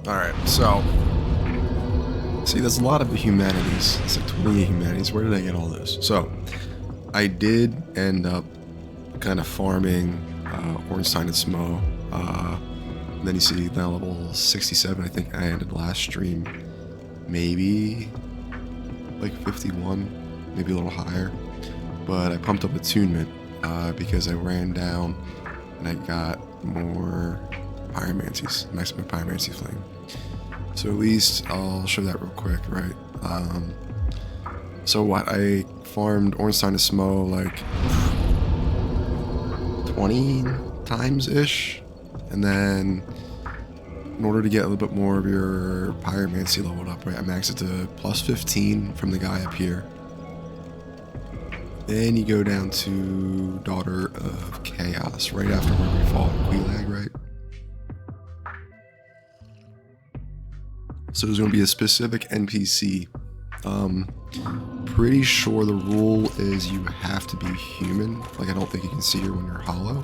Alright, so... See, there's a lot of humanities. It's like 28 humanities. Where did I get all those? So, I did end up kind of farming Ornstein and Smo. And then you see now level 67, I think I ended last stream. Maybe like 51, maybe a little higher. But I pumped up attunement because I ran down and I got more Pyromancies, maximum Pyromancy Flame. So at least I'll show that real quick, right? So what, I farmed Ornstein to Smo like 20 times-ish, and then in order to get a little bit more of your Pyromancy leveled up, right, I maxed it to plus 15 from the guy up here. Then you go down to Daughter of Chaos, right after where we fought Quelaag, right? So there's going to be a specific NPC. Pretty sure the rule is you have to be human. Like, I don't think you can see her when you're hollow.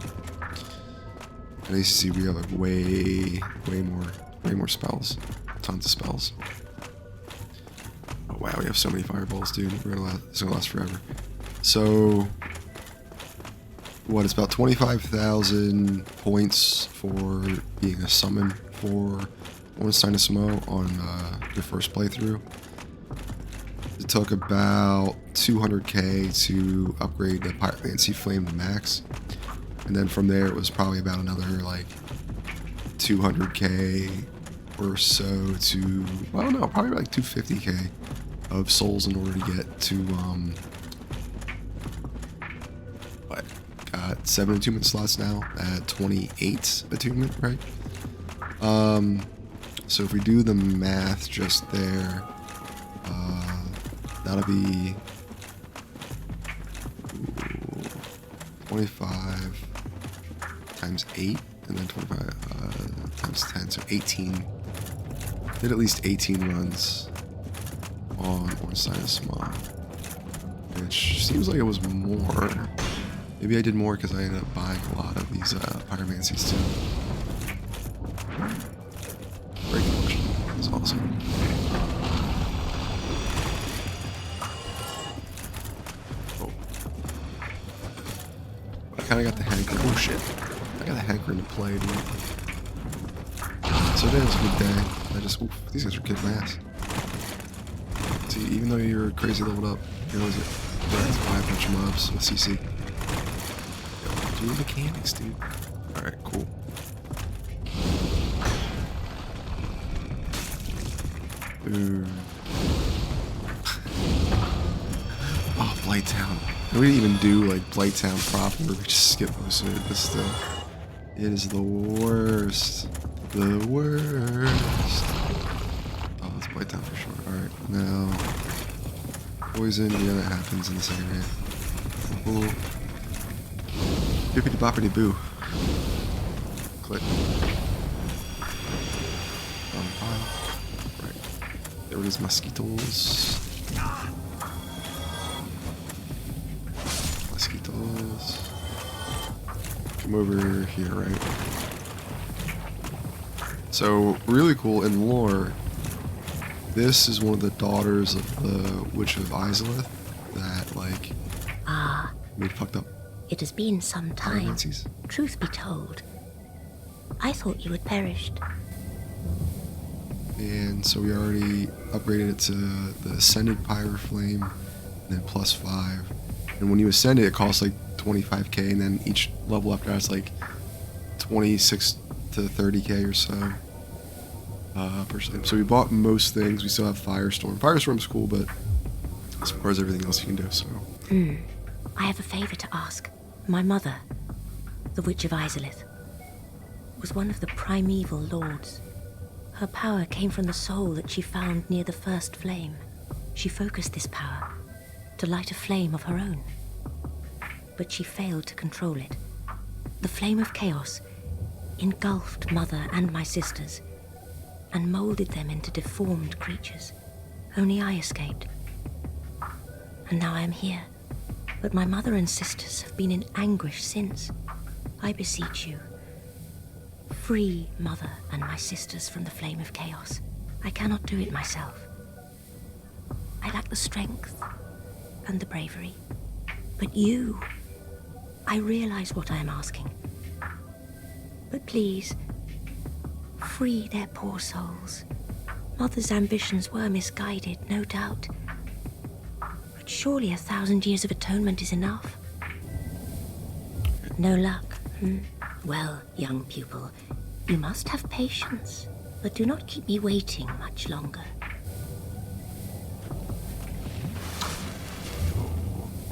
And as you see, we have like way more spells. Tons of spells. Oh wow, we have so many fireballs, dude. It's gonna last forever. So, what? It's about 25,000 points for being a summon for Ornstein to Smo on your first playthrough. It took about 200k to upgrade the Pyromancy Flame to max. And then from there, it was probably about another like 200k or so to, I don't know, probably like 250k of souls in order to get to, what, got 7 attunement slots now at 28 attunement, right? So if we do the math just there, that'll be 25 times 8, and then 25 times 10, so 18. Did at least 18 runs on Ornstein to Smo, which seems like it was more. Maybe I did more because I ended up buying a lot of these Pyromancies too. Great collection. That's awesome. Oh. I kind of got the hankering. Oh shit. I got the hankering to play, dude. So today was a good day. I just, oof, these guys are kicking my ass. See, even though you're crazy leveled up, you always get buy a bunch of mobs with CC. Yo, do mechanics, dude. Alright, cool. Ooh. Oh, Blighttown. We didn't even do like Blighttown proper, we just skipped most of it, but still. It is the worst. The worst. Oh, it's Blighttown for sure. Alright, now. Poison, yeah, that happens in the second hand. Ooh. Bippity boppity boo. Click. There it is, mosquitoes. Mosquitoes. Come over here, right? So, really cool in lore, this is one of the daughters of the Witch of Izalith that, like, made fucked up. It has been some time. Pyromancies. Truth be told, I thought you had perished. And so we already upgraded it to the Ascended Pyro Flame, and then plus 5. And when you ascend it, it costs like 25k, and then each level after that's like 26 to 30k or so per slave. So we bought most things. We still have Firestorm. Firestorm's cool, but as far as everything else you can do, so. I have a favor to ask. My mother, the Witch of Izalith, was one of the primeval lords. Her power came from the soul that she found near the first flame. She focused this power to light a flame of her own. But she failed to control it. The flame of chaos engulfed Mother and my sisters and molded them into deformed creatures. Only I escaped. And now I am here. But my mother and sisters have been in anguish since. I beseech you, Free Mother and my sisters from the flame of chaos. I cannot do it myself. I lack the strength and the bravery. But you, I realize what I am asking. But please, free their poor souls. Mother's ambitions were misguided, no doubt. But surely 1,000 years of atonement is enough. No luck, Well, young pupil, you must have patience, but do not keep me waiting much longer.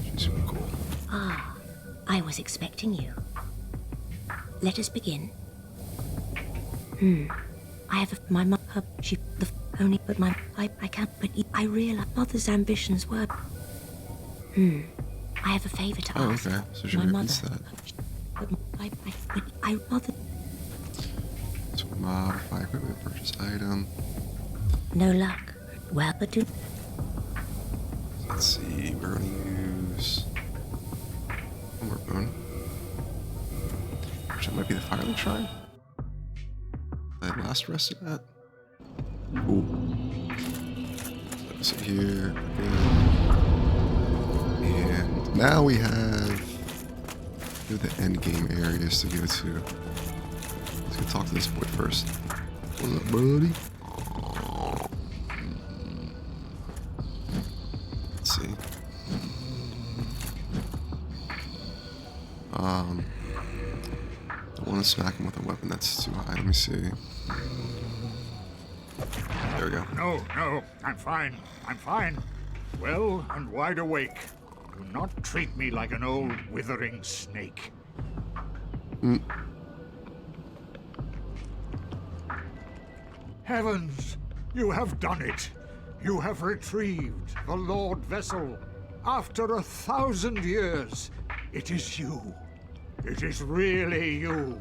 She's super cool. Ah, I was expecting you. Let us begin. I have my mother. She the only, but my I can't. But I realize Mother's ambitions were. I have a favor to ask. Oh, okay. So she my mother. that. But mother. So modify equipment, purchase item. No luck. Well, but do. Let's see. We're gonna use one more boon. Which might be the Firelink Shrine. That last rested at. Cool. So here, and now we have the end game areas to go to. Let's go talk to this boy first. What's up, buddy? Let's see. I want to smack him with a weapon that's too high. Let me see. There we go. No, I'm fine. I'm fine. Well and wide awake. Do not treat me like an old withering snake. Heavens! You have done it! You have retrieved the Lord Vessel. After 1,000 years, it is you. It is really you.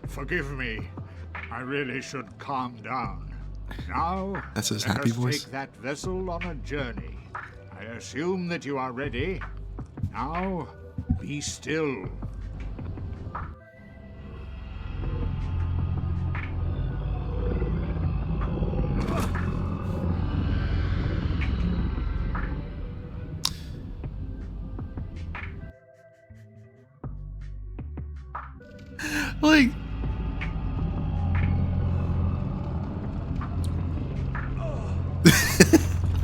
Forgive me. I really should calm down. Now, That's his let happy us voice. take that vessel on a journey. I assume that you are ready. Now, be still. Like,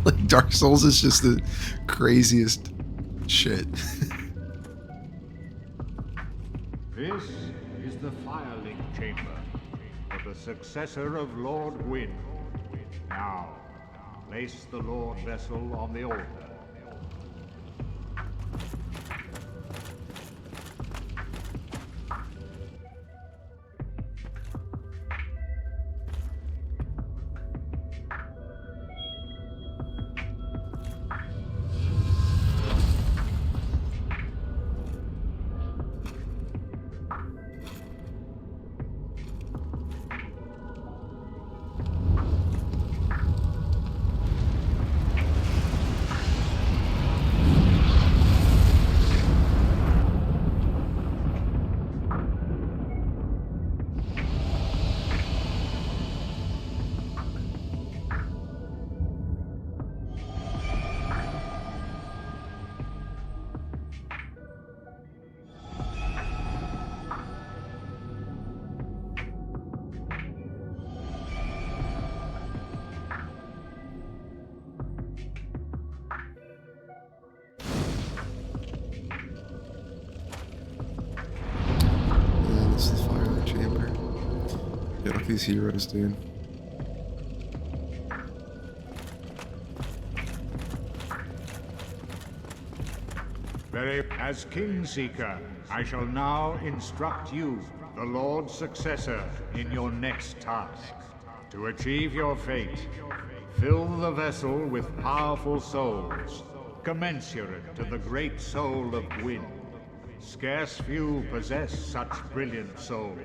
like Dark Souls is just the craziest shit. This is the Firelink Chamber for the successor of Lord Gwyn. Now, place the Lord Vessel on the altar. And this is the Firelink Chamber. Get off these heroes, dude. As Kingseeker, I shall now instruct you, the Lord's successor, in your next task. To achieve your fate, fill the vessel with powerful souls, commensurate to the great soul of Gwyn. Scarce few possess such brilliant souls.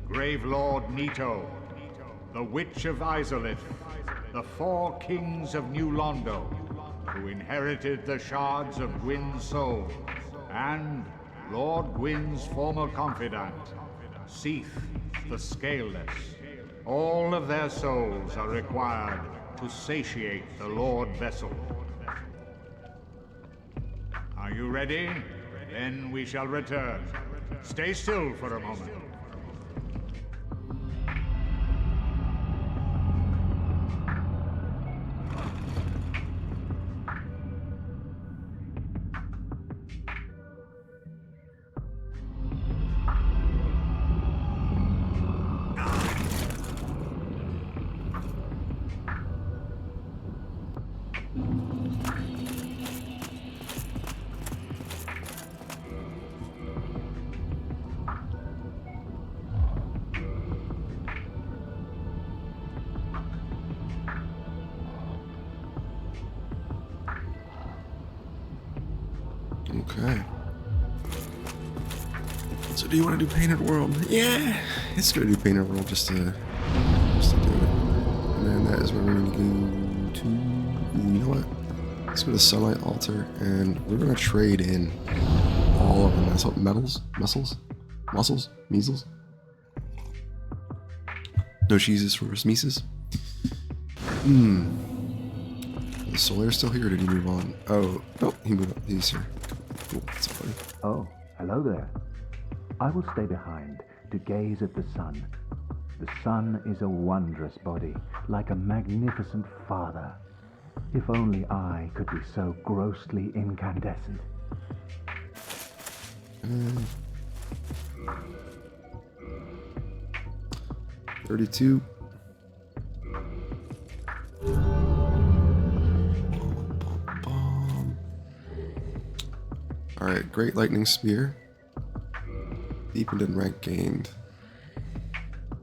Grave Lord Nito, the Witch of Izalith, the 4 kings of New Londo, who inherited the shards of Gwyn's soul, and Lord Gwyn's former confidant, Seath the Scaleless. All of their souls are required to satiate the Lord Vessel. Are you ready? Then we shall return. Stay still for a moment. Okay. So do you want to do Painted World? Yeah! It's gonna do Painted World just to do it. And then that is where we're gonna go to... You know what? Let's go to Sunlight Altar, and we're gonna trade in all of the muscles? Measles? No cheeses for Mises? Is Solaire still here, or did he move on? Oh, no, he moved on. He's here. Cool, that's funny. Oh, hello there. I will stay behind to gaze at the sun. The sun is a wondrous body, like a magnificent father. If only I could be so grossly incandescent. 32. Alright, Great Lightning Spear. Deepened in rank gained.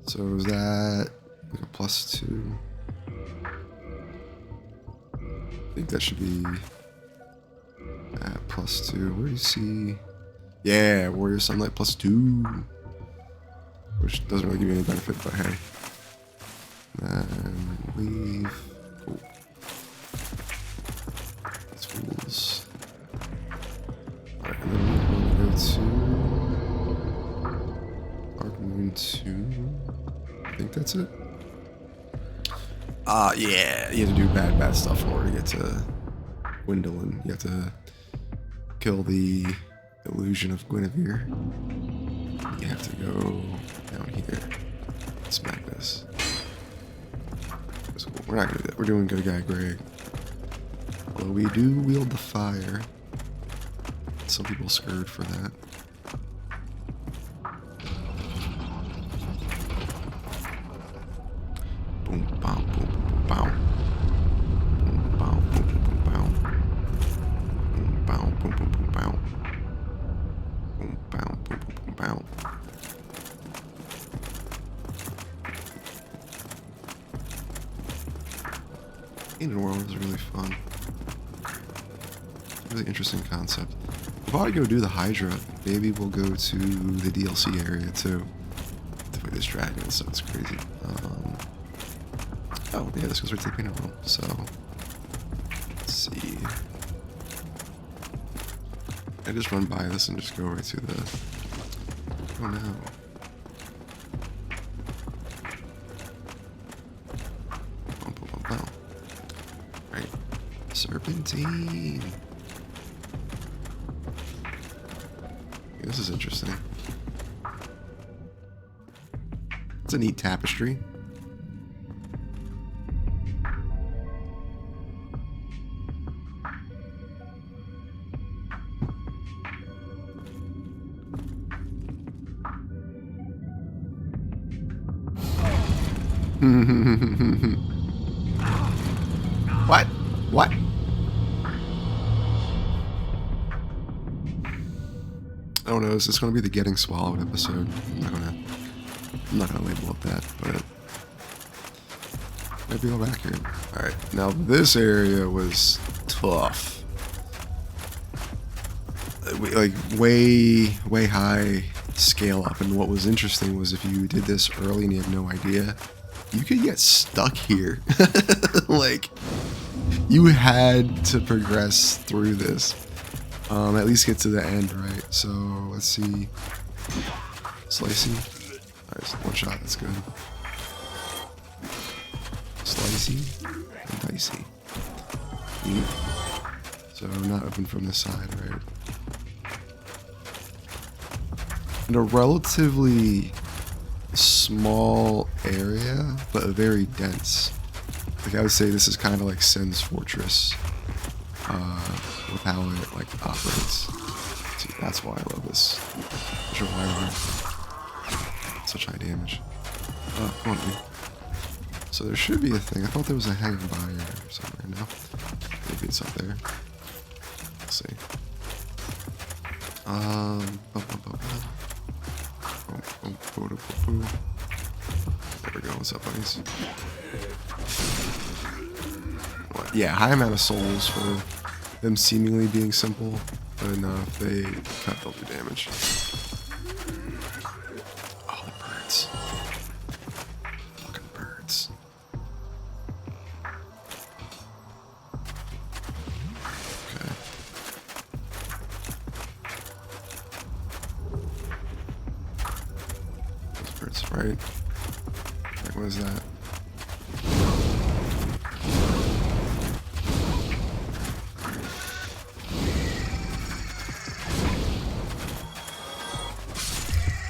So is that like a +2? I think that should be at +2. Where do you see? Yeah, Warrior Sunlight +2. Which doesn't really give you any benefit, but hey. Then leave. Cool. Tools. Alright, and then we're going to go to Arc Moon 2. I think that's it. Yeah, you have to do bad stuff in order to get to Gwendolyn. You have to kill the illusion of Guinevere. You have to go down here. Smack this. So we're not gonna do that. We're doing Good Guy Greg. Although we do wield the fire. Some people scared for that. Boom, bow, boom, boom, bow. Boom, bow, boom, boom, boom, bow. Boom, bow, boom, boom, boom, bow. Boom, bow, boom, boom, boom, bow. Painted World is really fun. Really interesting concept. If I go do the Hydra, maybe we'll go to the DLC area too. To fight this dragon, so it's crazy. Oh yeah, this goes right to the Painted World. So let's see. I just run by this and just go right to the. Oh no. Right. Serpentine. This is interesting. It's a neat tapestry. What? What? I don't know. Is this going to be the Getting Swallowed episode? I'm not gonna label it that, but maybe go back here. All right. Now this area was tough. Like way high scale up. And what was interesting was if you did this early and you had no idea, you could get stuck here. Like, you had to progress through this. At least get to the end, right? So, let's see. Slicey. Alright, so one shot, that's good. Slicey and dicey. So, not open from this side, right? In a relatively small area, but very dense. Like, I would say this is kind of like Sen's Fortress, with how it like operates. See, that's why I love this. Such high damage. Oh, come on, dude. So there should be a thing. I thought there was a hanging barrier somewhere. No, maybe it's up there. Let's see. There we go. What's up, buddies? What? Yeah, high amount of souls for them seemingly being simple, but enough they cut double damage. Oh, the birds. Fucking birds. Okay. Those birds, right? Like, what is that?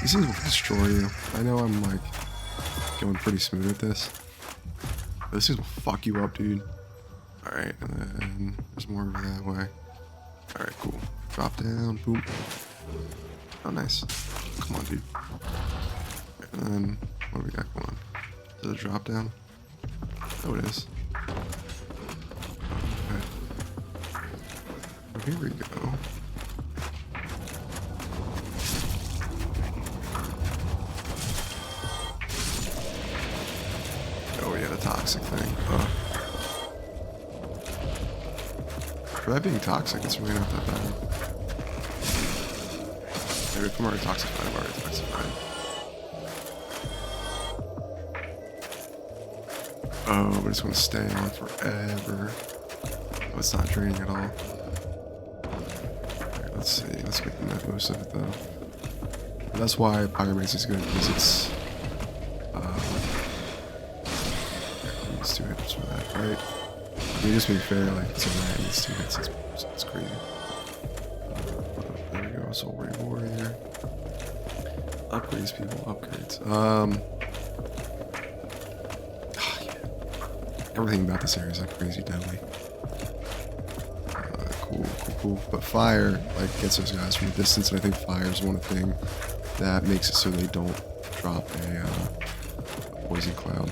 These things will destroy you. I know I'm like going pretty smooth at this, but these things will fuck you up, dude. Alright, and then there's more over that way. Alright, cool. Drop down, boom. Oh, nice. Come on, dude. And then, what do we got going on? Is it a drop down? Oh, it is. Okay. Well, here we go. Oh yeah, the toxic thing. For that being toxic, it's really not that bad. Maybe if I'm already toxified, I'm already toxified. Oh, but it's gonna stay on forever. Oh, it's not draining at all. Alright, let's see. Let's make the most of it though. But that's why Pyromancer is good, because it's it's 2 hits for that, right? I mean, just being fair, like, it's a rat, it's 2 hits, it's crazy. There we go, Soul Ray Warrior. Upgrades, people, upgrades. Yeah. Everything about this area is like crazy deadly. Cool. But fire, like, gets those guys from a distance, and I think fire is one thing that makes it so they don't drop a poison cloud.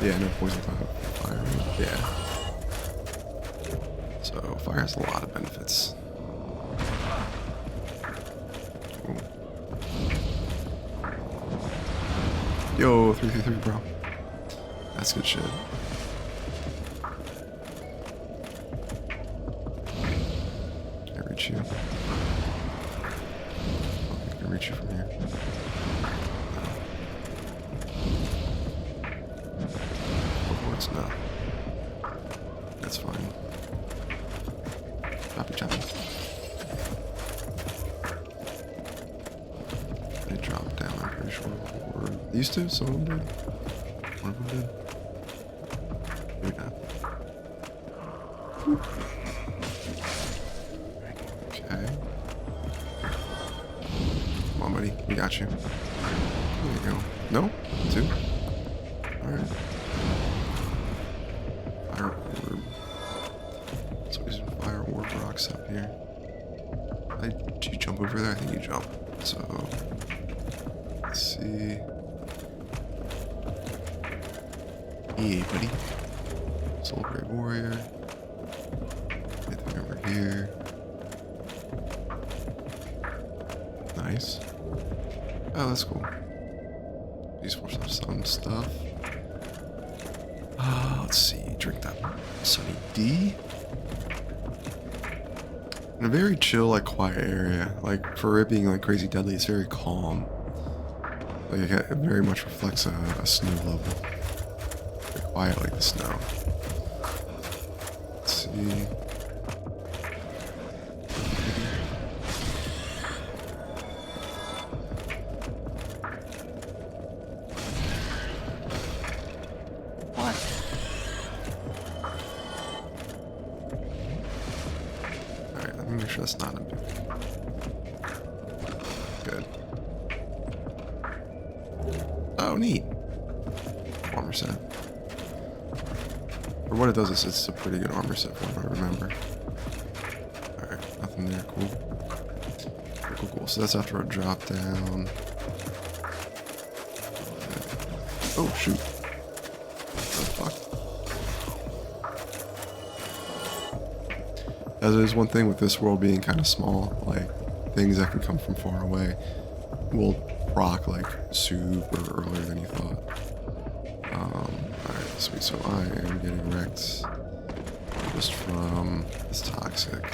Yeah, no poison cloud. Fire. Yeah. So, fire has a lot of benefits. Ooh. Yo, 333, bro. That's good shit. Can I reach you? I can reach you from here. No. That's fine. Choppy. They dropped down, I'm pretty sure. Or used to, some of them did. One of them did. Here we go. Okay. Come on, buddy. We got you. There you go. No? 2? Alright. Fire orb. So he's fire orb rocks up here. Did you jump over there? I think you jump. So let's see. Yeah, buddy. Soul Brave Warrior. Anything over here? Oh, that's cool. Useful for some stuff. Let's see. Drink that Sunny D. In a very chill, like, quiet area. Like, for it being, like, crazy deadly, it's very calm. Like, it very much reflects a snow level. Very quiet like the snow. Let's see. Make sure that's not a big. Good. Oh, neat. Armor set. For what it does is it's a pretty good armor set from what I remember. Alright, nothing there. Cool. Cool. So that's after a drop down. Oh, shoot. What the fuck? As is one thing with this world being kind of small, like things that can come from far away will proc like super earlier than you thought. Alright, sweet. So I am getting wrecked just from this toxic.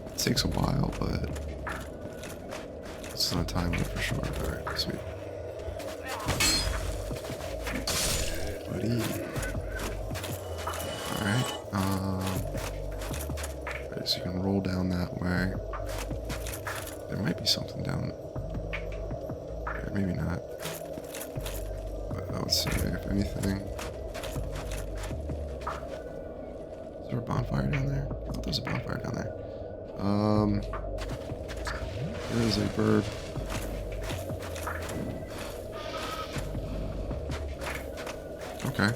It takes a while, but it's not a time limit for sure. Alright, sweet. Buddy. Alright, so you can roll down that way. There might be something down there, maybe not. But let's see if anything. Is there a bonfire down there? I thought there was a bonfire down there. There is a bird. Okay.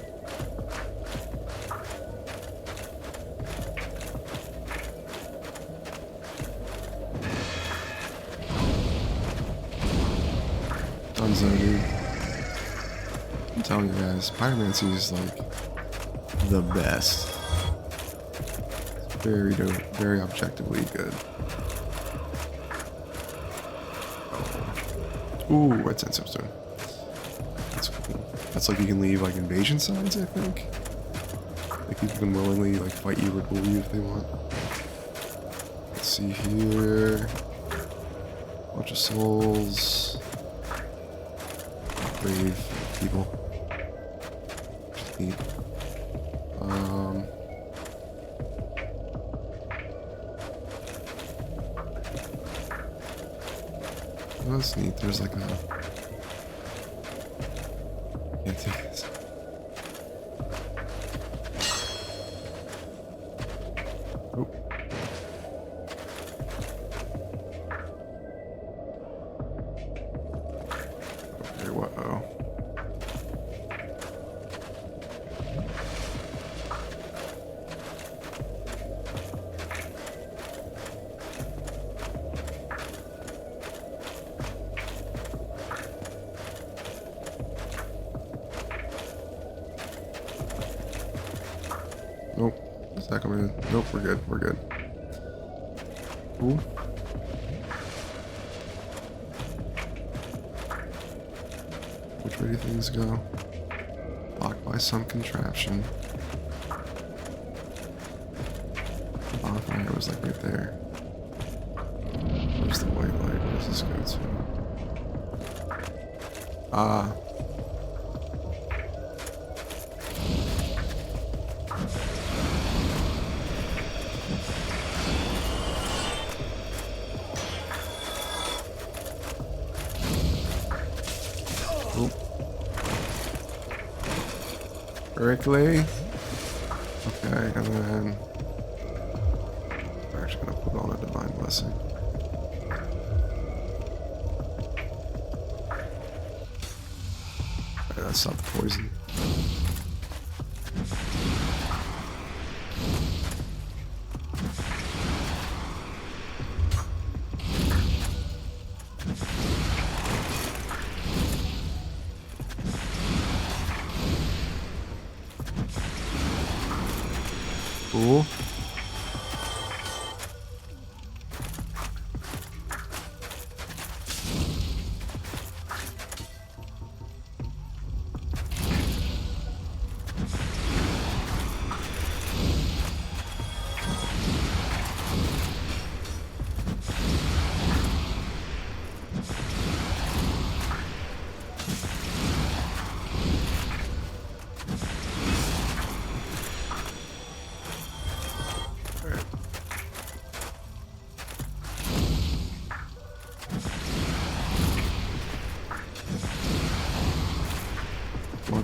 Dude. I'm telling you guys, Pyromancer is like the best. It's very dope, very objectively good. Ooh, red sandstone. That's cool. That's like you can leave like invasion signs, I think. Like people can willingly like fight you or bully you if they want. Let's see here. Bunch of souls. Brave people. Just neat. Oh, that's neat. There's like a. Can't take this. Oh. Okay, whoa. Nope. Is that coming in? Nope, we're good. We're good. Ooh. Which way do things go? Blocked by some contraption. The bonfire was like right there. Where's the white light? Where does this go to? Ah. Correctly. Okay, and then we're actually gonna put on a divine blessing. Okay, that stopped the poison. Cool.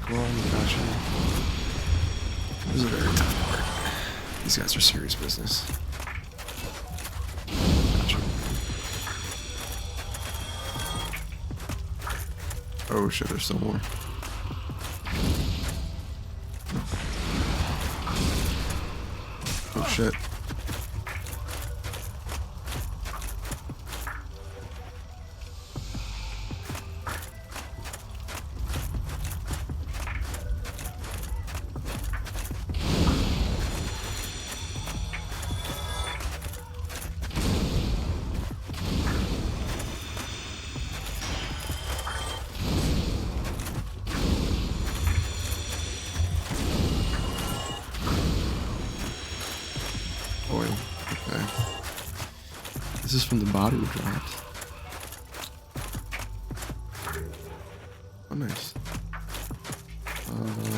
Come on, gotcha. This is a very tough part. These guys are serious business. Gotcha. Oh shit, there's still more. Oh shit. Oil. Okay. This is from the body we dropped. Oh, nice.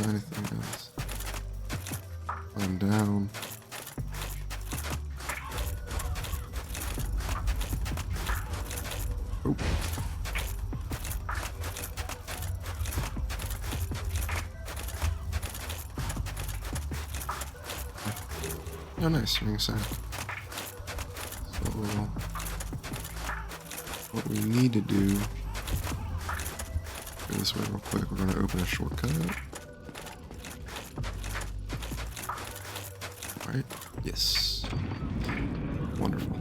Anything else? I'm down. Oh. Oh, nice. Ring sack. So, what we need to do. Go this way real quick. We're going to open a shortcut. Alright. Yes. Wonderful.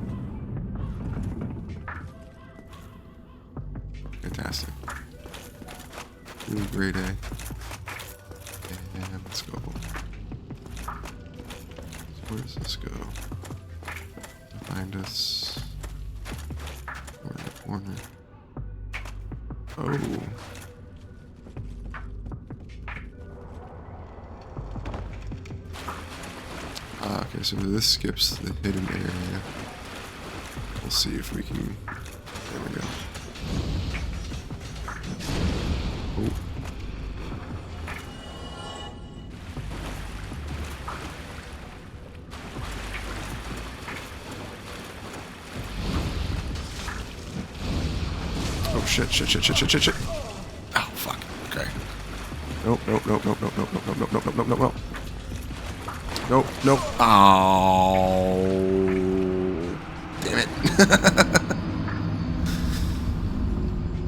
Fantastic. Really great, eh? And let's go. Where does this go? Find us. Where in the corner? Oh. Okay, so this skips the hidden area. We'll see if we can. There we go. Oh. Oh shit, shit, shit, shit, shit, shit, shit. Oh fuck. Okay. Nope, nope, nope, nope, nope, nope, nope, nope, nope, nope, nope, nope, nope. Nope, nope. Oh. Damn it.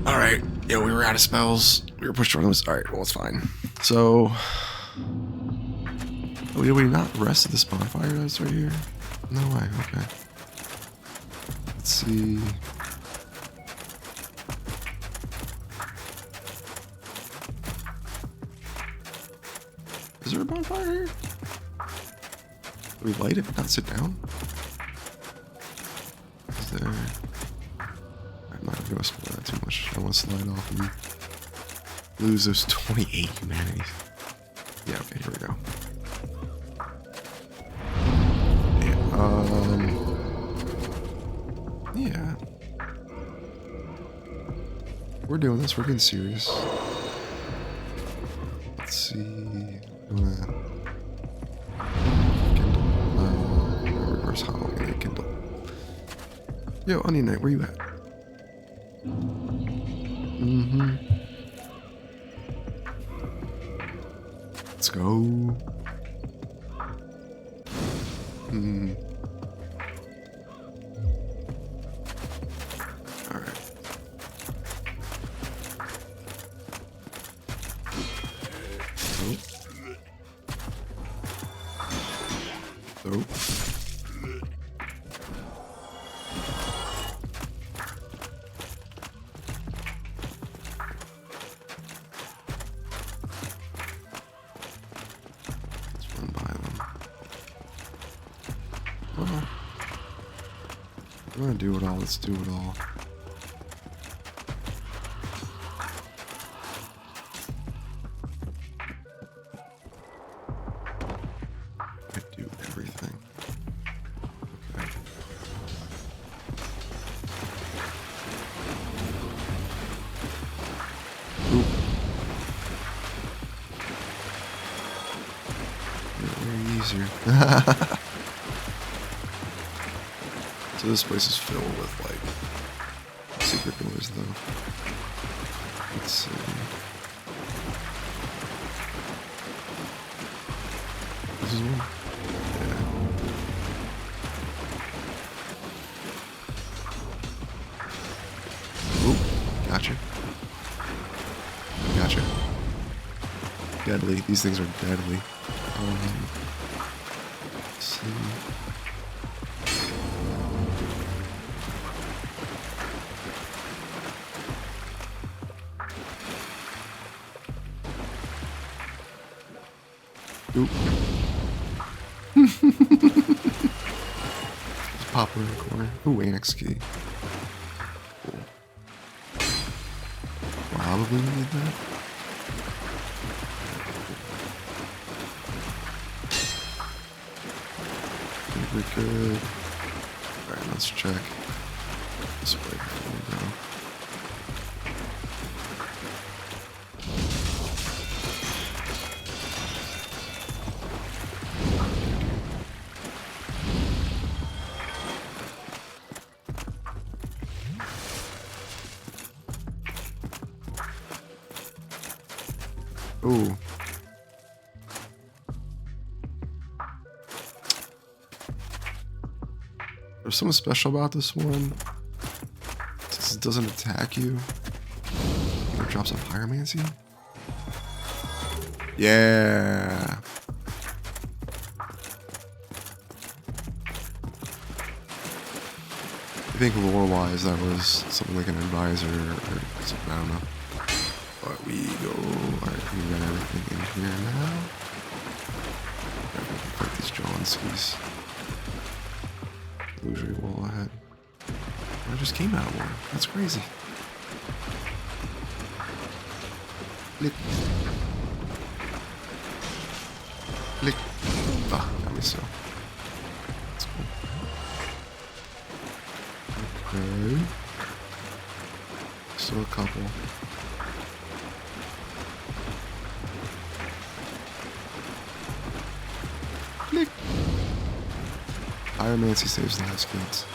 Alright. Yeah, we were out of spells. We were pushed around this. Alright, well, it's fine. So. Oh, did we not rest at this bonfire that's right here? No way, okay. Let's see. Is there a bonfire here? Do we light it but not sit down? Is there... I'm not going to spoil that too much. I don't want to slide off and lose those 28 humanities. Yeah, okay, here we go. Yeah, Yeah. We're doing this. We're getting serious. Let's see... Reverse hollow, yeah, Kindle. Yo, Onion Knight, where you at? Mm-hmm. Let's go. Hmm. Alright. Oh. Oh. I'm gonna do it all. Let's do it all. I do everything. Okay. Oop. Very easier. So this place is filled with, like, secret doors, though. Let's see. This is one. Yeah. Oop, gotcha. Gotcha. Deadly. These things are deadly. Let's see. Oop. Just pop her in the corner. Ooh, annex key. Cool. Probably need that. We're good. Alright, let's check this way before we go. Ooh. There's something special about this one. Since it doesn't attack you, it drops a Pyromancer. Yeah. I think lore-wise that was something like an advisor or something, I don't know. But we go, alright, we got everything in here now. Gotta fight these Johnskis. Illusory wall ahead. I just came out of one. That's crazy. Lick. Lick. Ah, got me so. That's cool. Okay. Still a couple. Lick. Pyromancer saves the house kids.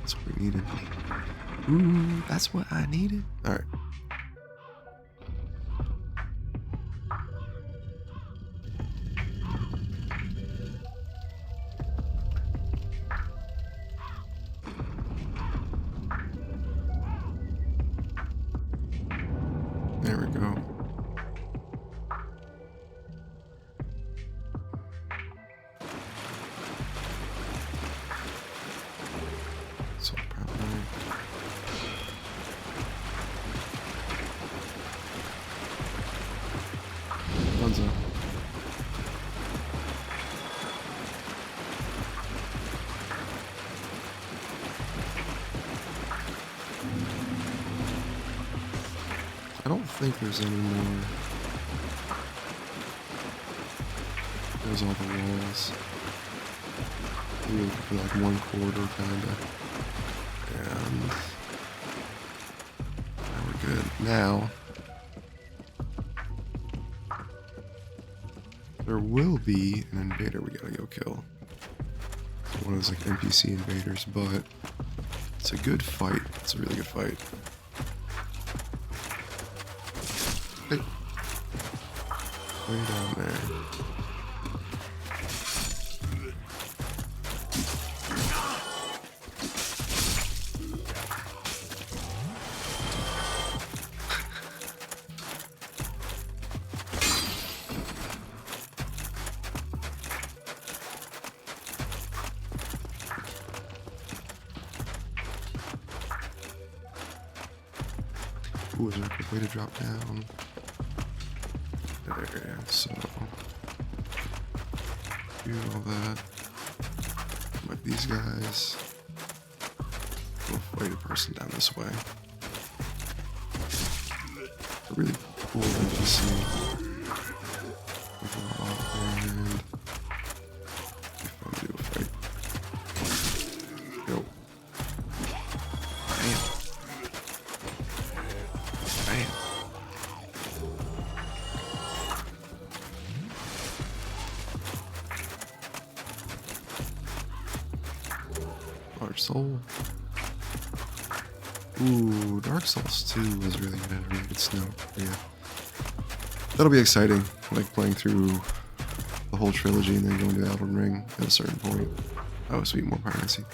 That's what we needed. Ooh, that's what I needed. Alright. There we go. So probably Dunzo. I don't think there's any more. There's all the walls. Maybe for like one quarter, kinda. And now we're good. Now there will be an invader we gotta go kill. One of those like NPC invaders, but it's a good fight. It's a really good fight. Hey. Way down there. Ooh, is there a quick way to drop down? There, so do all that. Like these guys. We'll fight a person down this way. A really cool NPC. And if I do a fight. Go. Bam. Bam. Large Soul. Ooh, Dark Souls 2 was really good. Really good snow. Yeah. That'll be exciting, like playing through the whole trilogy and then going to Elden Ring at a certain point. Oh, sweet, more Pyromancer.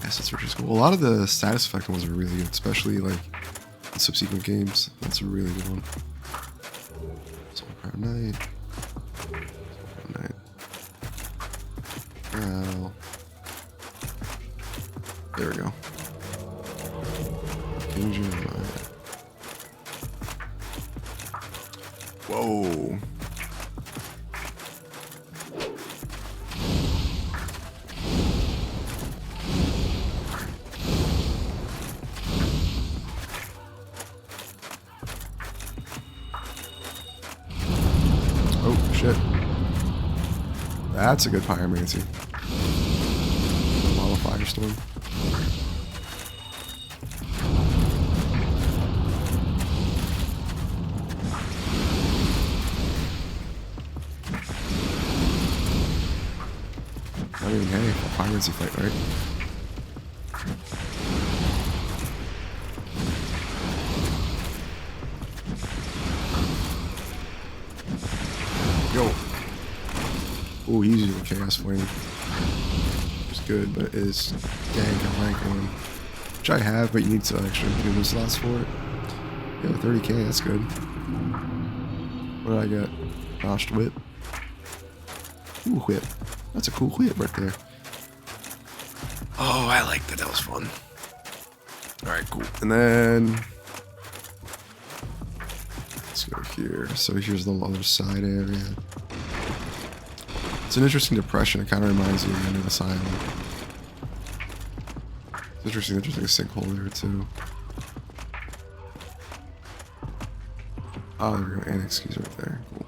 Acid Search is cool. A lot of the status effect ones are really good, especially like in subsequent games. That's a really good one. Soul Power Knight. Soul Power Knight. Well, there we go. King Jeremiah. Whoa. Oh, shit. That's a good Pyromancer. Lava Firestorm. I mean, hey, a Pyromancer fight, right? Yo. Oh, he's using a Chaos Flame. It's good, but it is dang a rank one. Which I have, but you need some extra movement slots for it. Yeah, 30k, that's good. What did I get? Notched Whip. Ooh, Whip. That's a cool whip right there. Oh, I like that. That was fun. Alright, cool. And then let's go here. So here's the other side area. It's an interesting depression. It kind of reminds you of the end of Asylum. It's interesting. There's like a sinkhole there too. Oh, there we go. Annex keys right there. Cool.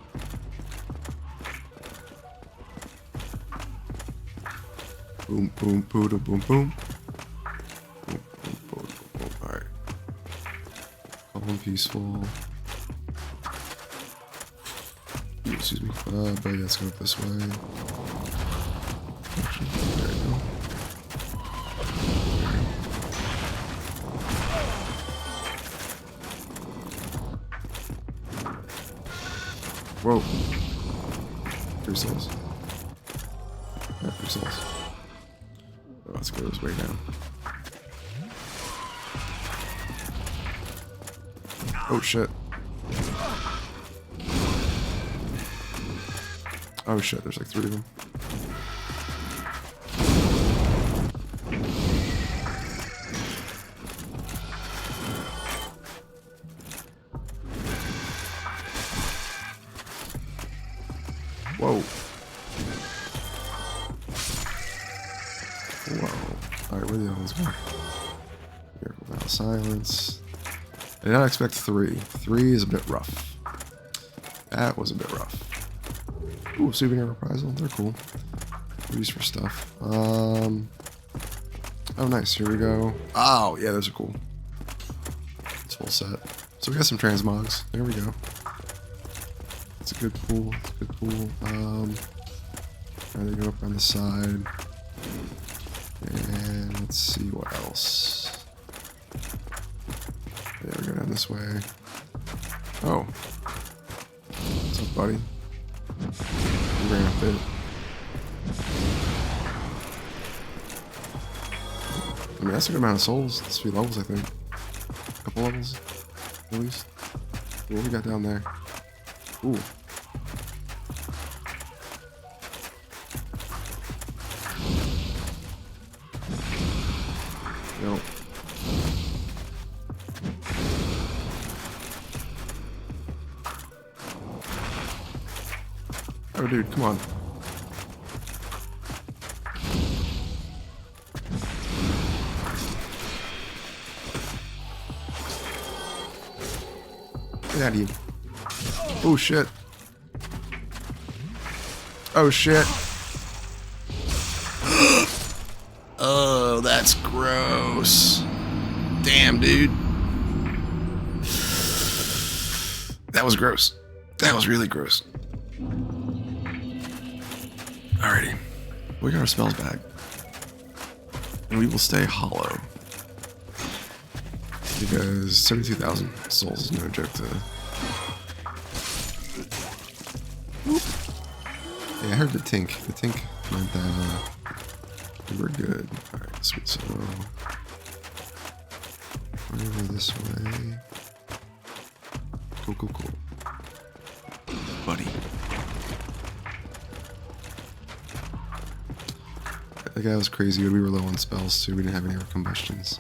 Boom, boom, boom, boom, boom, boom. Boom, boom, boom, boom. Alright. Calm, peaceful. Ooh, excuse me. But yeah, let's go up this way. Actually, there we go. Whoa. 3 souls. Yeah, 3 souls. Oh, let's go this way down. Oh shit. Oh shit, there's like 3 of them. Whoa. Whoa. Alright, where the others go? Here, without silence. I did not expect 3. 3 is a bit rough. That was a bit rough. Ooh, souvenir reprisal. They're cool. Used for stuff. Oh, nice. Here we go. Oh, yeah, those are cool. It's full set. So we got some transmogs. There we go. It's a good pool. It's a good pool. Trying to go up on the side. And let's see what else. Yeah, we go down this way. Oh. What's up, buddy? You ran a bit. I mean, that's a good amount of souls. That's 3 levels, I think. A couple levels, at least. What we got down there? Ooh. Nope. Oh, dude, come on. Get out of here. Oh, shit. Oh, shit. Oh, that's gross. Damn, dude. That was gross. That was really gross. Alrighty. We got our spells back. And we will stay hollow. Because 72,000 souls is no joke to Yeah, I heard the tink. The tink meant that we were good. Alright, sweet. So over this way. Cool. Buddy. That guy was crazy. We were low on spells too. We didn't have any combustions.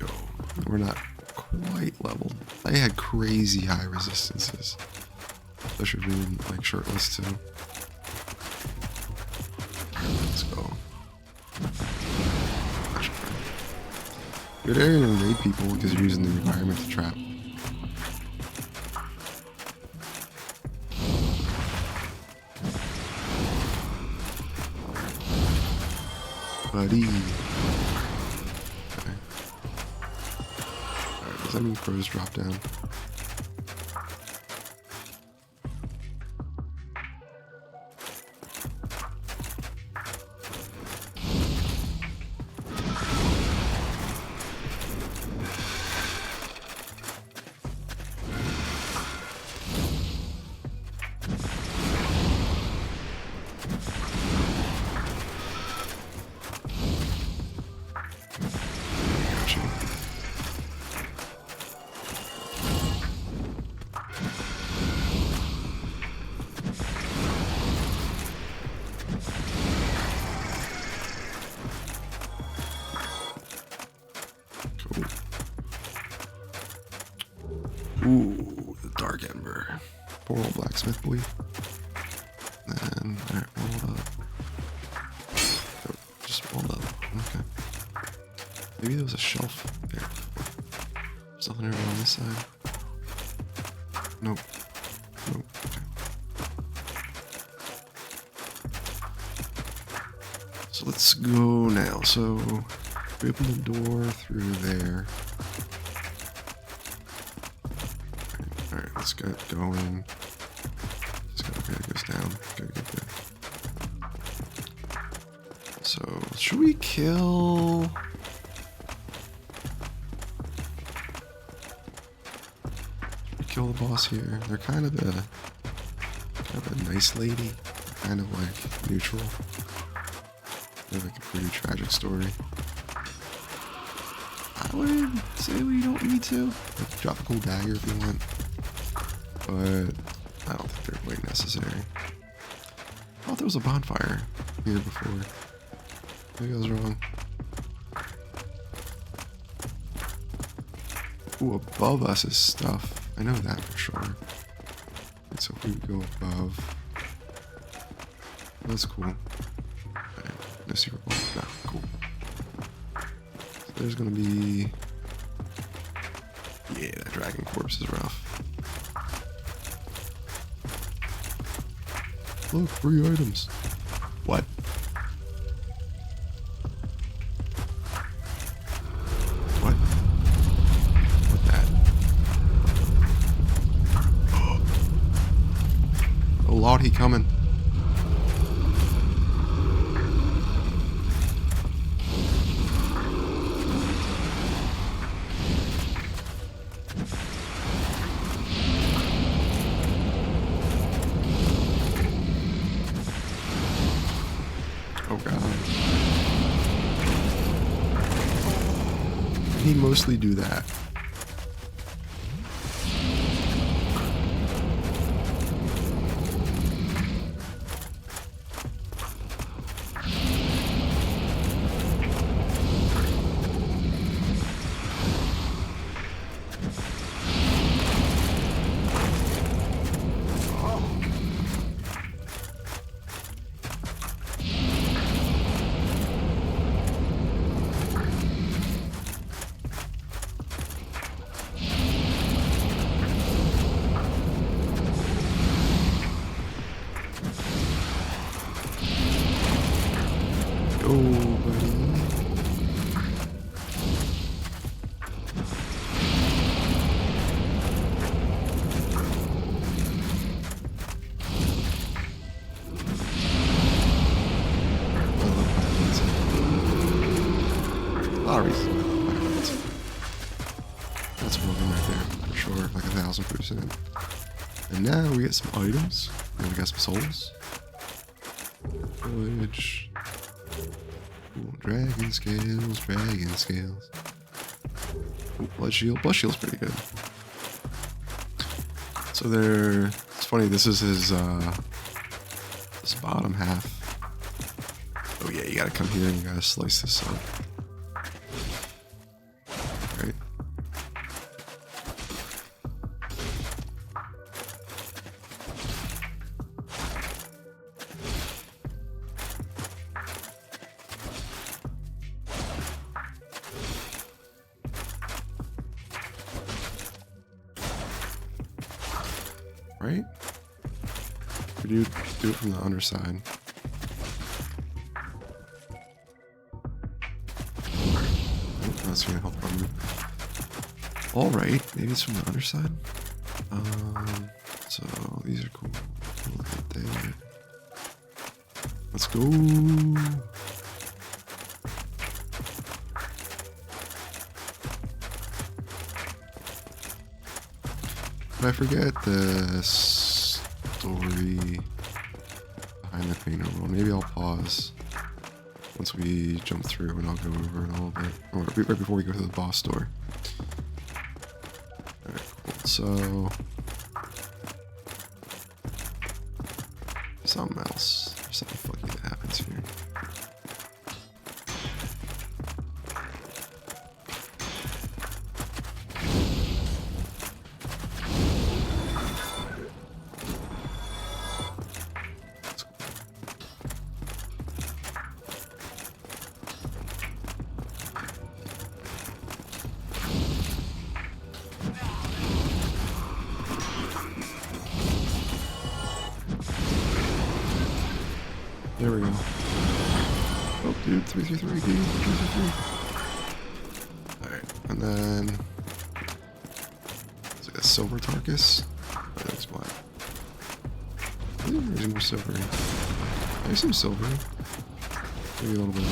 Yo, we're not quite leveled. I had crazy high resistances. Especially being like shirtless too. Let's go. Good area to raid people because you're using the environment to trap. Buddy. Okay. Alright, does that mean crows drop down? Ooh, the Dark Ember. Poor old blacksmith boy. And, alright, hold up. Oh, just hold up. Okay. Maybe there was a shelf there. There's nothing over on this side. Nope. Okay. So let's go now. So, we open the door through there. Alright, let's get going. Okay, it goes down. Good. So, should we kill... Kill the boss here? They're kind of a nice lady. Kind of like neutral. They're like a pretty tragic story. I would say we don't need to. Like, drop a cool dagger if you want. But I don't think they're quite necessary. I thought there was a bonfire here before. Maybe I was wrong. Ooh, above us is stuff. I know that for sure. And so if we go above... That's cool. Right. No secret wall. No, cool. So there's gonna be... Yeah, that dragon corpse is rough. Look, free items. What? What? What's that? Oh Lord, he coming. Oh god. He mostly do that. Oh, buddy. A lot of reasons why I love Pyromancer. That's one of them right there, for sure, like 1000%. And now we get some items, and we got some souls. Foliage. Ooh, dragon scales, dragon scales. Ooh, blood shield. Blood shield's pretty good. So there, it's funny, this is his bottom half. Oh yeah, you gotta come here and you gotta slice this up. Right. Right? Or do it from the underside. Oh, that's gonna help on me. Alright, maybe it's from the underside. So these are cool. Look at that. Let's go. I forget the story behind the painter world. Maybe I'll pause once we jump through and I'll go over it a little bit. Or right before we go to the boss door. Alright, cool. So something else. There's something funky that happens here. There we go. Oh, dude, 333, dude, 333. Alright, and then it's like a silver Tarkus. Oh, that's black. There's more silver. There's some silver. Maybe a little bit.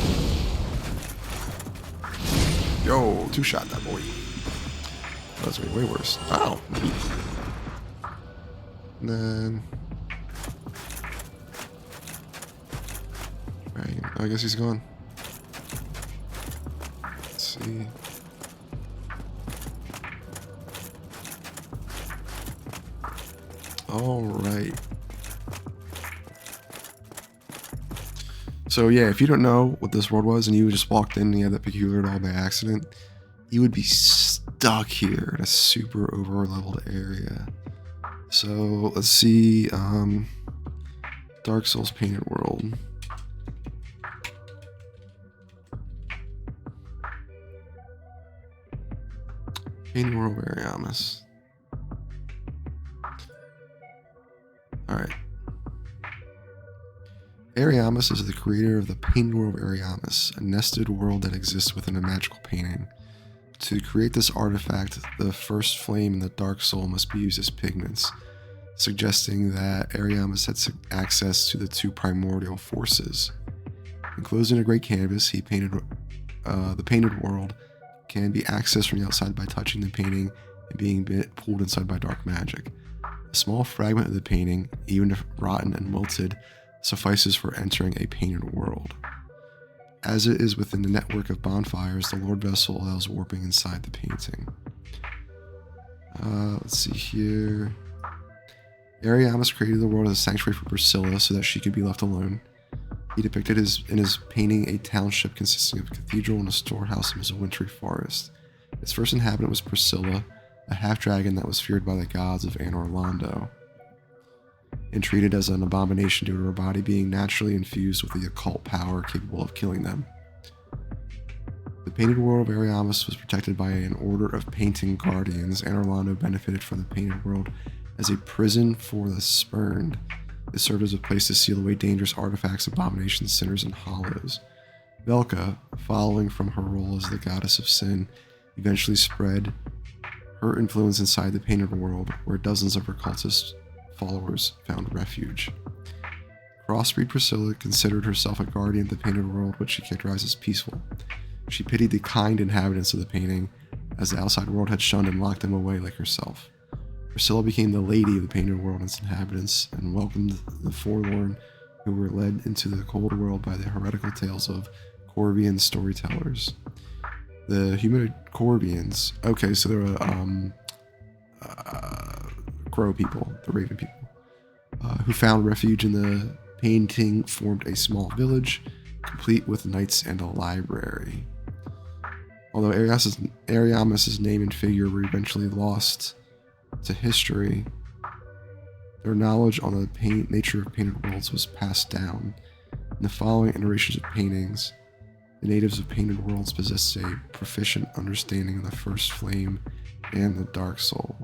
Yo, two-shot that boy. Oh, that's way worse. Ow! And then I guess he's gone. Let's see. All right. So yeah, if you don't know what this world was and you just walked in and you had that peculiar doll by accident, you would be stuck here in a super over-leveled area. So let's see. Dark Souls Painted World. Painted World of Ariamis. Alright. Ariamis is the creator of the Painted World of Ariamis, a nested world that exists within a magical painting. To create this artifact, the first flame in the Dark Soul must be used as pigments, suggesting that Ariamis had access to the two primordial forces. Enclosed in a great canvas, he painted the Painted World can be accessed from the outside by touching the painting and being pulled inside by dark magic. A small fragment of the painting, even if rotten and wilted, suffices for entering a painted world. As it is within the network of bonfires, the Lord Vessel allows warping inside the painting. Let's see here. Ariamis created the world as a sanctuary for Priscilla so that she could be left alone. He depicted in his painting a township consisting of a cathedral and a storehouse amidst a wintry forest. Its first inhabitant was Priscilla, a half-dragon that was feared by the gods of Anor Londo, and treated as an abomination due to her body being naturally infused with the occult power capable of killing them. The Painted World of Ariamis was protected by an order of painting guardians. Anor Londo benefited from the Painted World as a prison for the spurned. It served as a place to seal away dangerous artifacts, abominations, sinners, and hollows. Velka, following from her role as the goddess of sin, eventually spread her influence inside the Painted World, where dozens of her cultist followers found refuge. Crossbreed Priscilla considered herself a guardian of the Painted World, which she characterized as peaceful. She pitied the kind inhabitants of the painting, as the outside world had shunned and locked them away like herself. Priscilla became the lady of the Painted World and its inhabitants, and welcomed the forlorn who were led into the cold world by the heretical tales of Corvian storytellers. The humanoid Corvians, okay, so they're crow people, the raven people, who found refuge in the painting, formed a small village, complete with knights and a library. Although Ariamis' name and figure were eventually lost to history, their knowledge on the nature of painted worlds was passed down. In the following iterations of paintings, the natives of painted worlds possessed a proficient understanding of the first flame and the dark soul.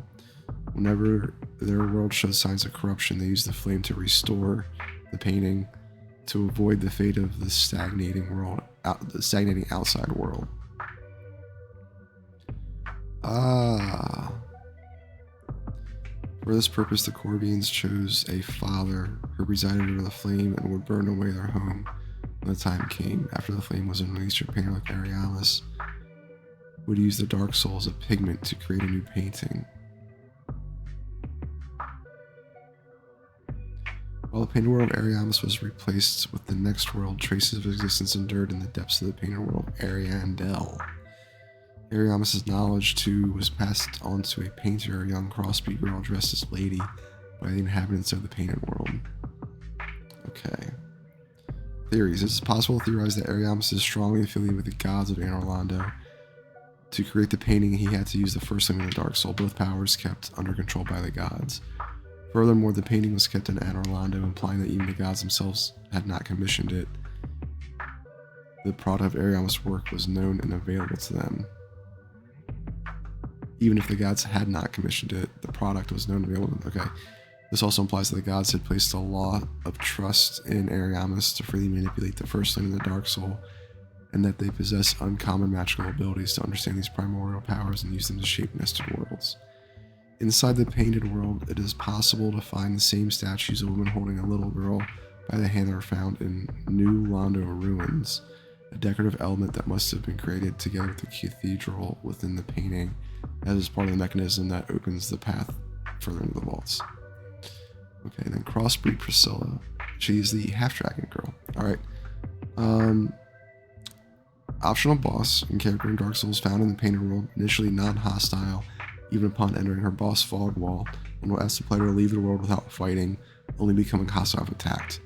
Whenever their world showed signs of corruption, they used the flame to restore the painting to avoid the fate of the stagnating outside world. For this purpose, the Corvians chose a father who resided under the flame and would burn away their home when the time came. After the flame was unleashed, a painter like Ariamis would use the dark soul as a pigment to create a new painting. While the painted world of Ariamis was replaced with the next world, traces of existence endured in the depths of the painted world of Ariandel. Ariamis' knowledge, too, was passed on to a painter, a young crossbreed girl dressed as lady, by the inhabitants of the painted world. Okay. Theories. It is possible to theorize that Ariamis is strongly affiliated with the gods of Anor Londo. To create the painting, he had to use the first flame of the dark soul, both powers kept under control by the gods. Furthermore, the painting was kept in Anor Londo, implying that even the gods themselves had not commissioned it. The product of Ariamis' work was known and available to them. Even if the gods had not commissioned it, the product was known and available. Okay. This also implies that the gods had placed a law of trust in Ariamis to freely manipulate the first flame of the dark soul, and that they possess uncommon magical abilities to understand these primordial powers and use them to shape nested worlds. Inside the painted world, it is possible to find the same statues of women holding a little girl by the hand that are found in New Londo ruins, a decorative element that must have been created together with the cathedral within the painting, as is part of the mechanism that opens the path further into the vaults. Okay, then crossbreed Priscilla. She's the half-dragon girl. Alright. Optional boss and character in Dark Souls found in the painted world, initially non-hostile, even upon entering her boss fog wall, and will ask the player to leave the world without fighting, only becoming hostile if attacked.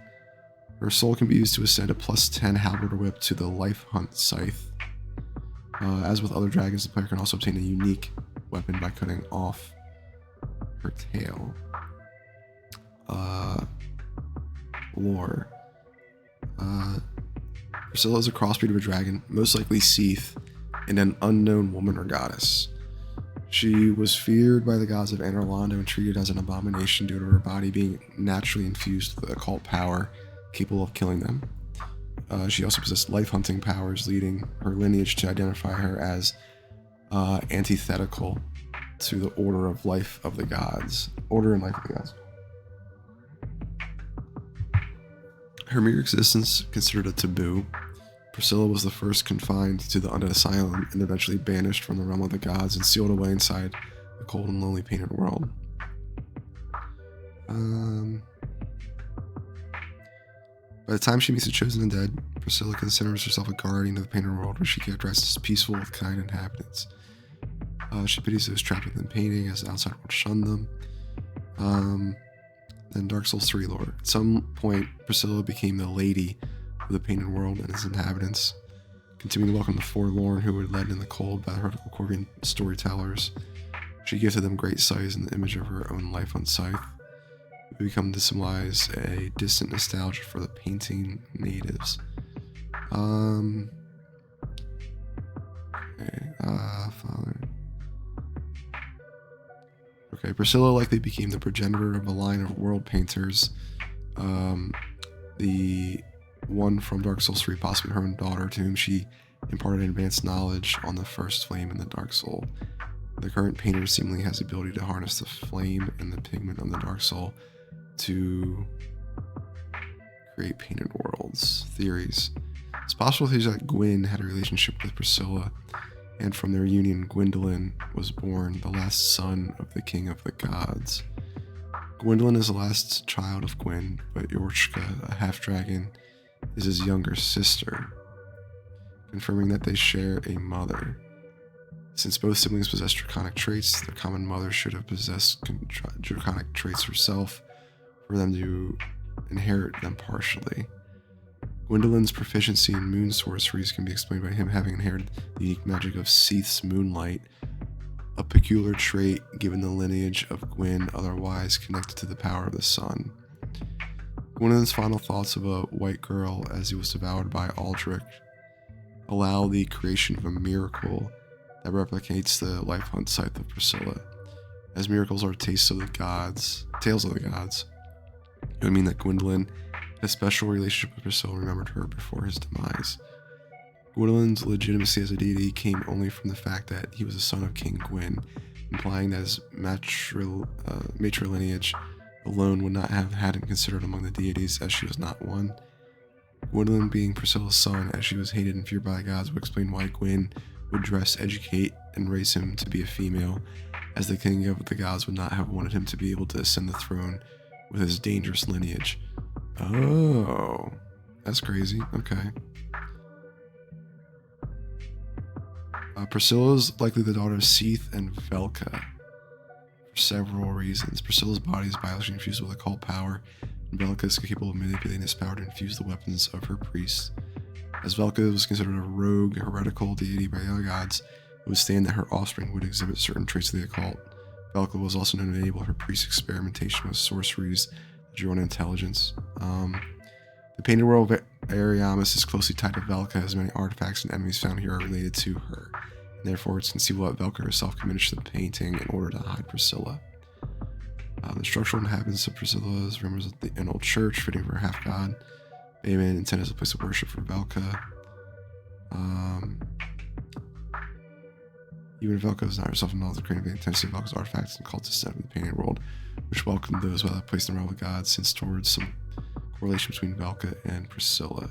Her soul can be used to ascend a +10 halberd or whip to the Life Hunt Scythe. As with other dragons, the player can also obtain a unique weapon by cutting off her tail. Lore. Priscilla is a crossbreed of a dragon, most likely Seath, and an unknown woman or goddess. She was feared by the gods of Anor Londo and treated as an abomination due to her body being naturally infused with occult power capable of killing them. She also possessed life-hunting powers, leading her lineage to identify her as antithetical to the Order and Life of the Gods. Her mere existence considered a taboo. Priscilla was the first confined to the Undead Asylum and eventually banished from the realm of the gods and sealed away inside the cold and lonely painted world. By the time she meets the chosen undead, Priscilla considers herself a guardian of the painted world, where she characterizes as peaceful with kind inhabitants. She pities those trapped within painting as the outside world shunned them. Then Dark Souls 3 lore. At some point, Priscilla became the lady of the painted world and its inhabitants, continuing to welcome the forlorn who were led in the cold by the heretical Corvian storytellers. She gifted them great size in the image of her own life on Scythe. It would become to symbolize a distant nostalgia for the painting natives. Father. Okay, Priscilla likely became the progenitor of a line of world painters. The one from Dark Souls 3, possibly her own daughter, to whom she imparted advanced knowledge on the first flame in the Dark Soul. The current painter seemingly has the ability to harness the flame and the pigment of the Dark Soul to create painted worlds. Theories. It's possible that Gwyn had a relationship with Priscilla, and from their union, Gwendolyn was born, the last son of the King of the Gods. Gwendolyn is the last child of Gwyn, but Yorshka, a half-dragon, is his younger sister, confirming that they share a mother. Since both siblings possess draconic traits, their common mother should have possessed draconic traits herself for them to inherit them partially. Gwendolyn's proficiency in moon sorceries can be explained by him having inherited the unique magic of Seath's moonlight, a peculiar trait given the lineage of Gwyn, otherwise connected to the power of the sun. Gwendolyn's final thoughts of a white girl as he was devoured by Aldrich allow the creation of a miracle that replicates the life hunt scythe of Priscilla. As miracles are tales of the gods, it would mean that Gwendolyn had a special relationship with Priscilla and remembered her before his demise. Gwendolyn's legitimacy as a deity came only from the fact that he was a son of King Gwyn, implying that his matrilineage alone would not have had him considered among the deities, as she was not one. Gwendolyn being Priscilla's son, as she was hated and feared by the gods, would explain why Gwyn would dress, educate, and raise him to be a female, as the king of the gods would not have wanted him to be able to ascend the throne with his dangerous lineage. Oh, that's crazy. Okay. Priscilla is likely the daughter of Seath and Velka for several reasons. Priscilla's body is biologically infused with occult power, and Velka is capable of manipulating this power to infuse the weapons of her priests. As Velka was considered a rogue, heretical deity by the other gods, it would stand that her offspring would exhibit certain traits of the occult. Velka was also known to enable her priests' experimentation with sorceries that drew on intelligence. The painted world of Ariamis is closely tied to Velka, as many artifacts and enemies found here are related to her, and therefore it's conceivable that Velka herself commissioned the painting in order to hide Priscilla. The structural inhabitants of Priscilla is members of an old church, fitting for a half-god. Bayman intended as a place of worship for Velka. Even if Velka is not herself involved in creating the intensity of Velka's artifacts and cultists of the painted world, which welcomed those without place in the realm of gods, since towards some correlation between Velka and Priscilla.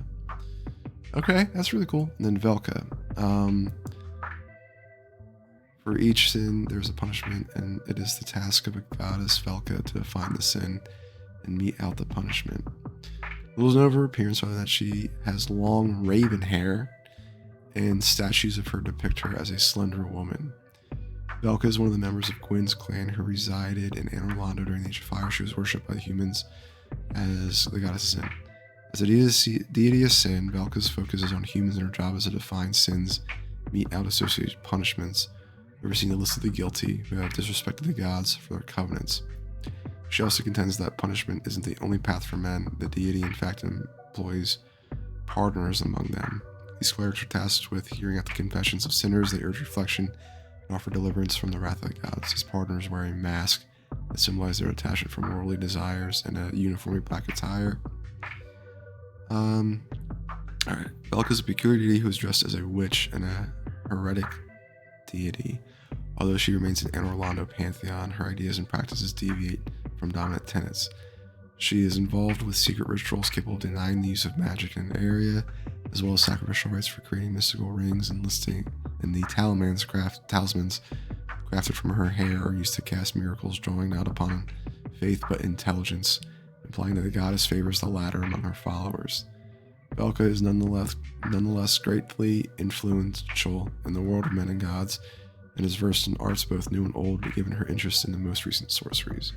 Okay, that's really cool. And then Velka. For each sin, there's a punishment, and it is the task of a goddess Velka to define the sin and mete out the punishment. Little known of her appearance are that she has long raven hair, and statues of her depict her as a slender woman. Velka is one of the members of Gwyn's clan who resided in Anor Londo during the Age of Fire. She was worshipped by the humans as the goddess of sin. As a deity of sin, Velka's focus is on humans, and her job is to define sins, mete out associated punishments, overseeing the list of the guilty who have disrespected the gods for their covenants. She also contends that punishment isn't the only path for men. The deity, in fact, employs pardoners among them. These clerics are tasked with hearing out the confessions of sinners. They urge reflection and offer deliverance from the wrath of the gods. These pardoners wear a mask that symbolize their attachment from worldly desires and a uniformly black attire. Alright. Velka is a peculiar deity who is dressed as a witch and a heretic deity. Although she remains an Anor Londo pantheon, her ideas and practices deviate from dominant tenets. She is involved with secret rituals capable of denying the use of magic in an area, as well as sacrificial rites for creating mystical rings and listing, and the talismans crafted from her hair are used to cast miracles, drawing not upon faith but intelligence, implying that the goddess favors the latter among her followers. Velka is nonetheless greatly influential in the world of men and gods, and is versed in arts both new and old, given her interest in the most recent sorceries.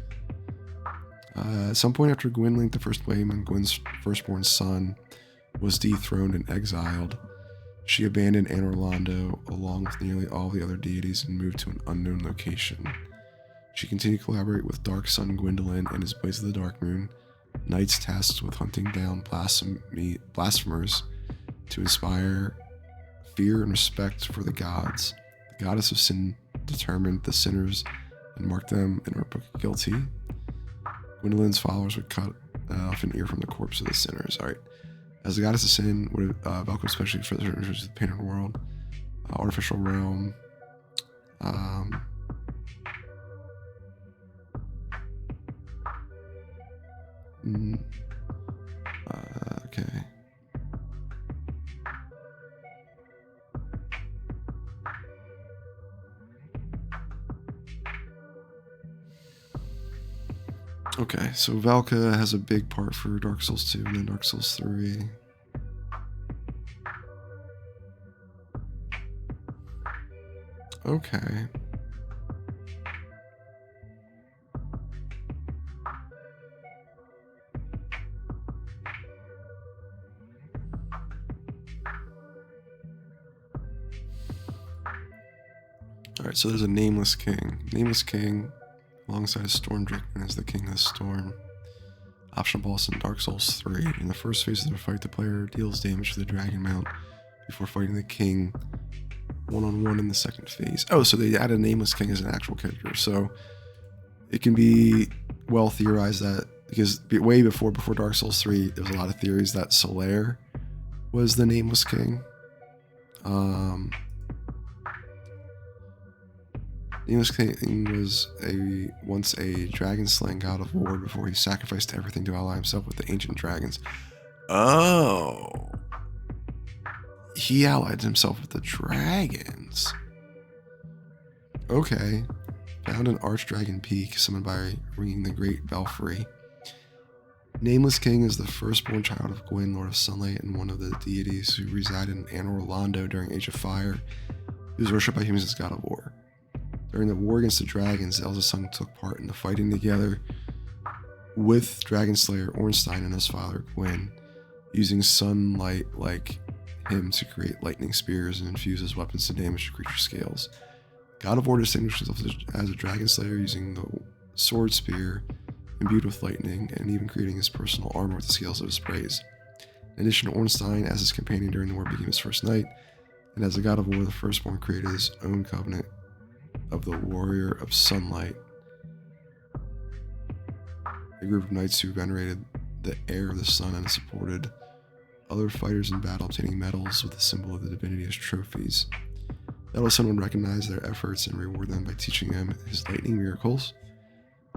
At some point after Gwyn linked the First Flame and Gwyn's firstborn son was dethroned and exiled, she abandoned Anor Londo along with nearly all the other deities and moved to an unknown location. She continued to collaborate with Dark Sun Gwendolyn and his Blaze of the Dark Moon, knights tasked with hunting down blasphemers to inspire fear and respect for the gods. The goddess of sin determined the sinners and marked them in her book guilty. Gwendolyn's followers would cut off an ear from the corpse of the sinners. Alright. As the goddess of sin, Velka especially for the entries of the painted world, artificial realm, okay. Okay, so Valka has a big part for Dark Souls 2 and then Dark Souls 3. Okay. Alright, so there's a Nameless King. Nameless King, alongside Stormdrake, as the King of the Storm. Optional boss in Dark Souls 3. In the first phase of the fight, the player deals damage to the Dragon Mount before fighting the King one-on-one in the second phase. Oh, so they added Nameless King as an actual character. So it can be well theorized that, because way before Dark Souls 3, there was a lot of theories that Solaire was the Nameless King. Nameless King was once a dragon-slaying god of war before he sacrificed everything to ally himself with the ancient dragons. Oh. He allied himself with the dragons. Okay. Found an Archdragon Peak, summoned by ringing the Great Belfry. Nameless King is the firstborn child of Gwyn, Lord of Sunlight, and one of the deities who resided in Anor Londo during Age of Fire. He was worshipped by humans as god of war. During the war against the dragons, the eldest son took part in the fighting together with Dragon Slayer Ornstein and his father Gwyn, using sunlight like him to create lightning spears and infuse his weapons to damage the creature scales. God of War distinguished himself as a Dragon Slayer using the sword spear imbued with lightning, and even creating his personal armor with the scales of his praise. In addition, Ornstein, as his companion during the war, became his first knight, and as a god of war, the firstborn created his own covenant of the Warrior of Sunlight, a group of knights who venerated the heir of the sun and supported other fighters in battle, obtaining medals with the symbol of the divinity as trophies. The eldest son would recognize their efforts and reward them by teaching them his lightning miracles.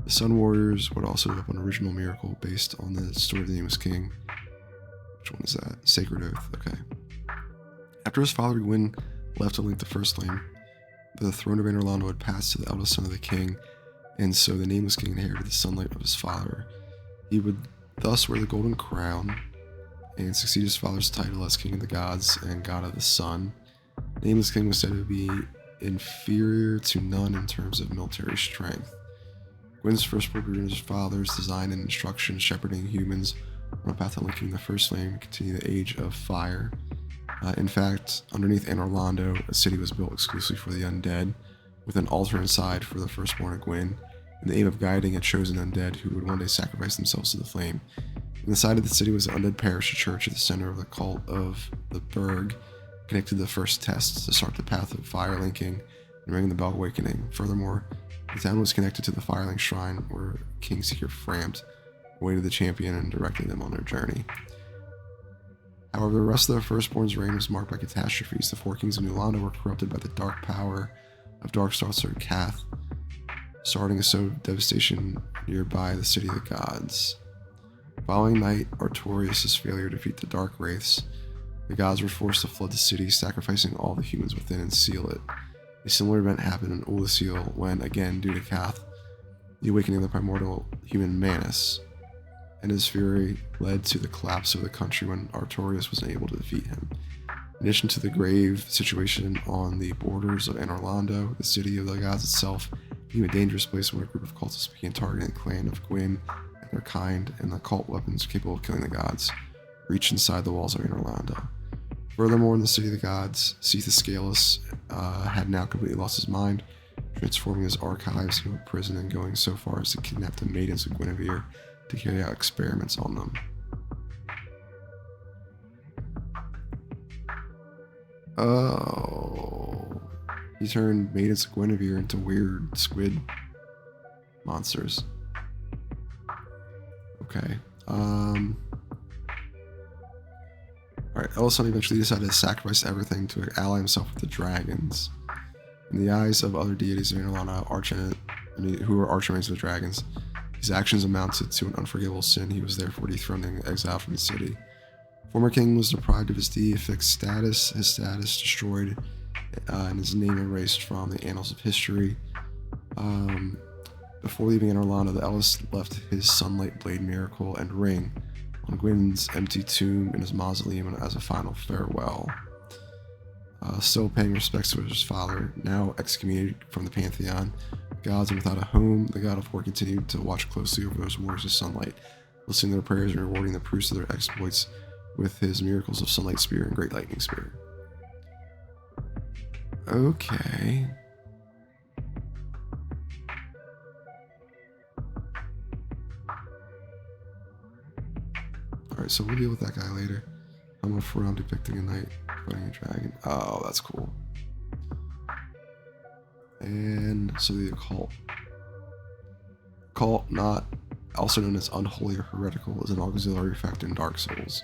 The Sun Warriors would also develop an original miracle based on the story of the Nameless King. Which one is that? Sacred Oath. Okay. After his father Gwyn left to link the First Flame, the throne of Anor Londo would pass to the eldest son of the king, and so the Nameless King inherited the sunlight of his father. He would thus wear the golden crown and succeed his father's title as King of the Gods and God of the Sun. Nameless King was said to be inferior to none in terms of military strength. Gwyn's firstborn grew in his father's design and instruction, shepherding humans on a path to linking the First Flame and continue the Age of Fire. In fact, underneath Anor Londo, a city was built exclusively for the undead, with an altar inside for the firstborn of Gwyn, in the aim of guiding a chosen undead who would one day sacrifice themselves to the flame. In the side of the city was an undead parish church at the center of the cult of the Burg, connected to the first test to start the path of fire linking and ring the bell awakening. Furthermore, the town was connected to the Firelink Shrine, where King Seeker Frampt awaited the champion and directed them on their journey. However, the rest of the Firstborn's reign was marked by catastrophes. The four kings of New Londo were corrupted by the dark power of Dark Sorcerer Kath, starting a sowed of devastation nearby the City of the Gods. Following night, Artorias' failure to defeat the Dark Wraiths, the gods were forced to flood the city, sacrificing all the humans within and seal it. A similar event happened in Ulasil when, again due to Kath, the awakening of the primordial human Manus, and his fury led to the collapse of the country when Artorias was unable to defeat him. In addition to the grave situation on the borders of Anor Londo, the City of the Gods itself became a dangerous place when a group of cultists began targeting the clan of Gwyn and their kind, and the cult weapons capable of killing the gods reached inside the walls of Anor Londo. Furthermore, in the City of the Gods, Sethus Scalus had now completely lost his mind, transforming his archives into a prison and going so far as to kidnap the maidens of Guinevere to carry out experiments on them. Oh, he turned maidens of Guinevere into weird squid monsters. Okay. Alright, Elson eventually decided to sacrifice everything to ally himself with the dragons. In the eyes of other deities of Anor Londo, who were archenemies of the dragons, his actions amounted to an unforgivable sin. He was therefore dethroned and exiled from the city. Former king was deprived of his deific status, his status destroyed, and his name erased from the annals of history. Before leaving in Orlando, the Ellis left his Sunlight Blade Miracle and Ring on Gwyn's empty tomb in his mausoleum as a final farewell. Still paying respects to his father, now excommunicated from the Pantheon, gods and without a home, the God of War continued to watch closely over those warriors of sunlight, listening to their prayers and rewarding the proofs of their exploits with his miracles of Sunlight Spear and Great Lightning Spear. Okay. Alright, so we'll deal with that guy later. I'm around depicting a knight fighting a dragon. Oh, that's cool. And so the occult. Occult, not also known as unholy or heretical, is an auxiliary effect in Dark Souls.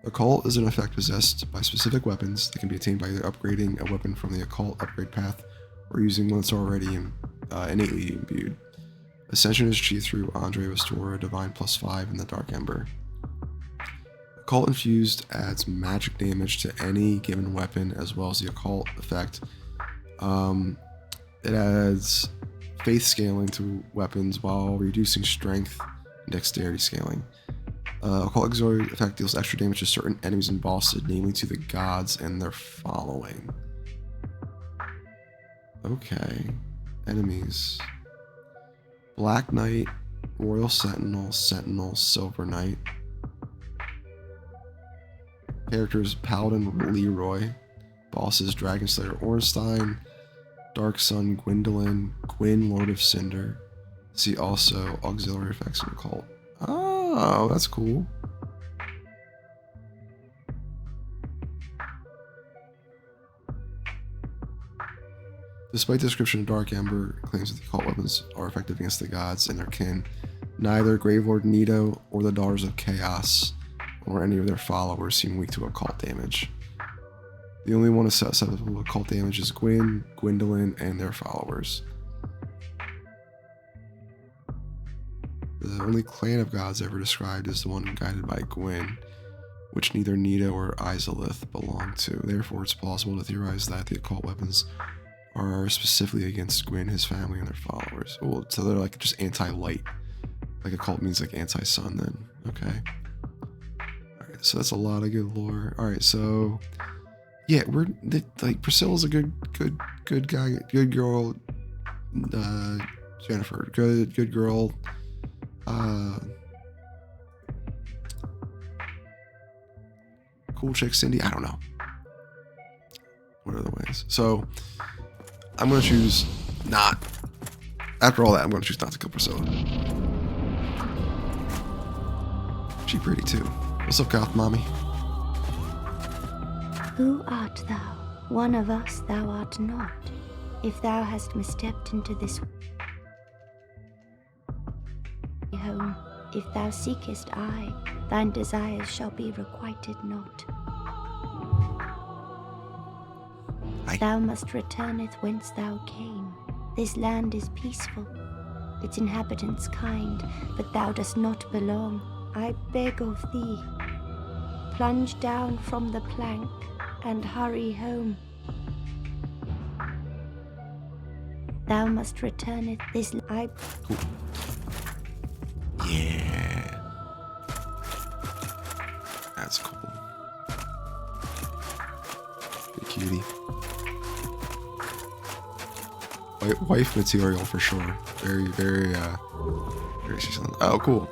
Occult is an effect possessed by specific weapons that can be attained by either upgrading a weapon from the occult upgrade path or using one that's already innately imbued. Ascension is achieved through Andre Restora Divine +5 in the Dark Ember. Occult Infused adds magic damage to any given weapon as well as the occult effect. It adds faith scaling to weapons while reducing strength and dexterity scaling. Occult Auxiliary effect deals extra damage to certain enemies and bosses, namely to the gods and their following. Okay. Enemies. Black Knight, Royal Sentinel, Sentinel, Silver Knight. Characters Paladin Leroy, bosses Dragon Slayer Ornstein, Dark Sun Gwendolyn, Gwyn Lord of Cinder. See also auxiliary effects in Occult. Oh, that's cool. Despite the description of Dark Ember claims that the occult weapons are effective against the gods and their kin, neither Gravelord Nito or the Daughters of Chaos or any of their followers seem weak to occult damage. The only one susceptible to occult damage is Gwyn, Gwendolyn, and their followers. The only clan of gods ever described is the one guided by Gwyn, which neither Nito or Izalith belong to. Therefore, it's plausible to theorize that the occult weapons are specifically against Gwyn, his family, and their followers. Well, so they're like just anti-light. Like occult means like anti-sun then. Okay. Alright, so that's a lot of good lore. Alright, so yeah, like Priscilla's a good guy, good girl. Jennifer, good girl. Cool chick Cindy. I don't know. What are the ways? So I'm gonna choose not. After all that, I'm gonna choose not to kill Priscilla. She pretty too. What's up, goth mommy? Who art thou? One of us thou art not. If thou hast misstepped into this home, if thou seekest I, thine desires shall be requited not. Thou must returneth whence thou came. This land is peaceful, its inhabitants kind, but thou dost not belong. I beg of thee, plunge down from the plank and hurry home. Thou must returneth this I. Cool. Yeah. That's cool. Good cutie. Wife material for sure. Very seasoned. Oh, cool.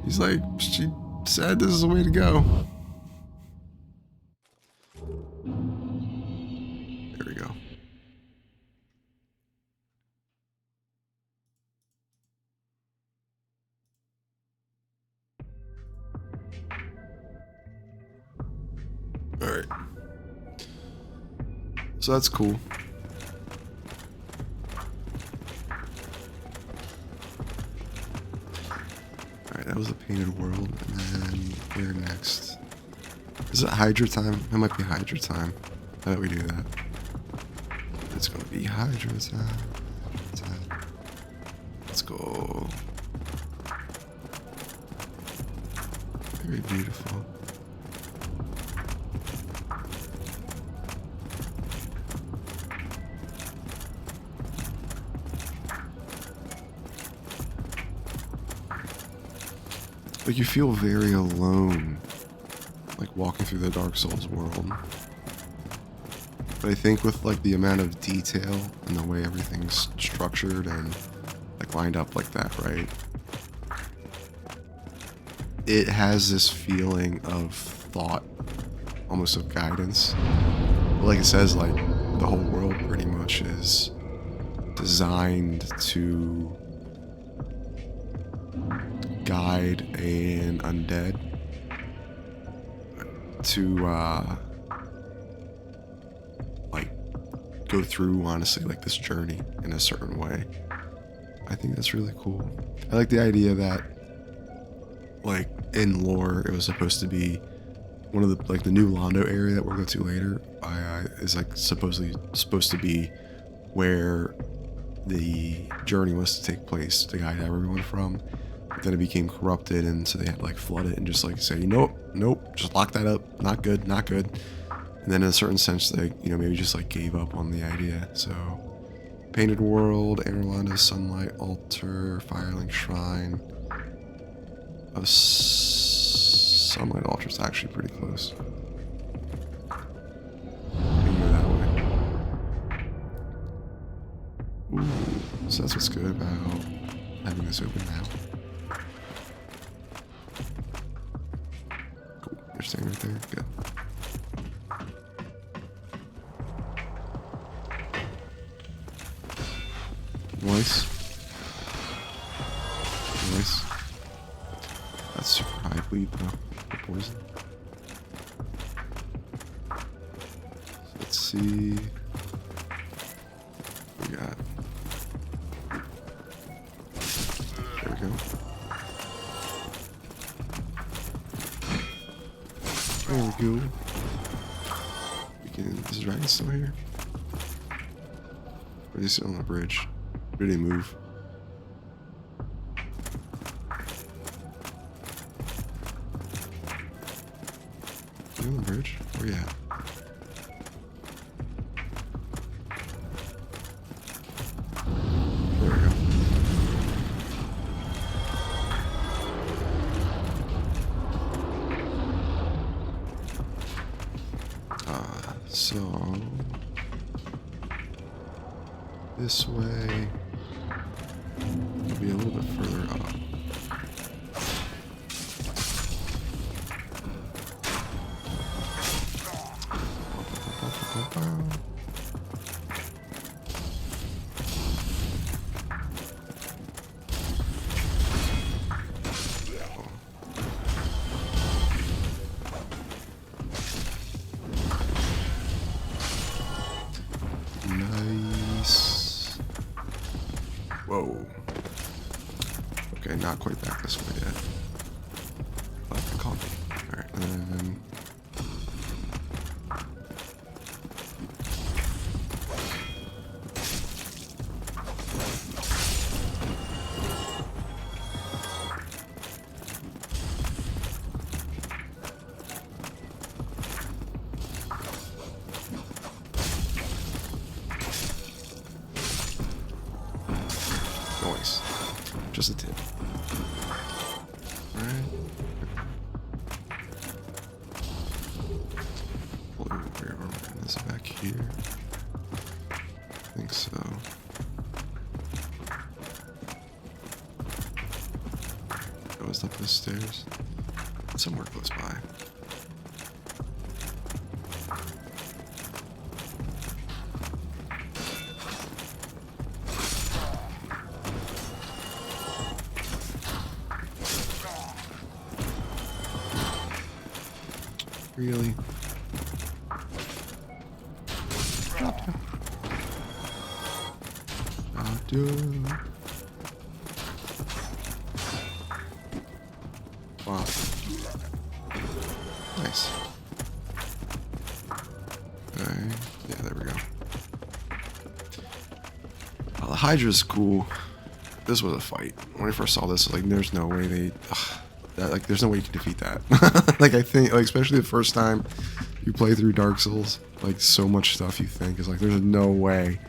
He's like, she said this is the way to go. There we go. All right. So that's cool. That was a painted world, and then where next? Is it Hydra time? It might be Hydra time. How about we do that? It's gonna be Hydra time. Let's go. Very beautiful. Like, you feel very alone, like, walking through the Dark Souls world. But I think with, like, the amount of detail and the way everything's structured and, like, lined up like that, right? It has this feeling of thought, almost of guidance. But like it says, like, the whole world pretty much is designed to guide an undead to like go through, honestly, like this journey in a certain way. I think that's really cool. I like the idea that, like, in lore, it was supposed to be one of the, like, the new Londo area that we'll go to later is like supposedly supposed to be where the journey was to take place to guide everyone from. But then it became corrupted, and so they had to, like, flood it and just, like, say, nope, just lock that up, not good. And then in a certain sense, they, you know, maybe just, like, gave up on the idea. So Painted World, Anorlanda's Sunlight Altar, Firelink Shrine. Sunlight Altar is actually pretty close. We can go that way. Ooh, so that's what's good about having this open now. Cool. You're staying right there? Good. Nice. That's super high bleed though. The poison. So let's see. What we got. There we go. There we go. We can. Is the dragon still here? Or is he still on the bridge? Did he move? Is he on the bridge? Where you at? There we go. So this way. It'll be a little bit further up. Nice. Whoa. Okay, not quite back this way yet. But the coffee. Alright, and then noise. Just a tip. Alright. Where are we? Is it back here? I think so. Oh, it's up the stairs. Somewhere close by. Really? Wow. Nice. Hydra's cool. This was a fight. When I first saw this, I was like, there's no way they... like, there's no way you can defeat that. Like, I think, like, especially the first time you play through Dark Souls, like, so much stuff you think is like, there's no way,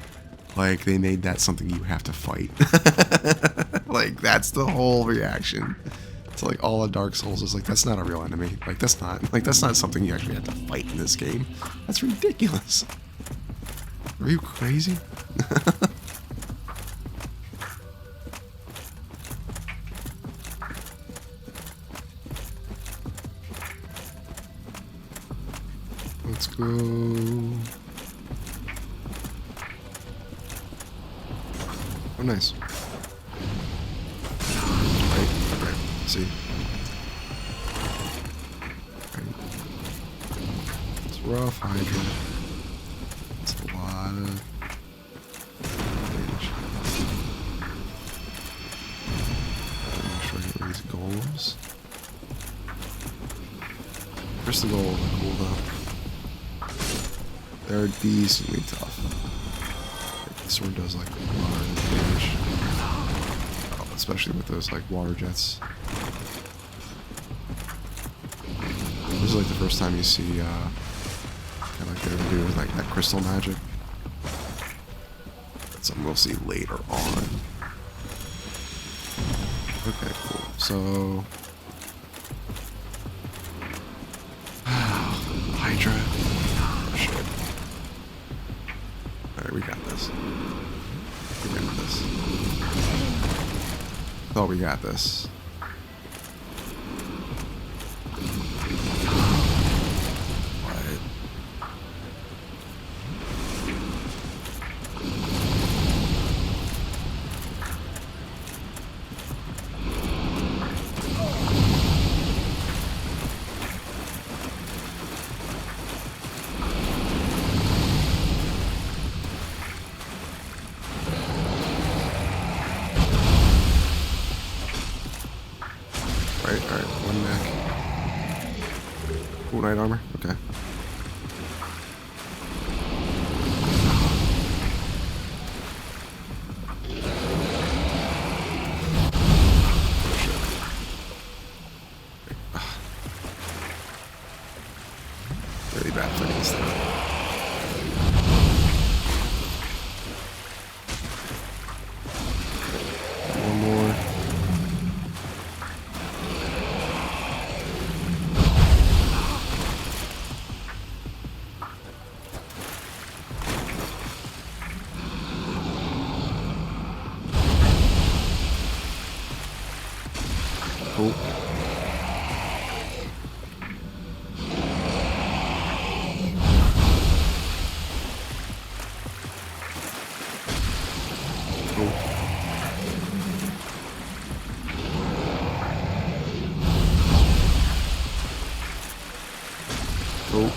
like, they made that something you have to fight. Like, that's the whole reaction. It's like, all of Dark Souls is like, that's not a real enemy. Like, that's not something you actually have to fight in this game. That's ridiculous. Are you crazy? Let's go. Oh, nice. Right, okay, see. Right. It's rough, Hydra. It's a lot of damage. Make sure I get these goals. Crystal gold, cool though. They're decently tough. The sword does like a lot of damage, especially with those like water jets. This is like the first time you see kind of like they're doing like that crystal magic. That's something we'll see later on. Okay, cool. So Hydra. Oh, shit. Alright, we got this. We got this. I thought we got this. What? Alright, one back. Cool knight armor, okay. Really bad fighting this thing. One more. Cool. Cool. Cool.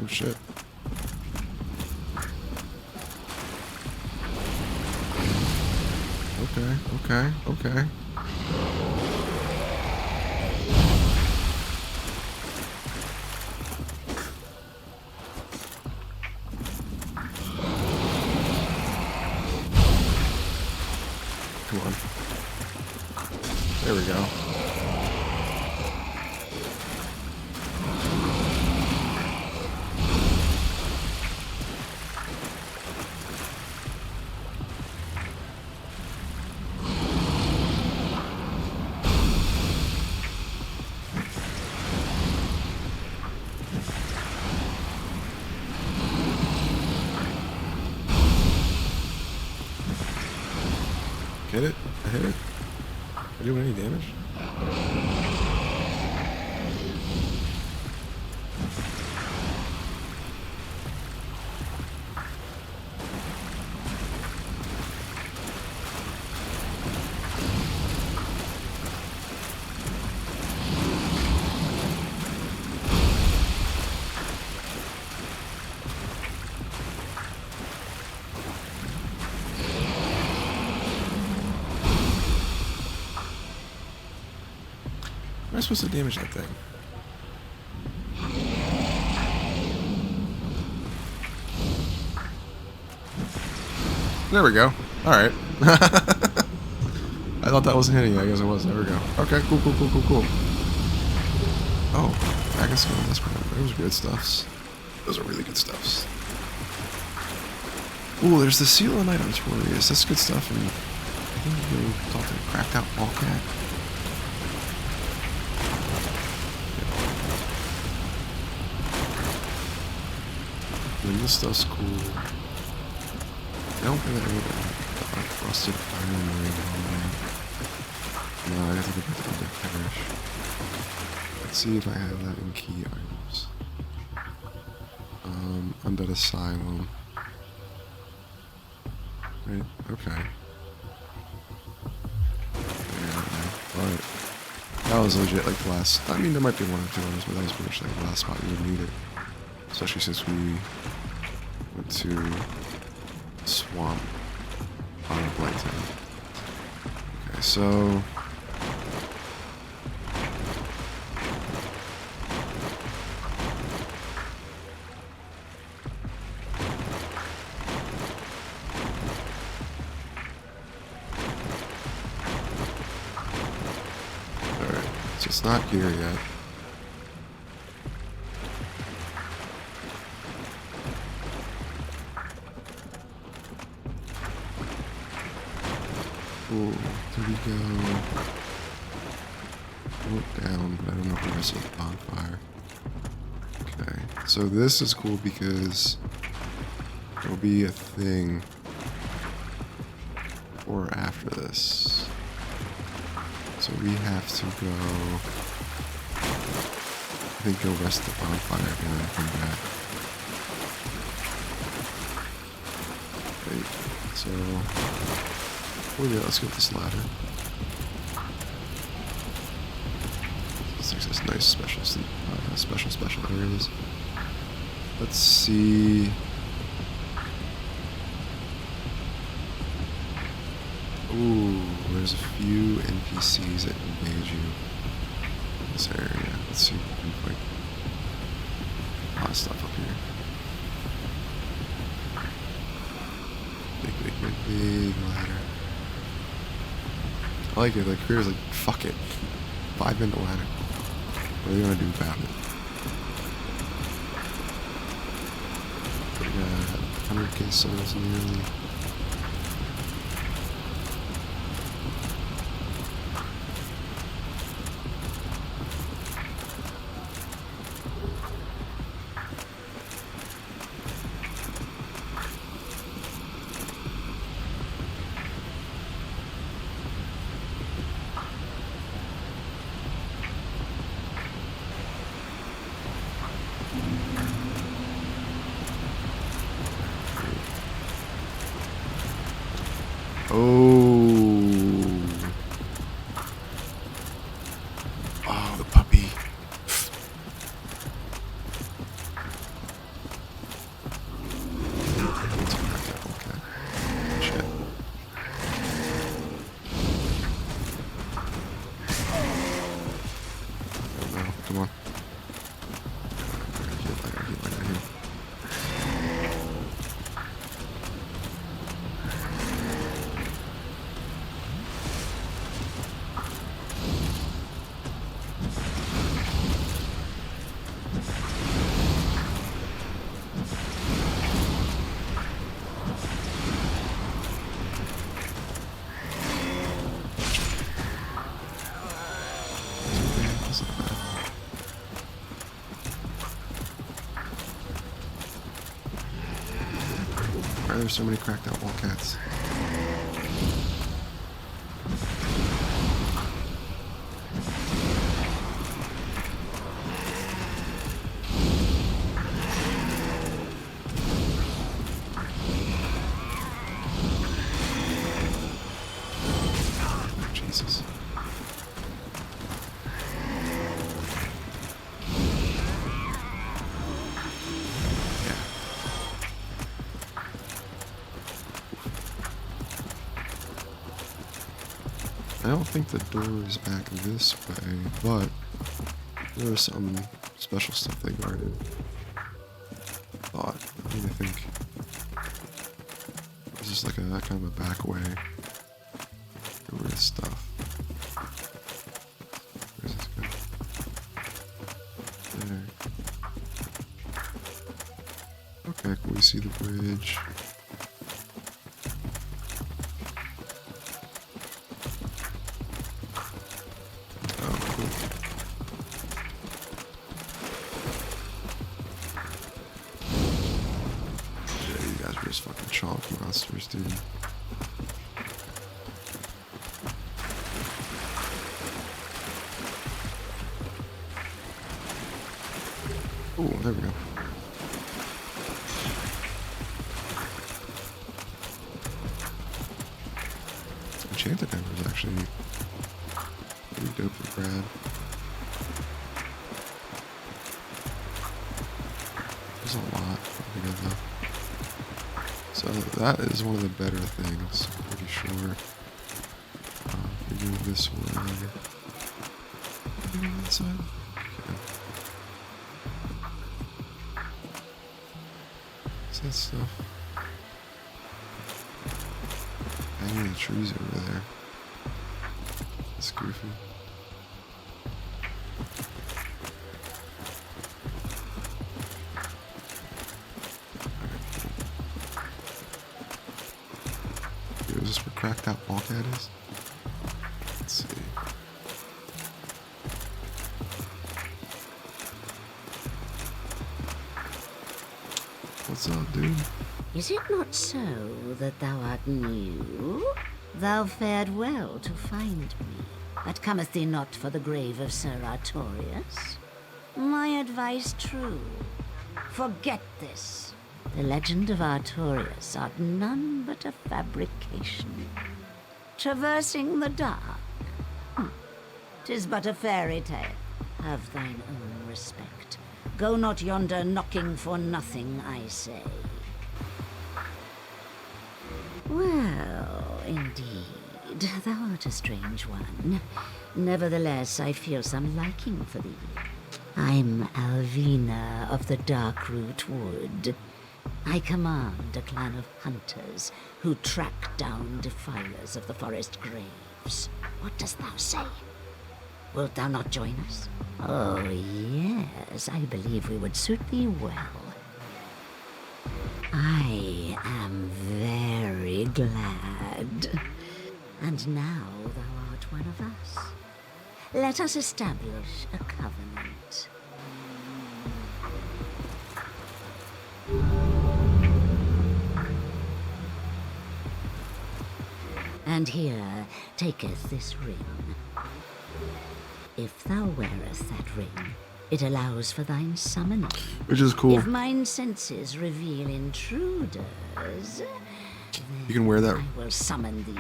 Oh shit. Okay. Come on. There we go. Hit it? I hit it? Are you doing any damage? Am I supposed to damage that thing? There we go. Alright. I thought that wasn't hitting. I guess it was. There we go. Okay, cool. Oh, I can see this one. Those are good stuffs. Those are really good stuffs. Ooh, there's the Seal of Night Artorias. That's good stuff. And I think we're going to talk to a cracked out Wildcat. And this stuff's cool. I don't think I would have rusted iron ring on there. No, I have to go back to the perish. Let's see if I have that in key items. Undead Asylum. Right, okay. Yeah, but that was legit like the last. I mean, there might be one or two others, but that was pretty much like the last spot we would need it. Especially since we went to Swamp on a Blighttown. Okay, so. It's not here yet. Cool. There we go. Look down, but I don't know if the rest of the bonfire. Okay. So this is cool because there'll be a thing before or after this. So we have to go, I think go rest the bonfire again and come back. Right, so, let's go with this ladder. There's this nice special areas. Let's see. Ooh, there's a few NPCs that invade you in this area. Let's see if we can find a lot of stuff up here. Big ladder. I like it. The creator's like, fuck it. 5-minute ladder. What are you gonna do about it? We got 100k souls nearly. Oh, the puppy. Okay. Shit. Oh, no. Come on. I gotta heal. Why are there so many cracked out wildcats? Jesus. I don't think the door is back this way, but There was some special stuff they guarded. Thought. I mean, I think this is like a kind of a back way over this stuff. Where's this go? There. Okay, cool. We see the bridge. Oh, cool. Yeah, you guys are just fucking chalk monsters, dude. Oh, there we go. Enchanted hammer is actually pretty dope to grab. There's a lot altogether. So that is one of the better things, I'm pretty sure. If we move this way. On that side? Okay. What's that stuff? Hanging the trees over there. That's goofy. Is this where cracked out bulkhead is? Let's see. What's up, dude? Is it not so that thou art new? Thou fared well to find me, but cometh thee not for the grave of Sir Artorius? My advice true. Forget this. The legend of Artorius art none but a fabrication. Traversing the dark. 'Tis but a fairy tale. Have thine own respect. Go not yonder knocking for nothing, I say. Well, indeed, thou art a strange one. Nevertheless, I feel some liking for thee. I'm Alvina of the Darkroot Wood. I command a clan of hunters who track down defilers of the forest graves. What dost thou say? Wilt thou not join us? Oh, yes, I believe we would suit thee well. I am very glad. And now thou art one of us. Let us establish a covenant. And here taketh this ring. If thou wearest that ring, it allows for thine summoning. Which is cool. If mine senses reveal intruders, You can wear that. I will summon thee.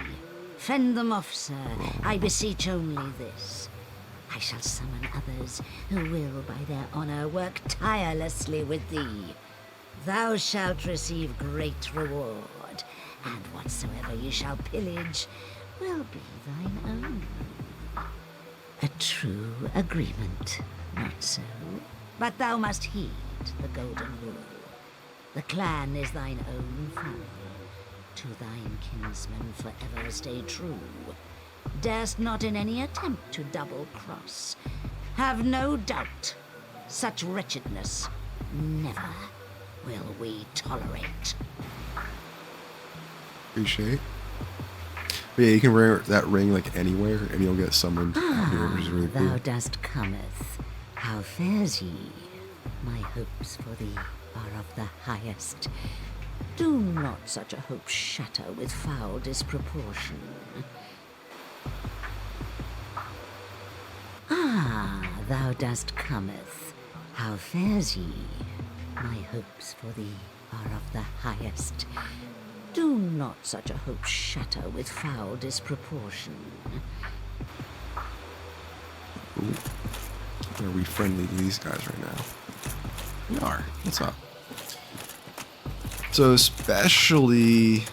Fend them off, sir. I beseech only this. I shall summon others who will, by their honor, work tirelessly with thee. Thou shalt receive great reward, and whatsoever ye shall pillage will be thine own. A true agreement, not so? But thou must heed the golden rule. The clan is thine own family. To thine kinsmen forever stay true. Darest not in any attempt to double-cross. Have no doubt, such wretchedness never will we tolerate. Appreciate. But yeah, you can wear that ring like anywhere, and you'll get summoned out here, which is really cool. Thou dost cometh. How fares ye? My hopes for thee are of the highest. Do not such a hope shatter with foul disproportion. Thou dost cometh. How fares ye? My hopes for thee are of the highest. Do not such a hope shatter with foul disproportion. Ooh. Are we friendly to these guys right now? We are. What's up? So especially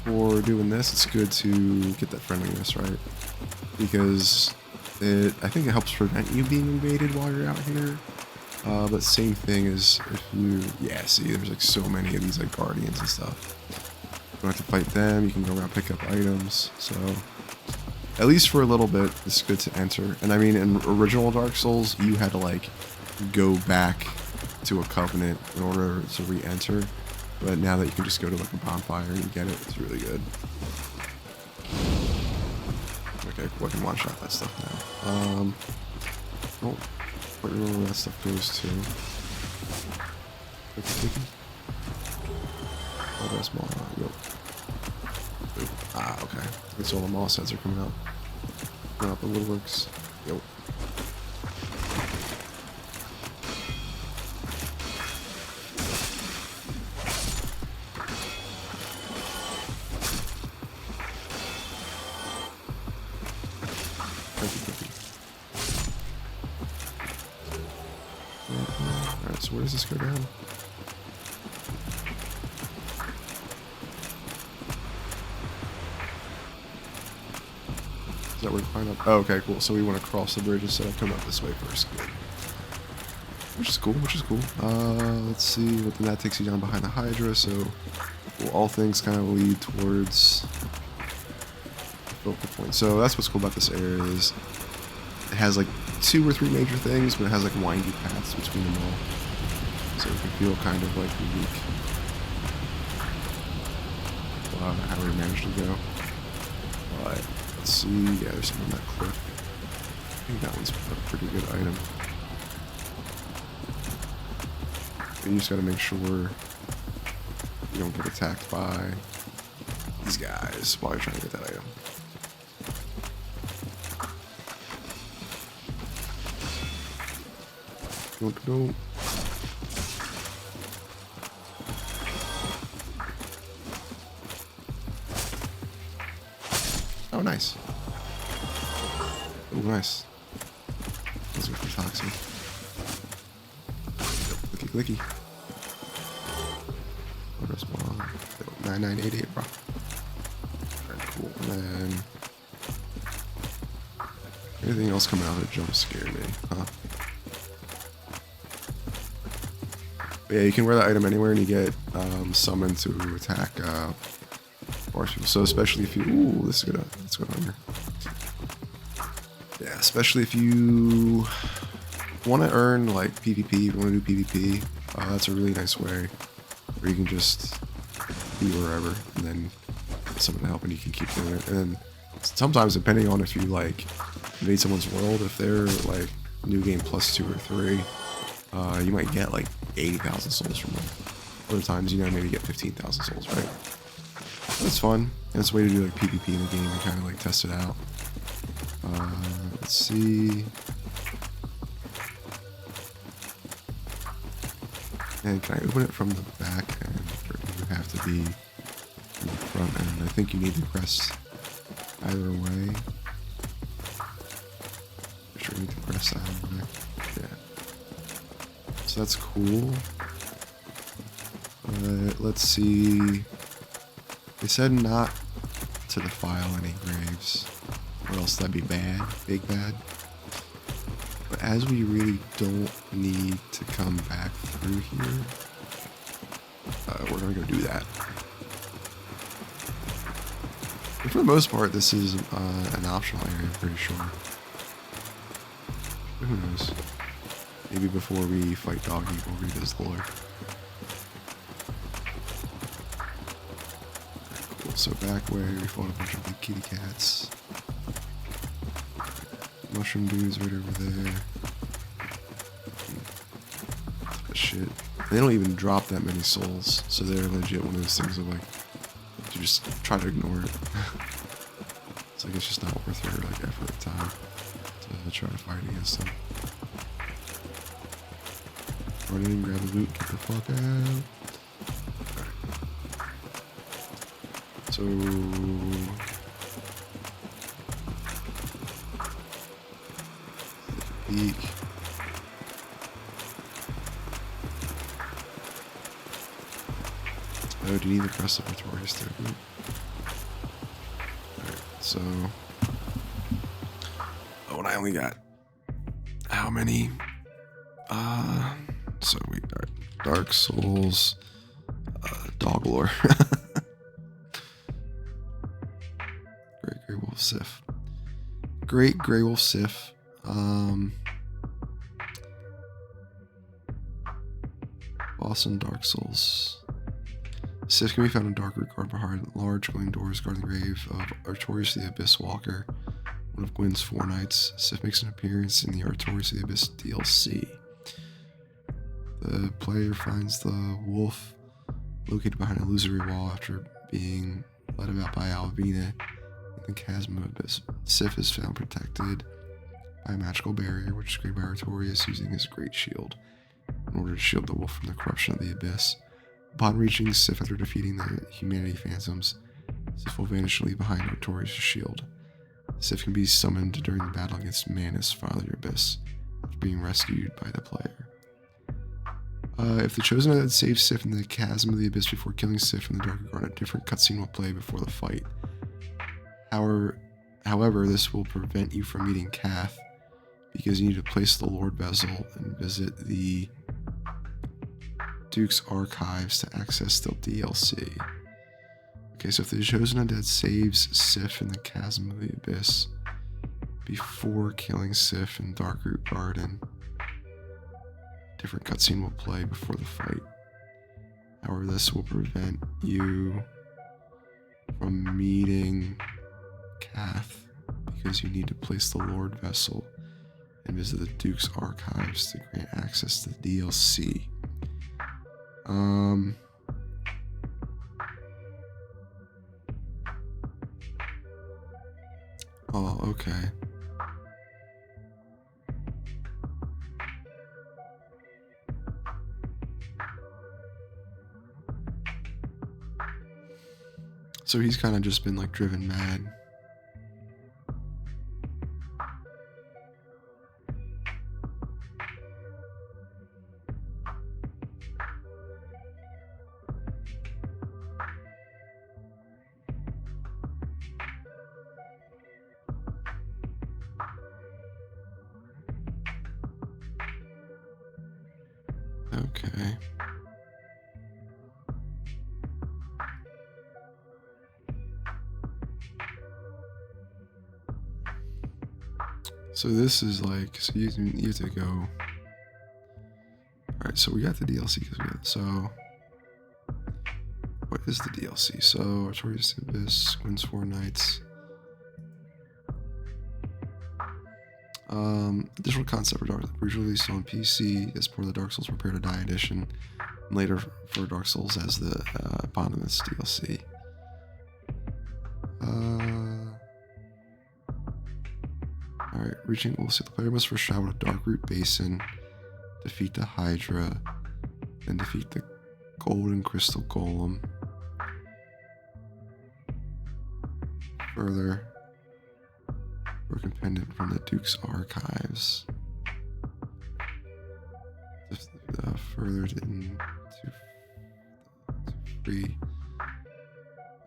for doing this, it's good to get that friendliness, right? Because I think it helps prevent you being invaded while you're out here. But same thing as if you, yeah, see, there's like so many of these like guardians and stuff. You don't have to fight them. You can go around, pick up items. So at least for a little bit, it's good to enter. And I mean, in original Dark Souls, you had to like go back to a covenant in order to re-enter. But now that you can just go to like a bonfire and get it, it's really good. Okay, I can one-shot that stuff now. Don't quite remember where that stuff goes to. Oh, that's small. Yep. Ooh. Ah, okay. It's all the moss heads are coming out. Coming out the woodworks. Yep. Alright, so where does this go down? Is that where to find out? Oh, okay, cool. So we want to cross the bridge instead of coming up this way first. Good. Which is cool, which is cool. Let's see, but then that takes you down behind the Hydra, so well, all things kind of lead towards the focal point. So that's what's cool about this area is it has like 2 or 3 major things, but it has like windy paths between them all. So it can feel kind of like unique. Wow, how we managed to go. But let's see, yeah, there's some on that cliff. I think that one's a pretty good item. And you just gotta make sure you don't get attacked by these guys while you're trying to get that item. Don't. Oh, nice. Oh, nice. Those are for toxic. Clicky, clicky. What is 9988, bro. Very cool. And then anything else coming out of the jump scare me, huh? But yeah, you can wear that item anywhere and you get summoned to attack force people. So especially if you, ooh, this is good. Let's go down here. Yeah, especially if you want to earn like PvP, if you want to do PvP, that's a really nice way where you can just be wherever and then get someone to help and you can keep doing it. And then sometimes depending on if you like invade someone's world, if they're like new game +2 or 3, you might get like 80,000 souls from them. Other times, you know, maybe get 15,000 souls, right? That's fun. And it's a way to do like PvP in the game and kind of like test it out. Let's see. And can I open it from the back end, or do you have to be from the front end? I think you need to press either way. I'm sure you need to press either way. Yeah. So that's cool. Let's see. They said not to defile any graves, or else that'd be bad, big bad. But as we really don't need to come back through here, we're gonna go do that. But for the most part, this is an optional area, I'm pretty sure. Who knows? Maybe before we fight Doggy, we'll read his lore. Cool, so back way, we fought a bunch of big kitty cats. Mushroom dudes right over there. Shit. They don't even drop that many souls, so they're legit one of those things of like, you just try to ignore it. It's like it's just not worth your like effort and time to try to fight against them. Run in, grab the loot, get the fuck out. Okay. So peek. Oh, do you need to press the Victorious there? Alright, so Oh, and I only got how many? So we got Dark Souls, Dog Lore. Great Grey Wolf Sif. Great Grey Wolf Sif. Boss in Dark Souls. Sif can be found in Dark Root guard behind large glowing doors guarding the grave of Artorias the Abyss Walker, one of Gwyn's 4 knights. Sif makes an appearance in the Artorias the Abyss DLC. The player finds the wolf located behind an illusory wall after being led about by Alvina in the Chasm of Abyss. Sif is found protected by a magical barrier, which is created by Artorias using his great shield in order to shield the wolf from the corruption of the Abyss. Upon reaching Sif after defeating the Humanity Phantoms, Sif will vanish and leave behind Artorias' shield. Sif can be summoned during the battle against Manus, Father of the Abyss, after being rescued by the player. If the Chosen Undead saves Sif in the Chasm of the Abyss before killing Sif in the Dark Garden, a different cutscene will play before the fight. However, this will prevent you from meeting Kath, because you need to place the Lord Bezel and visit the Duke's Archives to access the DLC. Okay, so if the Chosen Undead saves Sif in the Chasm of the Abyss before killing Sif in Darkroot Garden, different cutscene will play before the fight. However, this will prevent you from meeting Kath because you need to place the Lord Vessel and visit the Duke's Archives to grant access to the DLC. Oh, okay. So he's kind of just been like driven mad. Okay. So this is like, so you have to go. Alright, so we got the DLC because we got, so what is the DLC? So Artorias Abyss, Gwyn's 4 Knights. Additional concept for Dark Souls, originally released on PC as part of the Dark Souls Prepare to Die edition, and later for Dark Souls as the eponymous DLC. Alright, we'll see. The player must first travel to Darkroot Basin, defeat the Hydra, then defeat the Golden Crystal Golem. Further, broken pendant from the Duke's Archives. Further into free.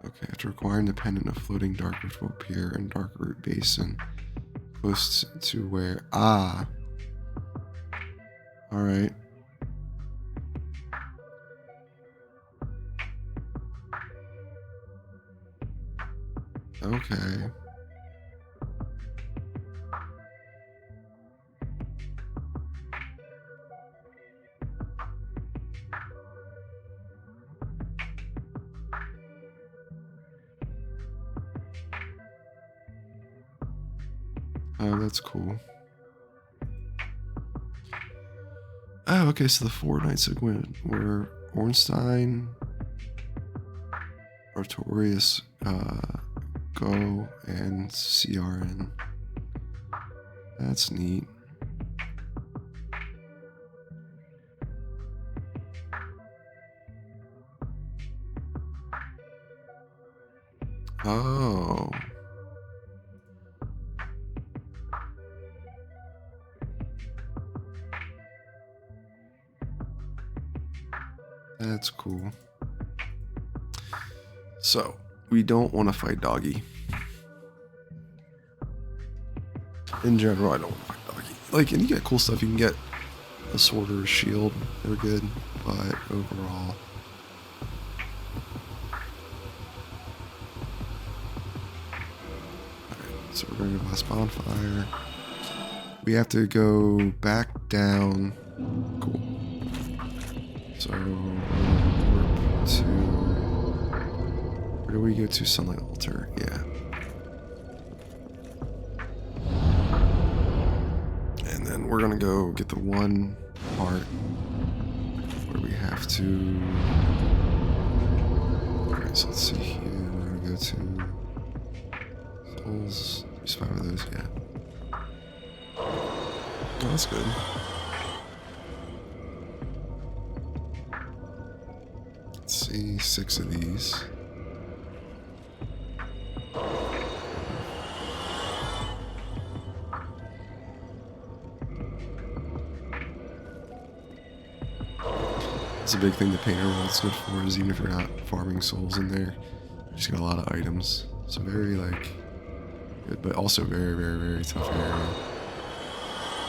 Okay, after acquiring the pendant, a floating dark rift will appear in Darkroot Basin, close to where. Alright. Okay. Oh, that's cool. Oh, okay, so the 4 Knights of Gwyn were Ornstein, Artorias, Go, and CRN. That's neat. Oh. That's cool. So, we don't want to fight Doggy. in general, I don't like, and you get cool stuff. You can get a sword or a shield. They're good, but overall. Alright, so we're going to last bonfire. We have to go back down. Cool. So, warp to... Where do we go to? Sunlight Altar. Yeah. And then we're going to go get the one part where we have to... Okay, so let's see here. We're going to go to... Souls. There's 5 of those, yeah. Oh, that's good. Let's see, 6 of these. That's a big thing the painter world's good for, is even if you're not farming souls in there, you just get a lot of items. So very, like, good, but also very, very, very tough area.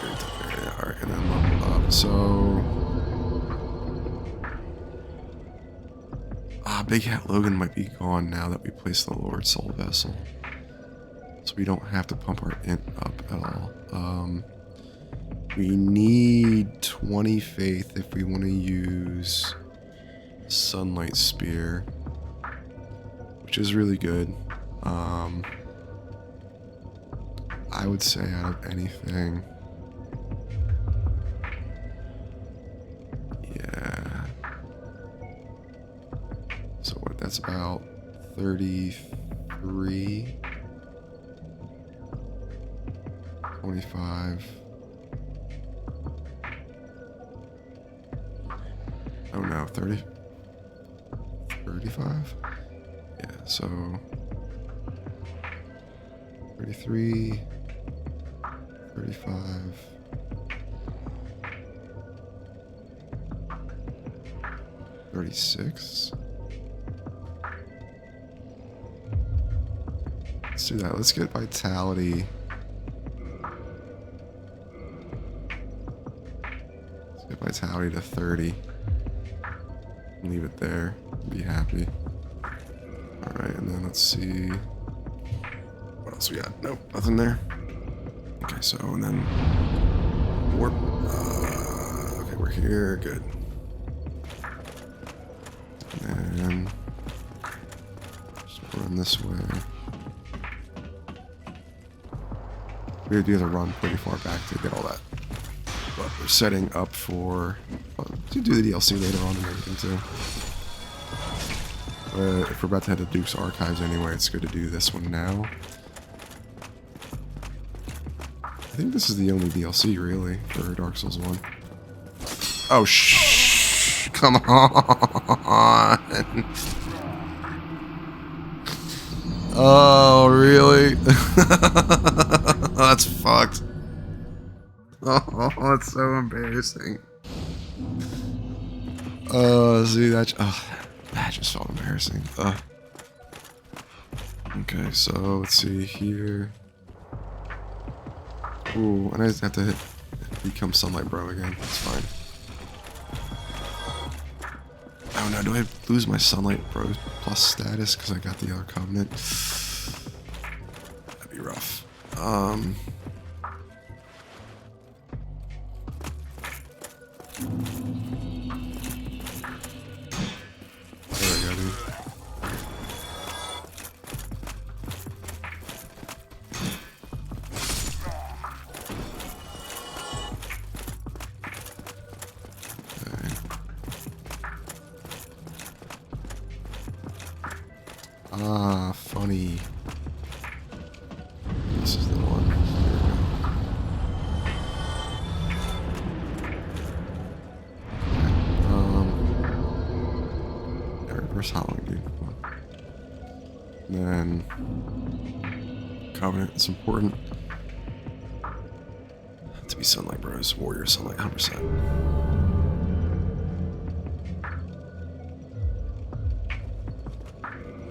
Very tough area. Alright, and then level up. So... Big Hat Logan might be gone now that we placed the Lord Soul Vessel. So we don't have to pump our int up at all. We need 20 faith if we want to use Sunlight Spear, which is really good. I would say out of anything, yeah. So what? That's about 33, 25. Oh no, 30, 35? Yeah, so 33, 35, 36. Let's do that. Let's get vitality. Let's get vitality to 30. Leave it there. Be happy. Alright, and then let's see. What else we got? Nope, nothing there. Okay, so, and then warp. Okay, we're here. Good. And then just run this way. We have to run pretty far back to get all that. But we're setting up for to do the DLC later on and everything too. But if we're about to head to Duke's Archives anyway, it's good to do this one now. I think this is the only DLC really for Dark Souls 1. Oh shh! Come on! Oh really? That's fucked. Oh, that's so embarrassing. See that? That just felt embarrassing. Okay, so let's see here. Ooh, and I just have to become Sunlight Bro again. That's fine. Oh no, do I lose my Sunlight Bro plus status because I got the other Covenant? That'd be rough. There we go, dude. Okay. Ah, funny. This is the one. Reverse hollowing, dude. And then Covenant, it's important to be Sunlight Bros. Warrior Sunlight 100%.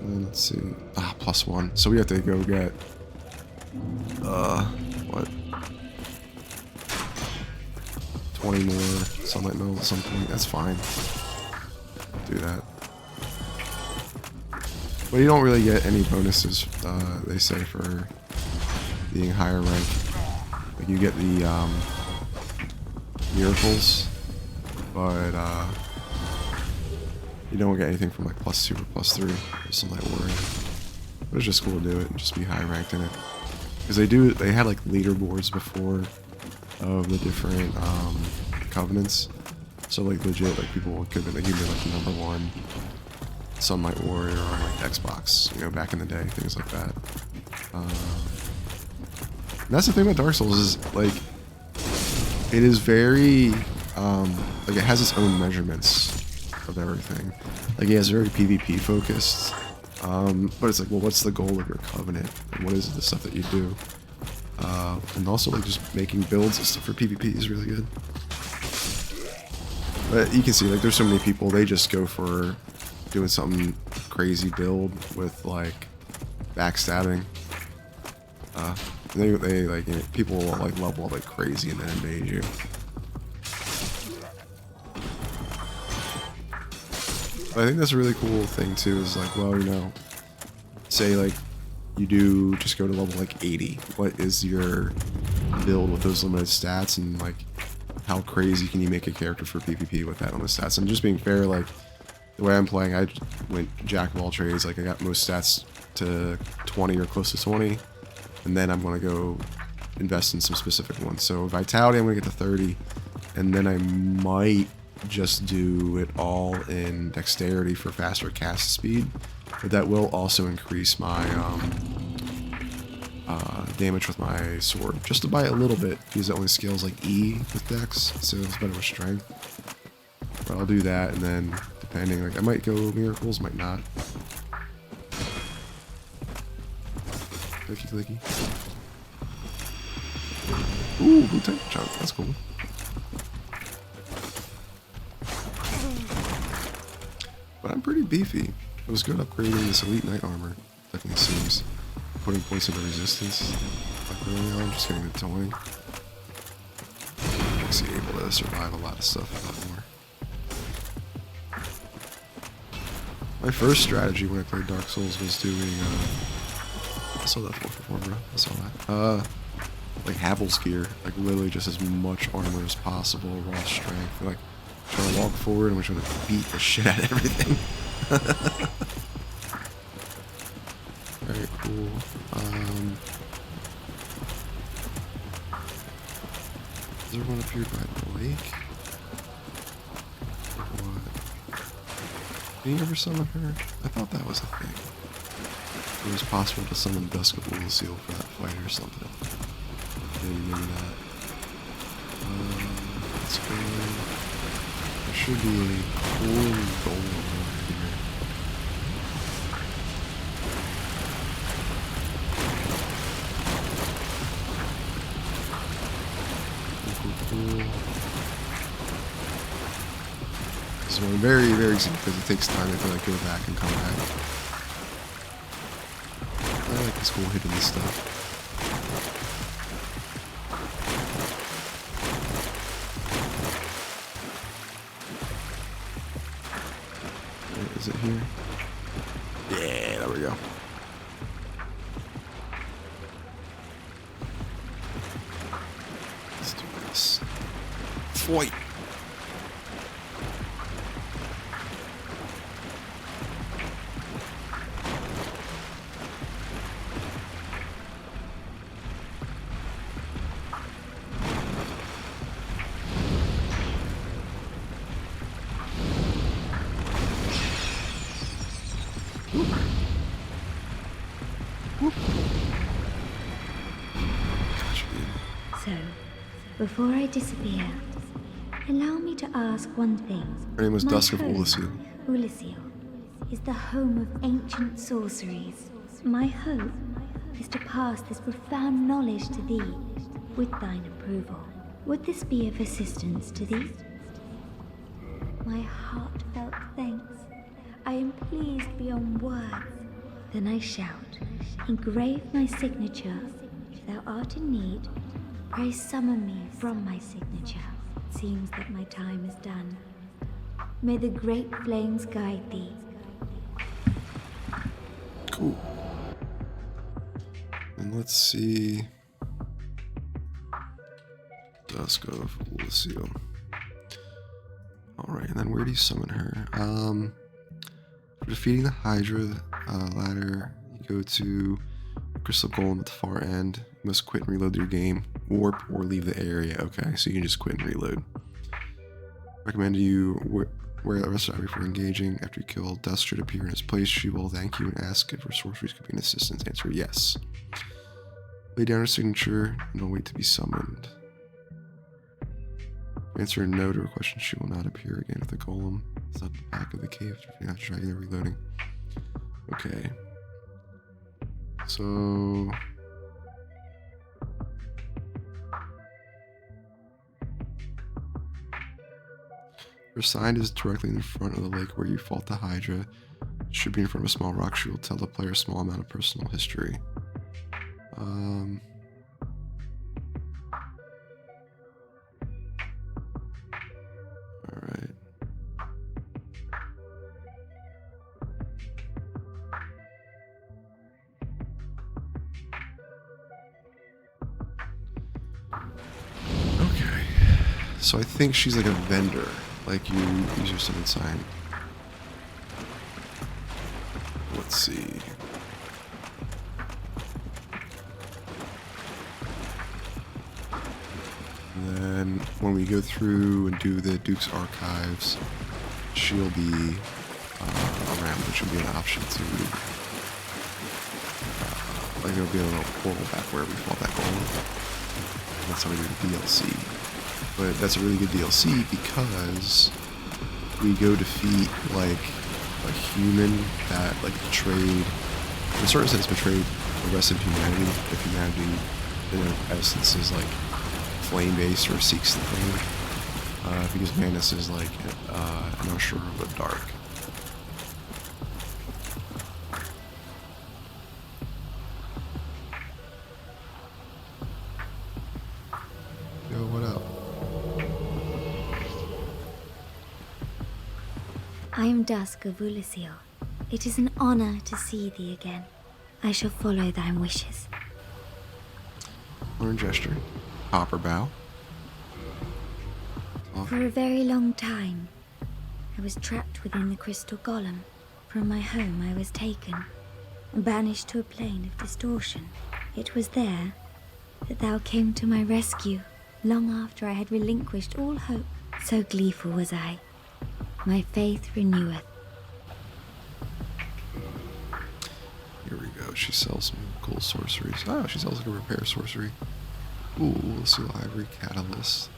And let's see. +1. So we have to go get What? 20 more sunlight meld at some point. That's fine. Do that. But you don't really get any bonuses, they say, for being higher rank. Like, you get the, miracles, but, you don't get anything from, like, +2 or +3 or something like warrior. But it's just cool to do it and just be high ranked in it. Because they had, like, leaderboards before of the different, covenants. So, like, legit, like, people could be, like, you like, the #1 Sunlight Warrior on, like, Xbox, you know, back in the day, things like that. And that's the thing about Dark Souls is, like, it is very, like, it has its own measurements of everything. Like, yeah, it's very PvP focused, but it's like, well, what's the goal of your covenant? And what is the stuff that you do? And also, like, just making builds and stuff for PvP is really good. But you can see, like, there's so many people, they just go for doing something crazy build with, like, backstabbing. They like, you know, people will, like, level up like crazy and then invade you. But I think that's a really cool thing too, is like, well, you know, say like you do just go to level like 80. What is your build with those limited stats, and like how crazy can you make a character for PvP with that on the stats? And just being fair, like the way I'm playing, I went jack of all trades. Like I got most stats to 20 or close to 20. And then I'm going to go invest in some specific ones. So Vitality, I'm going to get to 30. And then I might just do it all in Dexterity for faster cast speed. But that will also increase my damage with my sword. Just by a little bit, because that only scales like E with Dex. So it's better with Strength. But I'll do that, and then depending, like I might go Miracles, might not. Clicky. Ooh, blue tank chunk. That's cool. But I'm pretty beefy. It was good upgrading this elite knight armor. Definitely seems putting points into resistance. Like early on, just getting the towing. Makes you able to survive a lot of stuff a lot more. My first strategy when I played Dark Souls was doing I saw that 4 bro. I saw that. Like Havel's gear, like literally just as much armor as possible, raw strength. Like trying to walk forward and we're trying to beat the shit out of everything. Very cool. Is there one up here by the lake? What? Can you ever summon her? I thought that was a thing. It was possible to summon Dusk of Seal for that fight or something. Maybe not. Let's go. There should be a cool goal over here. Cool. So I'm very, very easy because it takes time to like go back and come back. I like this cool hidden stuff. Wait, is it here? Yeah, there we go. Let's do this. Fight! So, before I disappear, allow me to ask one thing. Her name was My Dusk of home, Ulasil. Ulasil, is the home of ancient sorceries. My hope is to pass this profound knowledge to thee, with thine approval. Would this be of assistance to thee? My heartfelt thanks. I am pleased beyond words. Then I shout, engrave my signature thou art in need, pray summon me from my signature. It seems that my time is done. May the great flames guide thee. Cool. And let's see. Dusk of Lucille. Alright, and then where do you summon her? For defeating the Hydra ladder, you go to Crystal Golem at the far end. You must quit and reload your game, warp, or leave the area. Okay, so you can just quit and reload. Recommend you wear the rest of it before engaging. After you kill Dusk should appear in its place. She will thank you and ask if her sorceries could be an assistance. Answer yes. Lay down her signature and don't wait to be summoned. Answer a no to her question. She will not appear again if the golem is at the back of the cave after regular reloading. Okay. So her sign is directly in the front of the lake where you fought the Hydra. It should be in front of a small rock. She will tell the player a small amount of personal history. Alright. Okay. So I think she's like a vendor. Like you use your summon sign. Let's see. And then when we go through and do the Duke's archives, she'll be around, which will be an option to like it'll be a little portal back where we fought that goal. That's how we do the DLC. But that's a really good DLC because we go defeat like a human that like betrayed, in a certain sense betrayed the rest of humanity. If humanity in essence is like flame based or seeks the flame, because Manus is like an usher of the dark. Yo, what up? I am Dusk of Ulysio. It is an honor to see thee again. I shall follow thy wishes. Learn gesture. Hop or bow. For a very long time, I was trapped within the crystal golem. From my home I was taken, and banished to a plane of distortion. It was there that thou came to my rescue, long after I had relinquished all hope. So gleeful was I. My faith reneweth. Here we go. She sells some cool sorceries. Oh, she sells like a repair sorcery. Ooh, Lucille Ivory Catalyst.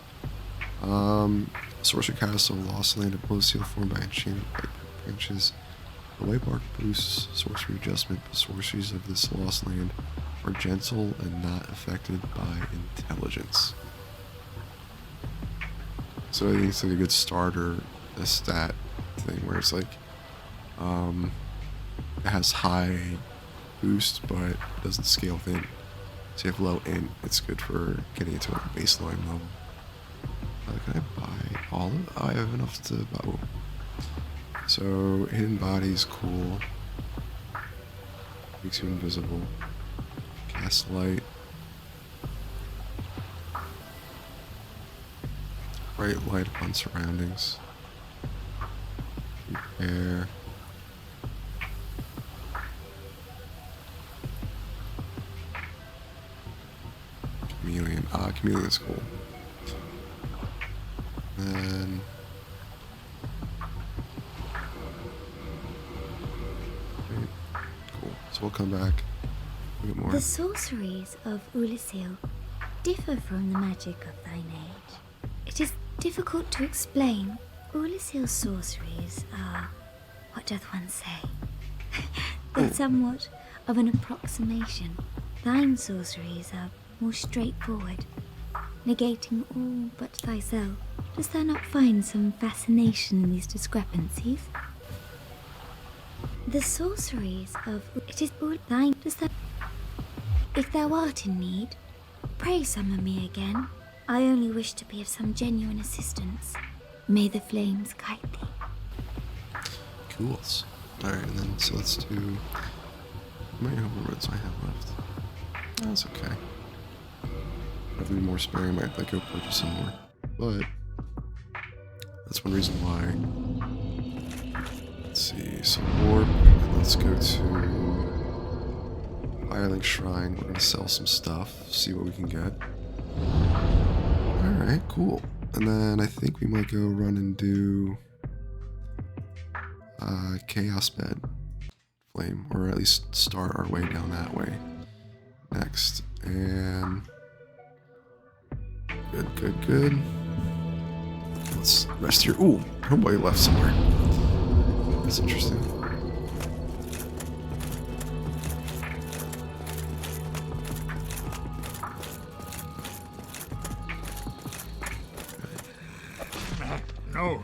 Sorcery Catalyst of Lost Land of Lucille formed by enchanted white branches. The white bark boosts sorcery adjustment, but sorceries of this lost land are gentle and not affected by intelligence. So I think it's like a good starter, a stat thing where it's like, it has high boost, but doesn't scale thin. So you have low int, it's good for getting into like a baseline level. Can I buy all of it? Oh, I have enough to buy. Oh. So hidden body's cool. Makes you invisible. Cast light. Bright light upon surroundings. Repair. Chameleon. Chameleon's cool. Then okay, cool. So we'll come back a bit more. The sorceries of Ulyssil differ from the magic of thine age. It is difficult to explain. Ulyssill's sorceries are, what doth one say? They're somewhat of an approximation. Thine sorceries are more straightforward, negating all but thyself. Dost thou not find some fascination in these discrepancies? The sorceries of it is all thine. Does that If thou art in need, pray summon me again. I only wish to be of some genuine assistance. May the flames guide thee. Cools. Alright, and then, so let's do... How many overroads I have left? That's okay. If I have to be more sparing, I might like go purchase some more. But, that's one reason why. Let's see, so warp, and let's go to Firelink Shrine. We're gonna sell some stuff, see what we can get. Alright, cool. And then I think we might go run and do Chaos Bed Flame, or at least start our way down that way next. And good. Let's rest here. Ooh, homeboy left somewhere. That's interesting.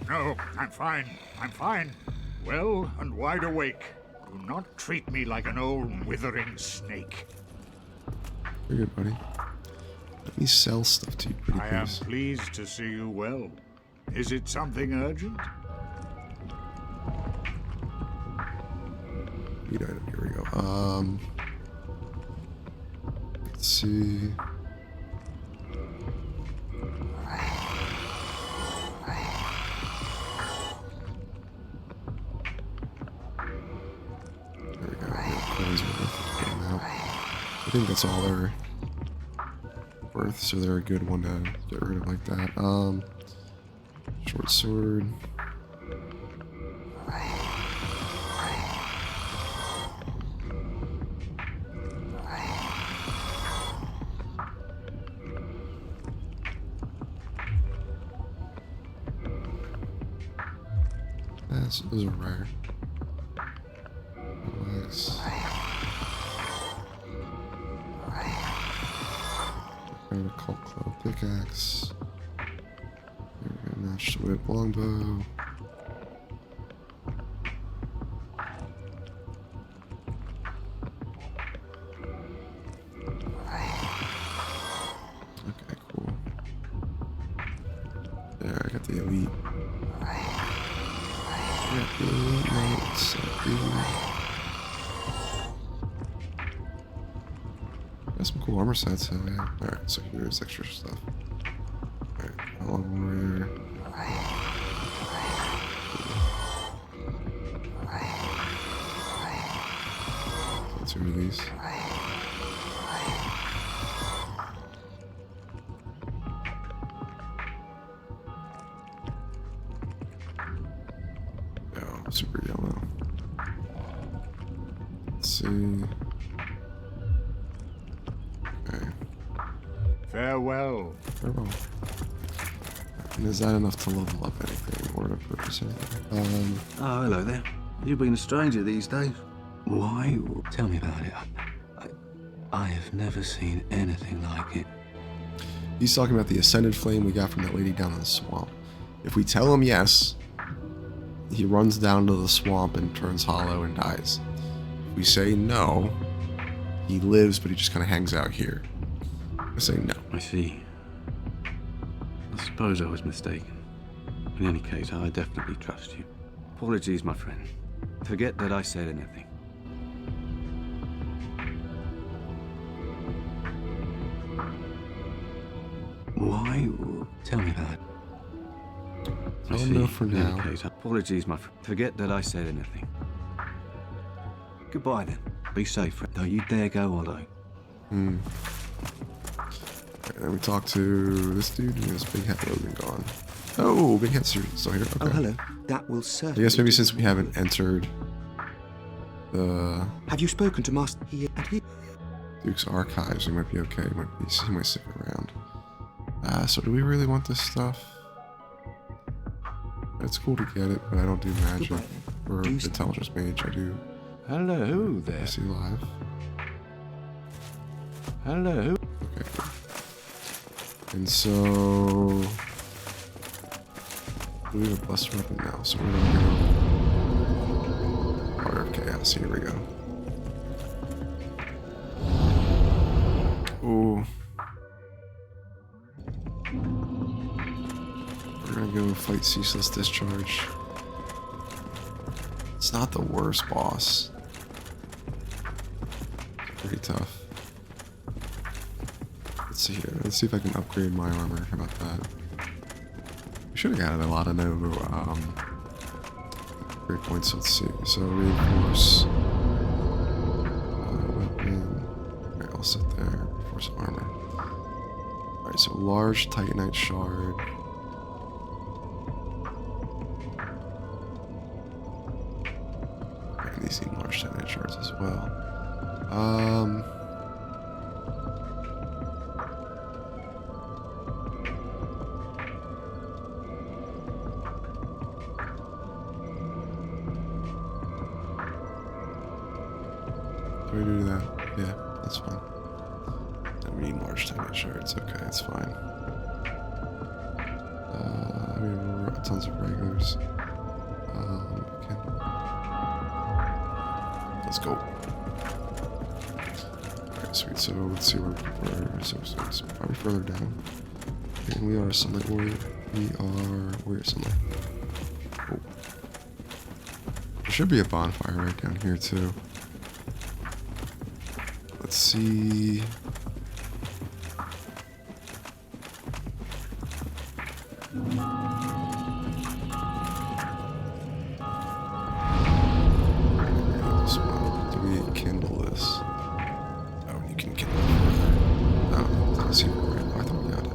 No, I'm fine. Well and wide awake. Do not treat me like an old withering snake. Very good, buddy. Let me sell stuff to you, pretty I am please. pleased to see you well. Is it something urgent? Need item, here we go. Let's see. There we go. Yeah, coins are worth getting out. I think that's all they're worth, so they're a good one to get rid of like that. Short sword. Those are rare. Nice. Got a Cult Club pickaxe. There we go, matched whip longbow. Okay, cool. There, I got the elite. Got some cool armor sets, hell yeah. Alright, so here's extra stuff. Alright, Hollow Warrior. So 2 of these. Super yellow. Let's see. Okay. Farewell. Farewell. And is that enough to level up anything or to purchase anything? Oh, hello there. You've been a stranger these days. Why? Tell me about it. I have never seen anything like it. He's talking about the Ascended Flame we got from that lady down in the swamp. If we tell him yes, he runs down to the swamp and turns hollow and dies. If we say no, he lives, but he just kind of hangs out here. I say no. I see. I suppose I was mistaken. In any case, I definitely trust you. Apologies, my friend. Forget that I said anything. Why? Tell me about it. Tell him no for In now. any case, apologies, my friend. Forget that I said anything. Goodbye then. Be safe, friend. Don't you dare go hollow. And then we talk to this dude, and this Big Hat Logan gone. Oh, Big Hat's still here. Okay. Oh, hello. That will I certainly... guess maybe since we haven't entered the Have you spoken to Master... He... Duke's archives, we might be okay. He might stick around. So do we really want this stuff? It's cool to get it, but I don't do magic or intelligence mage. I do Hello there. see live. Hello. Okay. And so we have a blessed weapon now, so we're gonna go Heart of Chaos. Here we go. go fight Ceaseless Discharge. It's not the worst boss. It's pretty tough. Let's see here. Let's see if I can upgrade my armor. How about that? We should have gotten a lot of no great points. Let's see. So reinforce. Weapon. Alright, I'll sit there. Reinforce armor. Alright, so large Titanite shard. And these need large Titanite shards as well. Do we do that? Yeah, that's fine. I mean, large Titanite shards. Okay, that's fine. I mean, we're tons of regulars. Okay. Let's go. Alright, sweet. So let's see where so it's probably further down. And we are Sunlight Warrior. We are Warrior Sunlight. Oh. There should be a bonfire right down here too. Let's see. This one. Do we kindle this? Oh, you can kindle it. Oh, didn't see where we're at. I thought we got it.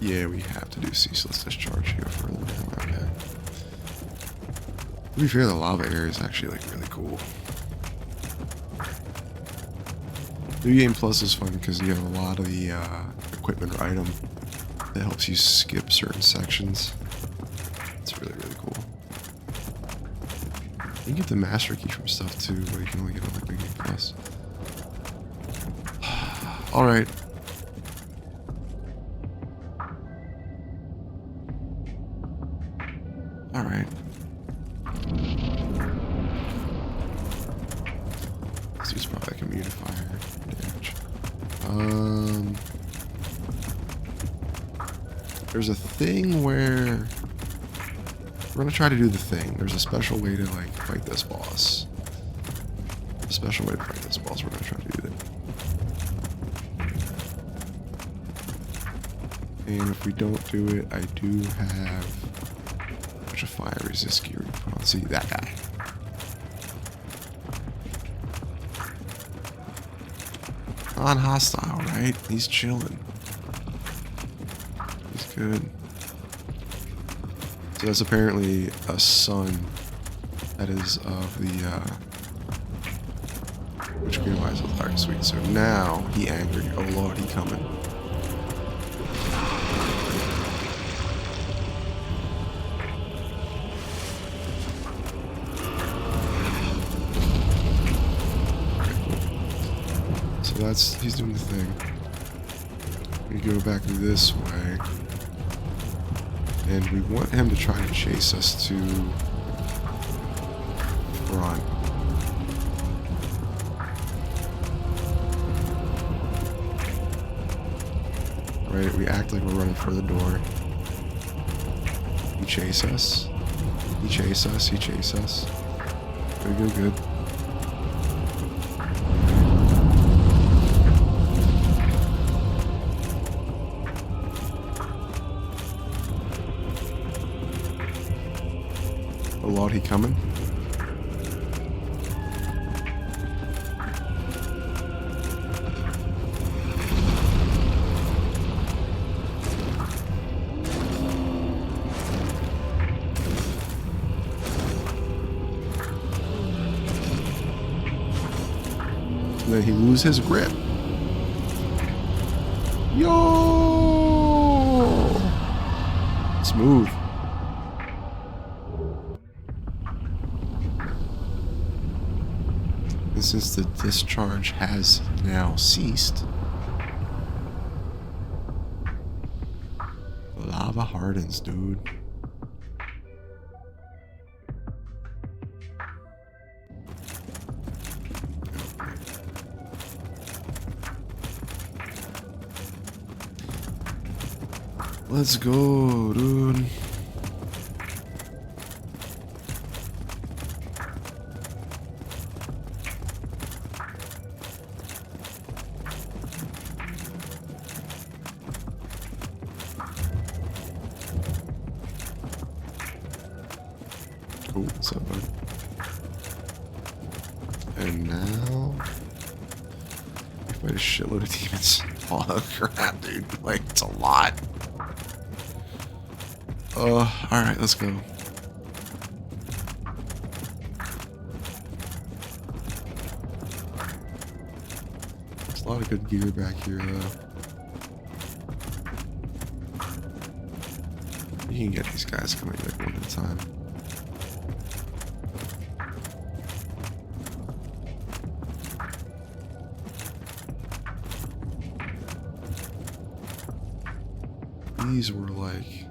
Yeah, we have to do Ceaseless Discharge here further down. Okay. To be fair, the lava area is actually like really cool. New Game Plus is fun because you have a lot of the equipment or item that helps you skip certain sections. It's really, really cool. You can get the Master Key from stuff too, but you can only get it on like New Game Plus. Alright. Alright. This dude's probably like a mutifier damage. There's a thing where we're gonna try to do the thing. There's a special way to like fight this boss. A special way to fight this boss. We're gonna try to do that. And if we don't do it, I do have a fire resist gear we put on. See that guy. Non-hostile, right? He's chilling. He's good. So that's apparently a son that is of the which green lies with Alright, sweet. So now he angry. Oh lord, he coming. He's doing the thing. We go back this way. And we want him to try to chase us to front. Right, we act like we're running for the door. He chase us. He chase us. He chase us. We go good. Lord, he coming? And then he loses his grip. Yo! Smooth. And since the discharge has now ceased, lava hardens, dude. Let's go, dude. Oh, what's up, bud? And now we fight a shitload of demons. Oh crap, dude! Like it's a lot. All right, let's go. There's a lot of good gear back here, though. You can get these guys coming like one at a time. These were like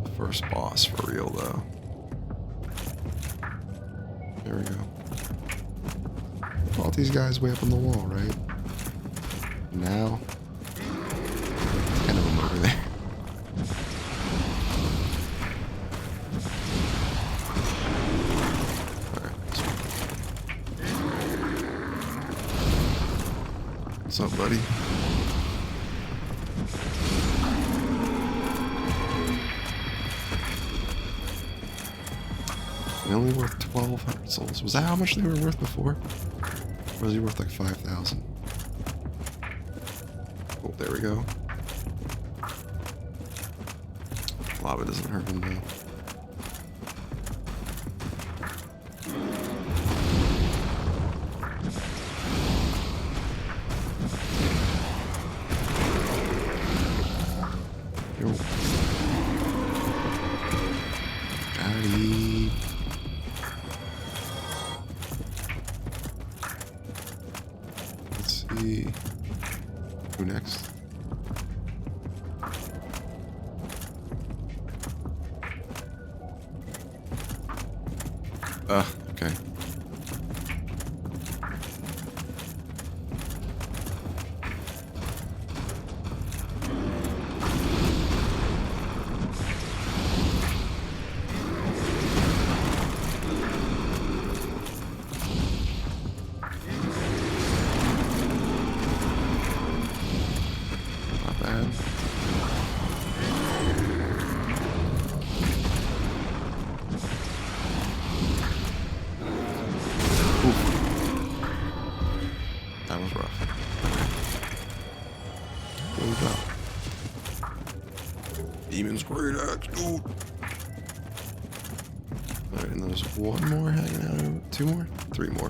the first boss for real, though. There we go. Fought these guys way up on the wall, right? Now, 10 of them over there. Alright. What's up, buddy? They're only worth 1,200 souls. Was that how much they were worth before? Or was he worth like 5,000? Oh, there we go. Lava doesn't hurt him though. Yo. Daddy. Let's see. Who next? Okay. Not bad. That was rough. What we got? Demon's Great Axe, dude. Alright, and there's one more hanging out. Two more? Three more.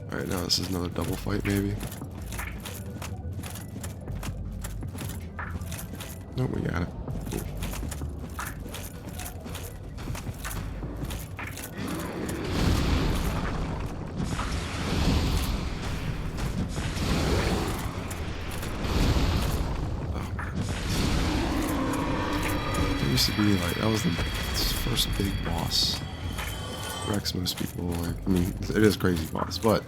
Alright, now this is another double fight, maybe. Nope, we got it. Cool. Oh, man. It used to be like, that was the first big boss. Wrecks most people, like, I mean, it is a crazy boss, but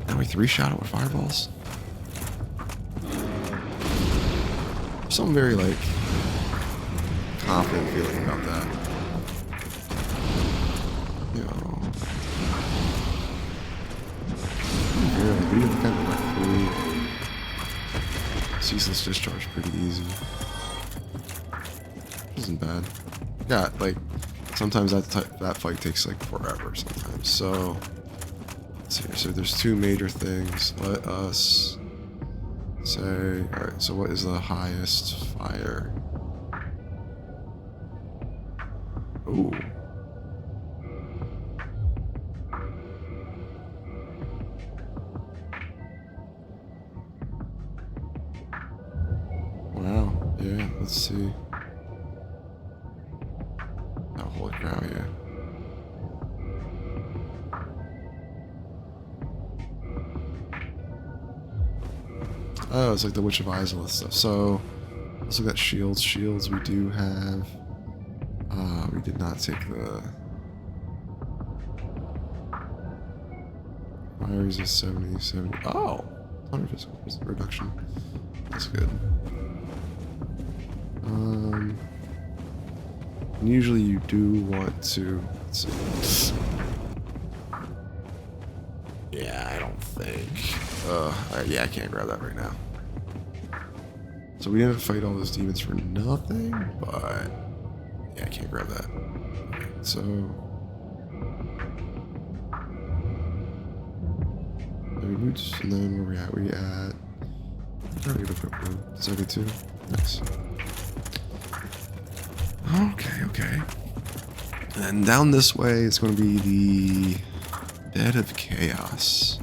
now we three-shot it with fireballs. Something very, like, confident feeling about that. You know. Yeah, we did kind of like through. Ceaseless discharge pretty easy. Wasn't bad. Yeah, like, sometimes that fight takes like forever sometimes. So let's see here. So there's two major things. Let us say, alright, so what is the highest fire? Ooh. now, yeah. Oh, it's like the Witch of Izalith stuff. So, let's look at shields. Shields we do have. We did not take the... Fire resist 70. Oh! 100 physical reduction. That's good. And usually you do want to... Let's see. Yeah, I don't think... yeah, I can't grab that right now. So we didn't fight all those demons for nothing, but... Yeah, I can't grab that. So... Boots, and then where we at? We at... Pretty good equip blue. 72. Nice. Okay. And then down this way, it's going to be the Bed of Chaos.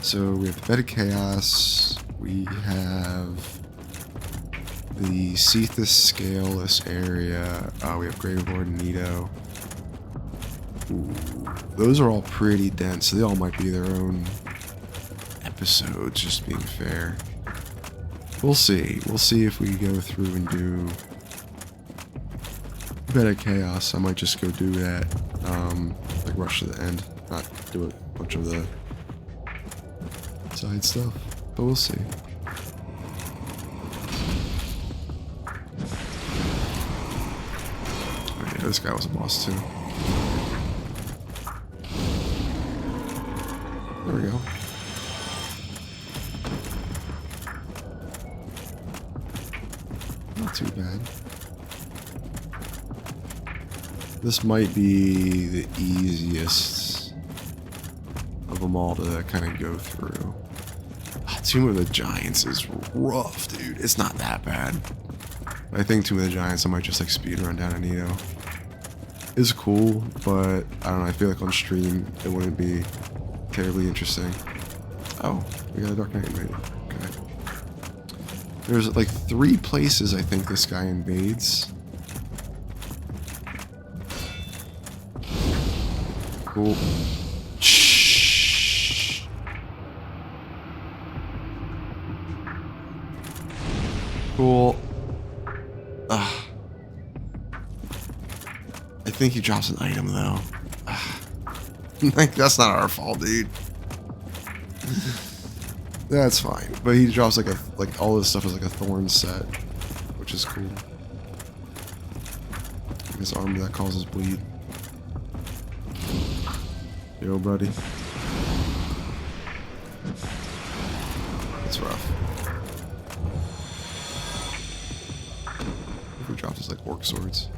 So we have the Bed of Chaos. We have the Cephas Scaleless area. We have Grave Lord Nito. Ooh, those are all pretty dense. They all might be their own episodes, just being fair. We'll see. We'll see if we go through and do Bed of Chaos. I might just go do that, like rush to the end, not do a bunch of the side stuff, but we'll see. Oh, yeah, this guy was a boss too. There we go. Not too bad. This might be the easiest of them all to kind of go through. Tomb of the Giants is rough, dude. It's not that bad. I think Tomb of the Giants I might just like speed run down Anito. It's cool, but I don't know, I feel like on stream it wouldn't be terribly interesting. Oh, we got a Dark Knight invaded. Okay. There's like 3 places I think this guy invades. Cool. Shh. Cool. I think he drops an item though. Like, that's not our fault, dude. That's fine. But he drops like all this stuff is like a thorn set, which is cool. This armor that causes bleed. Yo, buddy. That's rough. If we drop this like orc swords.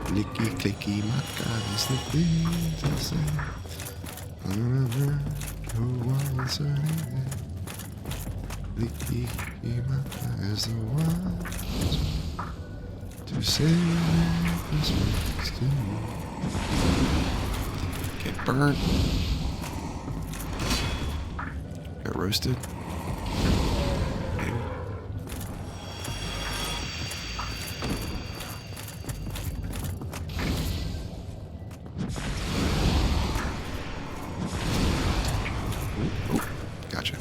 Licky clicky, my God, it's the things I say. Who wants anything? Licky clicky, my God is the one to say Christmas to you. Get burnt. Got roasted. Maybe. Gotcha.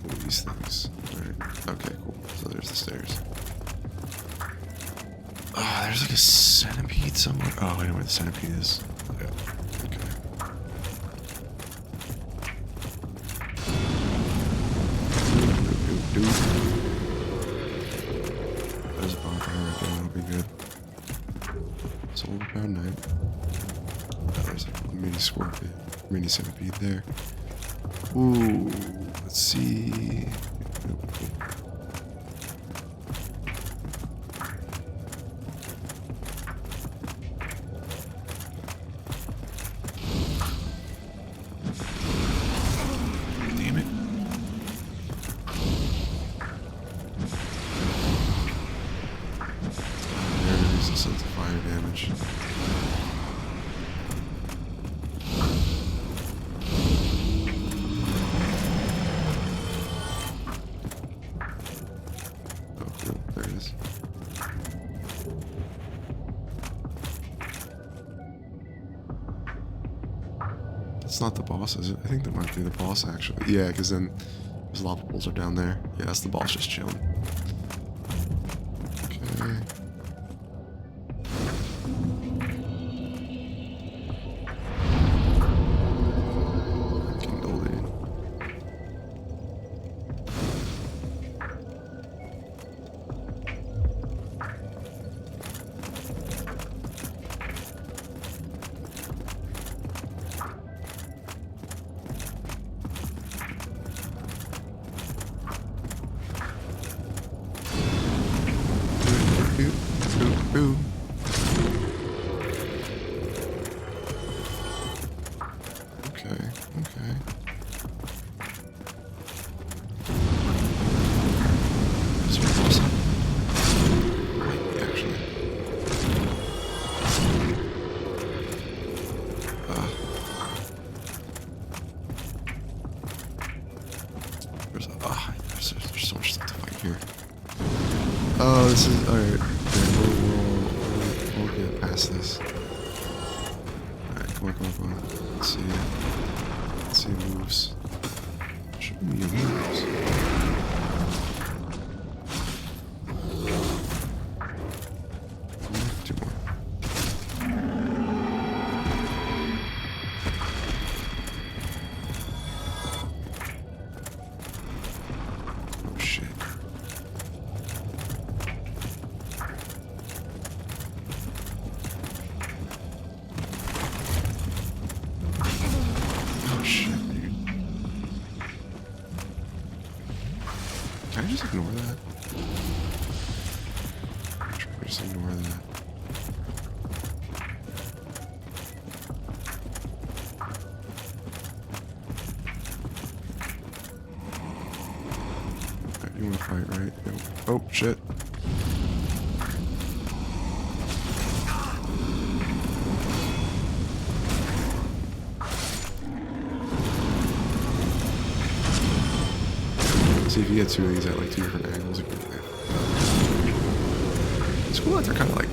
All these things. Alright. Okay, cool. So there's the stairs. Oh, there's like a centipede somewhere. Oh, I know where the centipede is. Okay. There's a bonfire right there. That'll be good. Soul Bound Knight. Oh, there's a mini scorpion. Mini centipede there. Ooh, let's see. There it is. It's not the boss, is it? I think that might be the boss, actually. Yeah, because then those lava pools are down there. Yeah, that's the boss just chilling. Okay. Kindle, dude. Ooh. Okay, okay. Is there a boss up? Might be, actually. There's so much stuff to fight here. Oh, this is alright. We'll get past this. Alright, come on. Let's see. Let's see moves. Show me your moves. Two more. Oh shit. Oh shit, dude. Can I just ignore that? Sure, just ignore that. Alright, you wanna fight, right? Yep. Oh shit. See if you get two of these at like two different angles. It's cool that they're kind of like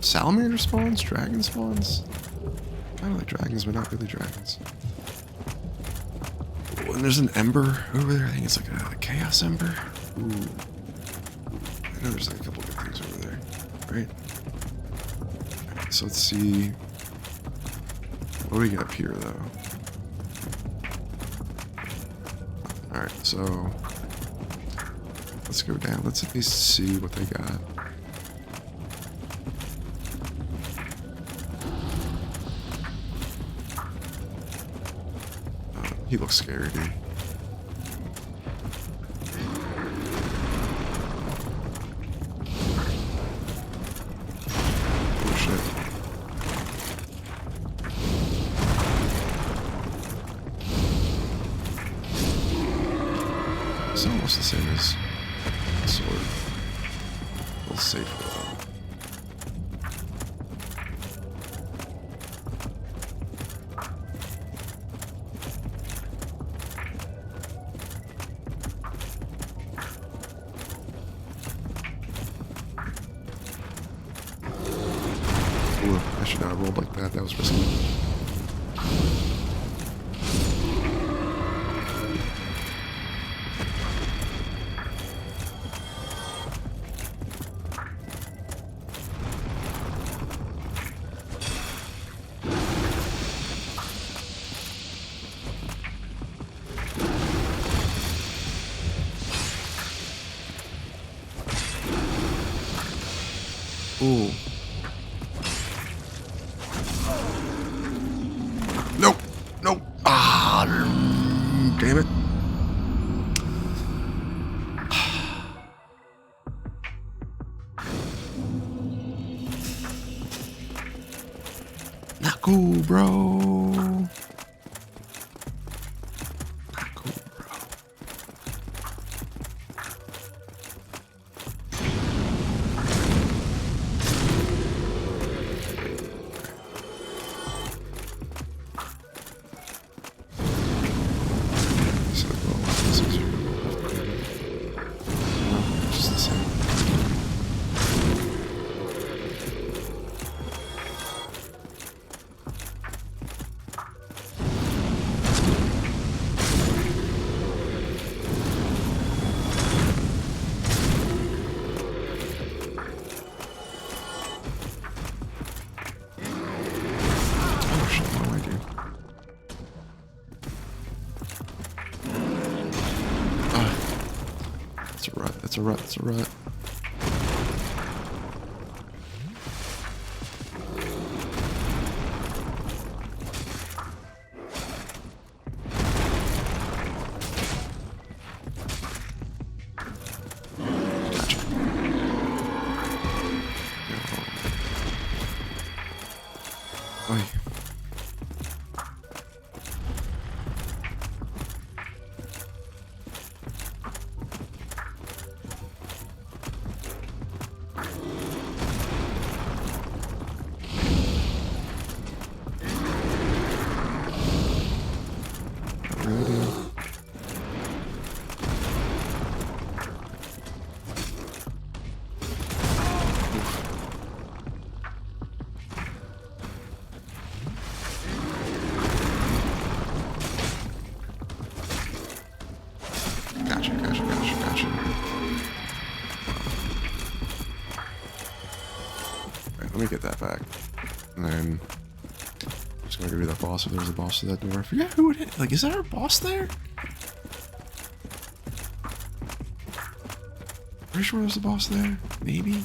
salamander spawns, dragon spawns. Kind of like dragons, but not really dragons. Oh, and there's an ember over there. I think it's like a chaos ember. Ooh. I know there's like a couple good things over there, right? Alright, so let's see. What do we get up here though? Alright, so let's go down. Let's at least see what they got. He looks scary, dude. Oh shit. It's almost the same as sword. A little safer though. Ooh, I should not have rolled like that. That was risky. Ooh. Nope. Nope. Ah, damn it. Not cool, bro. Not cool, bro. rut. That's a rut. That's a rut. Oi. Gotcha. Alright, let me get that back. And then I'm just gonna go to that boss if there's a boss to that door. I forget who it is. Like, is there a boss there? Pretty sure there's a boss there. Maybe.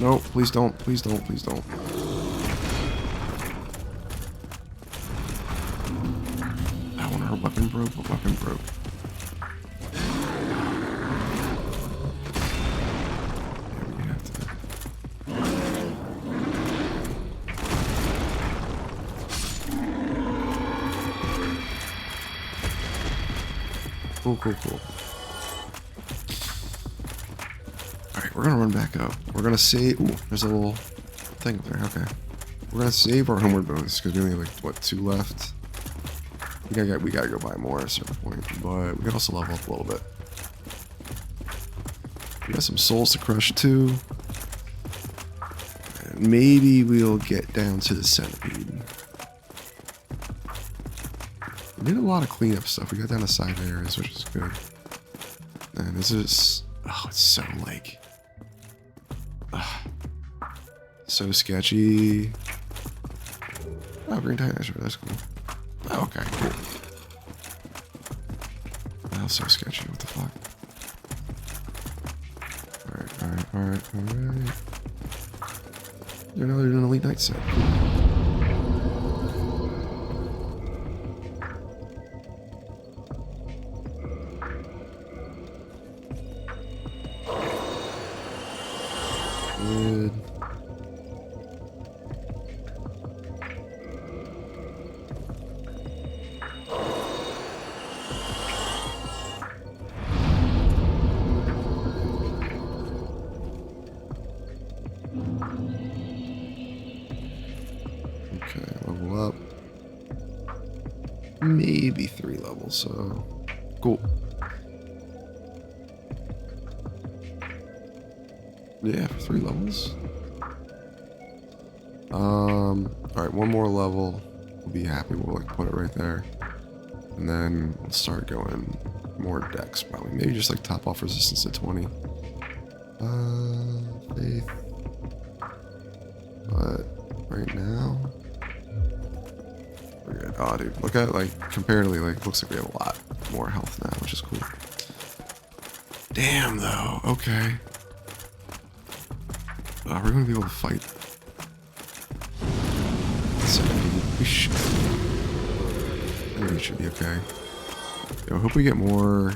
No, please don't. Please don't. Please don't. Her weapon broke, but weapon broke. Yeah, we have to. Cool. Alright, we're gonna run back up. We're gonna save. Ooh, there's a little thing up there. Okay. We're gonna save our homeward bonus because we only have like, what, 2 left? We gotta go buy more at a certain point, but we can also level up a little bit. We got some souls to crush too. And maybe we'll get down to the centipede. We did a lot of cleanup stuff. We got down to side areas, which is good. And this is... Oh, it's so like... so sketchy. Oh, green dinosaur, that's cool. Oh, okay, cool. That was so sketchy, what the fuck? Alright. You know, they're doing an elite night set. Good. Okay, level up. Maybe 3 levels, so cool. Yeah, 3 levels. Alright, 1 more level. We'll be happy. We'll like put it right there. And then we'll start going more decks probably. Maybe just like top off resistance to 20. Faith. But right now we're good. Oh dude, look at it, like comparatively, like looks like we have a lot more health now, which is cool. Damn though, okay. We're gonna be able to fight. So we should. I think we should be okay. Yo, I hope we get more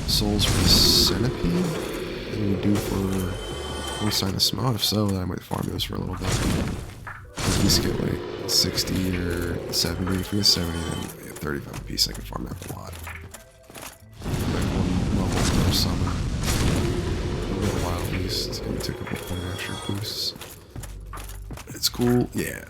souls for the centipede than we do for one side of Smut. If so, then I might farm those for a little bit. At least get like 60 or 70. If we get 70, then 35 apiece. I can farm that a lot. Summon. A little while at least. It's gonna take a couple of extra boosts. It's cool. Yeah.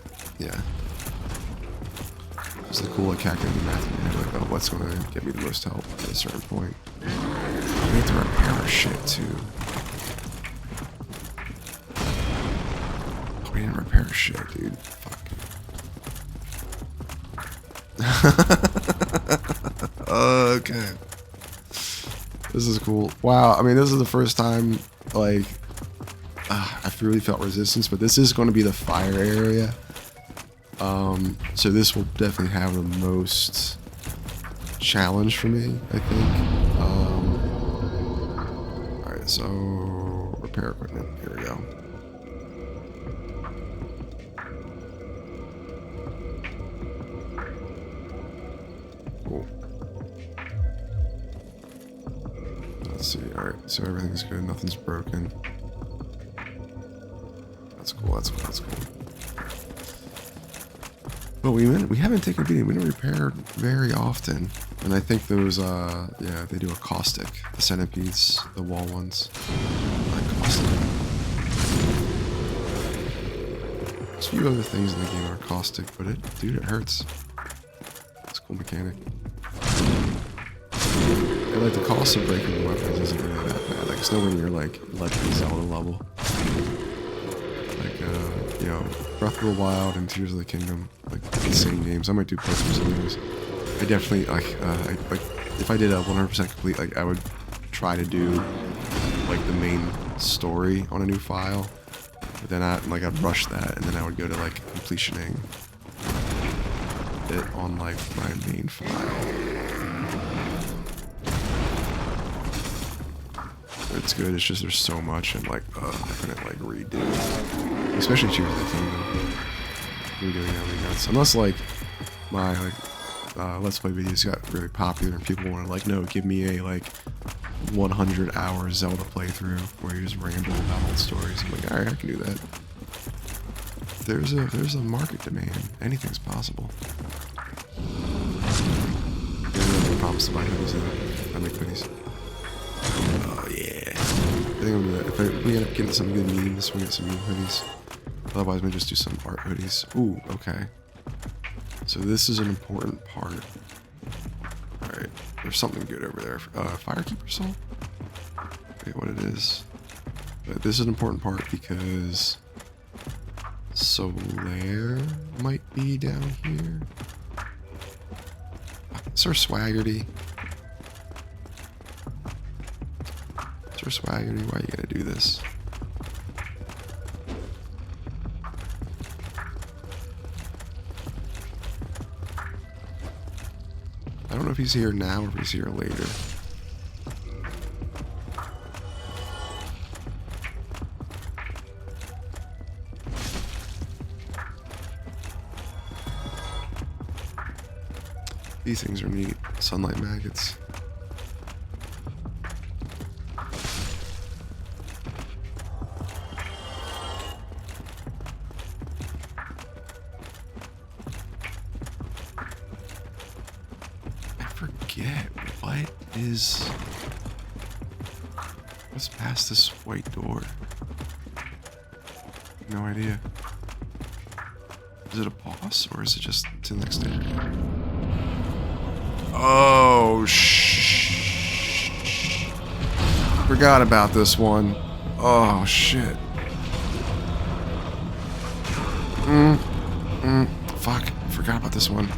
It's the cool like calculating math in your head, like, oh, what's gonna get me the most help at a certain point. We have to repair our shit too. Oh, we didn't repair our shit, dude. Fuck. Okay. This is cool. Wow, I mean, this is the first time, like, I really felt resistance, but this is going to be the fire area. So this will definitely have the most challenge for me, I think. Alright, so repair equipment. Here we go. Cool. Let's see. Alright, so everything's good. Nothing's broken. That's cool. That's cool. That's cool. But we haven't taken a beating. We don't repair very often. And I think those, yeah, they do a caustic. The centipedes, the wall ones. Like caustic. There's a few other things in the game are caustic, but dude, it hurts. It's a cool mechanic. And like the cost of breaking the weapons isn't really that bad. Like it's nowhere near like Legend of Zelda level. Like, you know, Breath of the Wild and Tears of the Kingdom, like insane games. I might do playthroughs of those. I definitely like if I did a 100% complete, like I would try to do like the main story on a new file, but then I'd rush that, and then I would go to like completioning it on like my main file. It's good. It's just there's so much, and like I couldn't like redo, especially Tears of the Kingdom. Redoing everything nuts, unless like my like Let's Play videos got really popular and people want to like, no, give me a like 100-hour Zelda playthrough where you just ramble about old stories. I'm like, all right, I can do that. There's a market demand. Anything's possible. Yeah, I promise to buy hoodies. I make hoodies. Oh yeah. I think I'm gonna do that. If we end up getting some good memes, we'll get some meme hoodies. Otherwise, we'll just do some art hoodies. Ooh, okay. So this is an important part. Alright, there's something good over there. Firekeeper Soul? I forget what it is. But this is an important part because Solaire might be down here. Sir Swaggerty. Sir Swaggerty, why are you gonna do this? I don't know if he's here now or if he's here later. These things are neat. Sunlight maggots. What's past this white door? No idea. Is it a boss or is it just to the next area? Oh, forgot about this one. Oh, shit. Fuck. Forgot about this one.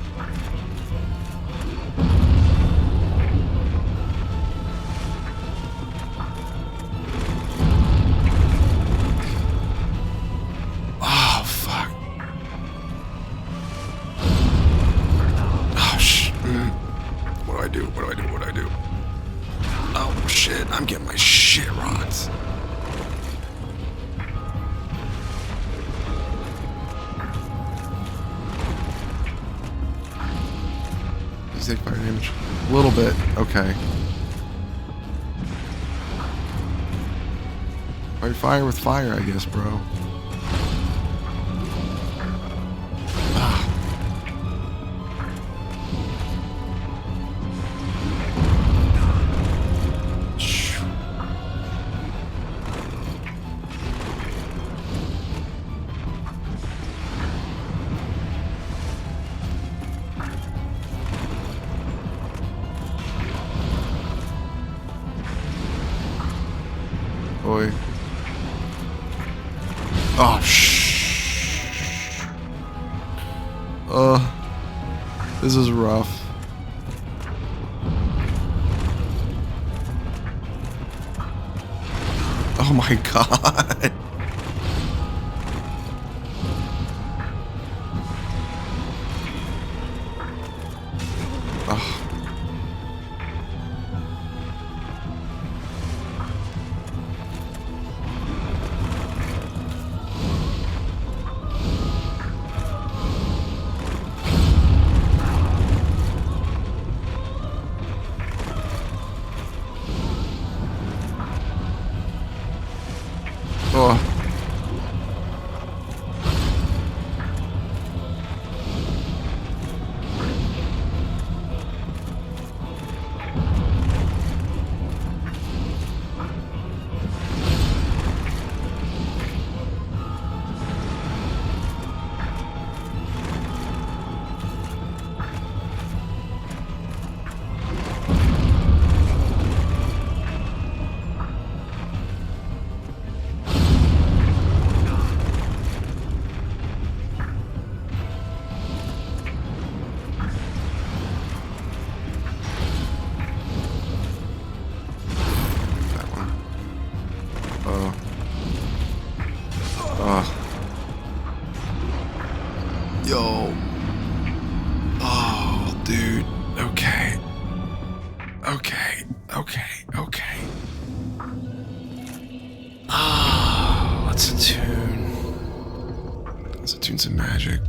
I'm getting my shit rocked. Does he take fire damage? A little bit. Okay. Fight fire with fire, I guess, bro. Boy. Oh, this is rough. Oh my god. Okay. Ah, let's attune. Let's attune some magic.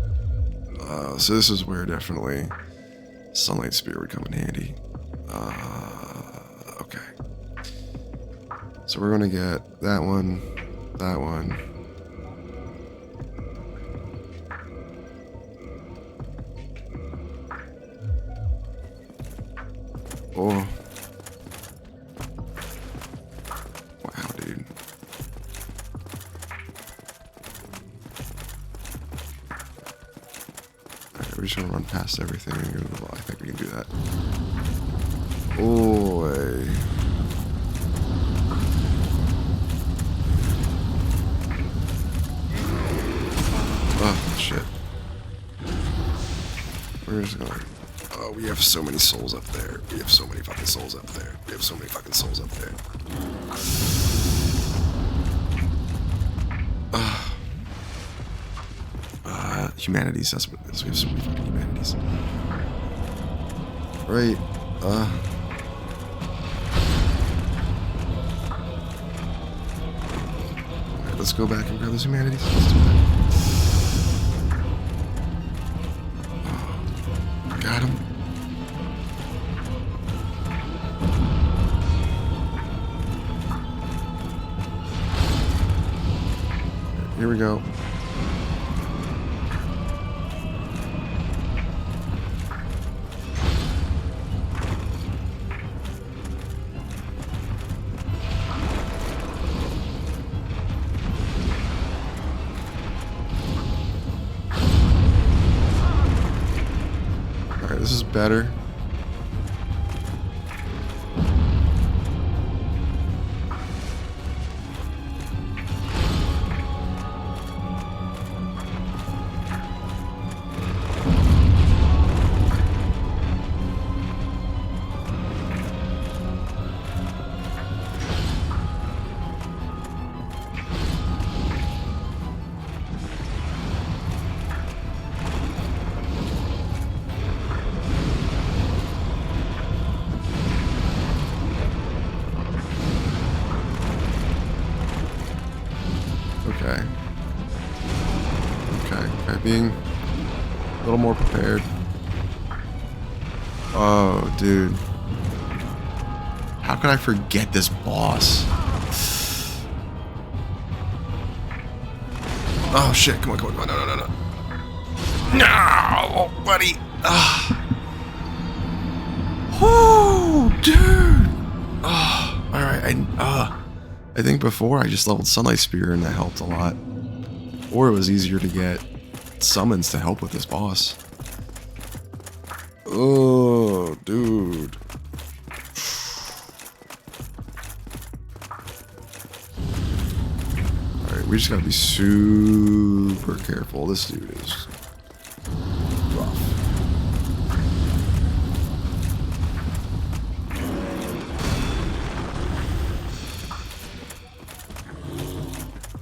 So this is where definitely Sunlight Spear would come in handy. Okay. So we're gonna get that one, that one. Oh. Wow, dude. Alright, we're just gonna run past everything and go to the wall. I think we can do that. Oh, hey. Oh, shit. We're just gonna... Oh, we have so many souls up there. We have so many fucking souls up there. We have so many fucking souls up there. Humanities, that's what it is. We have so many fucking humanities. Right, Alright, let's go back and grab those humanities. Let's do that. Oh, got him. Here we go. Alright, this is better. Okay, being a little more prepared. Oh, dude. How could I forget this boss? Oh, shit. Come on. No. No, buddy. Oh, dude. Oh, alright. I think before I just leveled Sunlight Spear and that helped a lot. Or it was easier to get summons to help with this boss. Oh, dude. Alright, we just gotta be super careful. This dude is rough.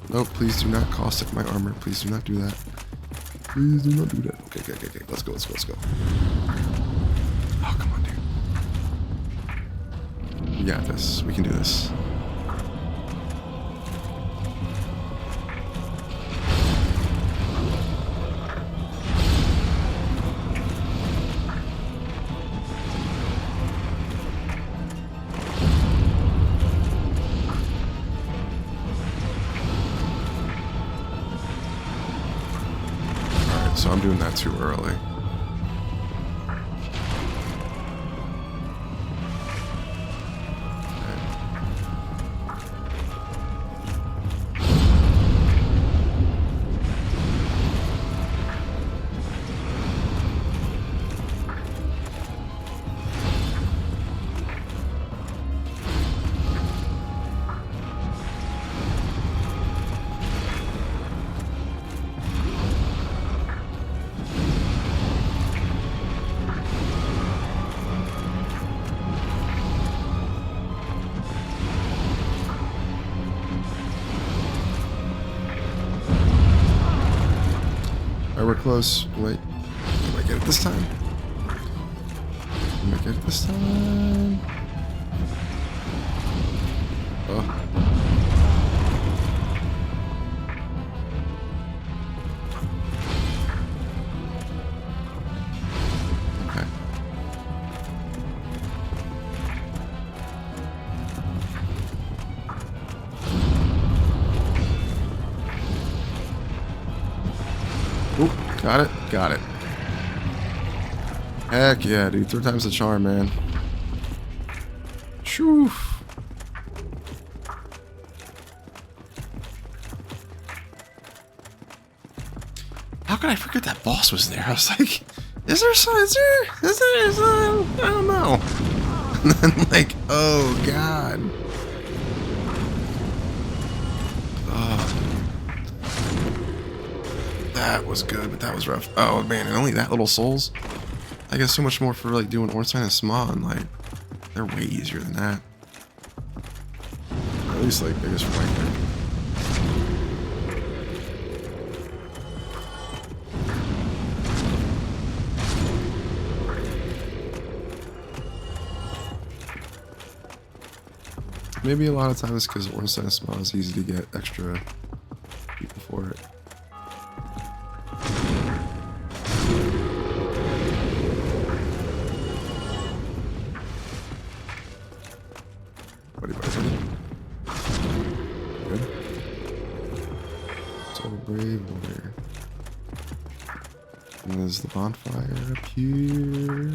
No, please do not caustic my armor. Please do not do that. Please do not do that. Okay. Let's go. Oh, come on, dude. We got this. We can do this. So I'm doing that too early. We're close. Wait. Did I get it this time? Did I get it this time? Got it? Got it. Heck yeah, dude. 3 times the charm, man. Shoo. How could I forget that boss was there? I was like, is there some, is there some, I don't know. And then like, oh god. That was good, but that was rough. Oh man, and only that little souls? I guess so much more for like doing Ornstein and Sma, like, they're way easier than that. Or at least like, they just right there. Maybe a lot of times because Ornstein and Sma is easy to get extra people for it. Buddy. Good. So brave warrior. And there's the bonfire up here.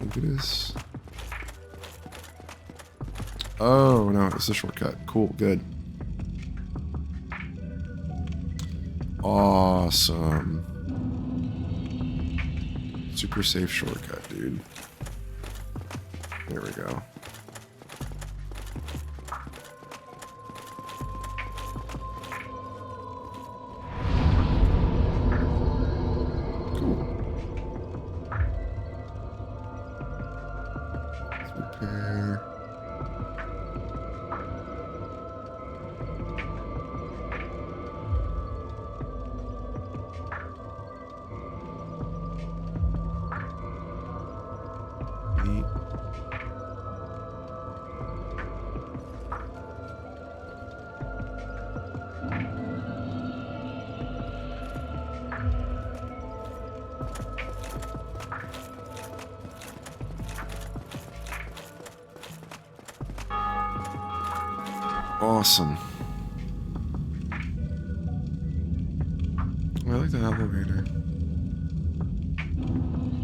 Look at this. Oh no, it's a shortcut. Cool, good. Awesome. Super safe shortcut, dude. There we go. Cool. Let's repair. Awesome. I like that elevator.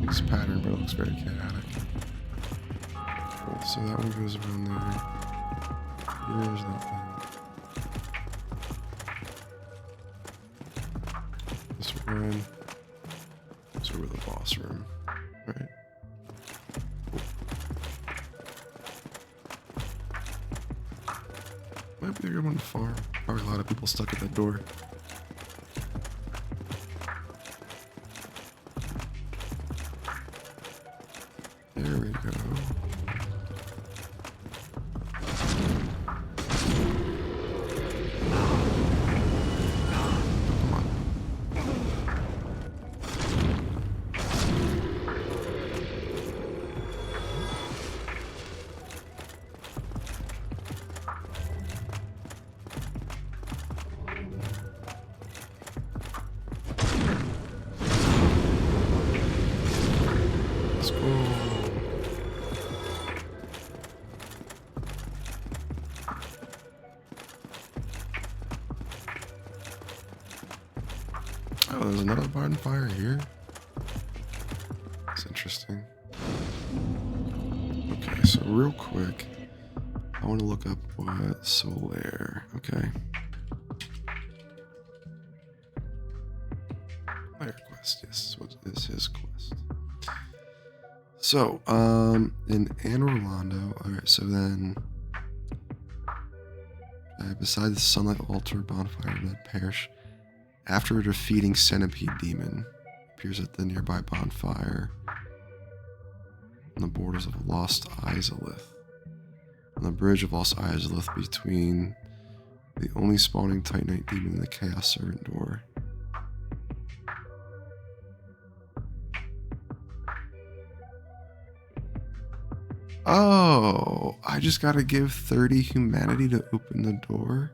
It's pattern, but it looks very chaotic. Cool. So that one goes around there. Here's that thing. This one. It's over the boss room, right? Might be a good one to farm. Probably a lot of people stuck at that door. There we go. Come on. Let's go. Oh, there's another bonfire here. That's interesting. Okay, so real quick, I want to look up what Solaire. Okay. Player quest, yes, what is his quest? So, in Anne Orlando, alright, so then, beside the sunlight altar bonfire that perish, after defeating Centipede Demon, appears at the nearby bonfire on the borders of Lost Izalith. On the bridge of Lost Izalith between the only spawning Titanite Demon and the Chaos Servant door. Oh, I just gotta give 30 humanity to open the door.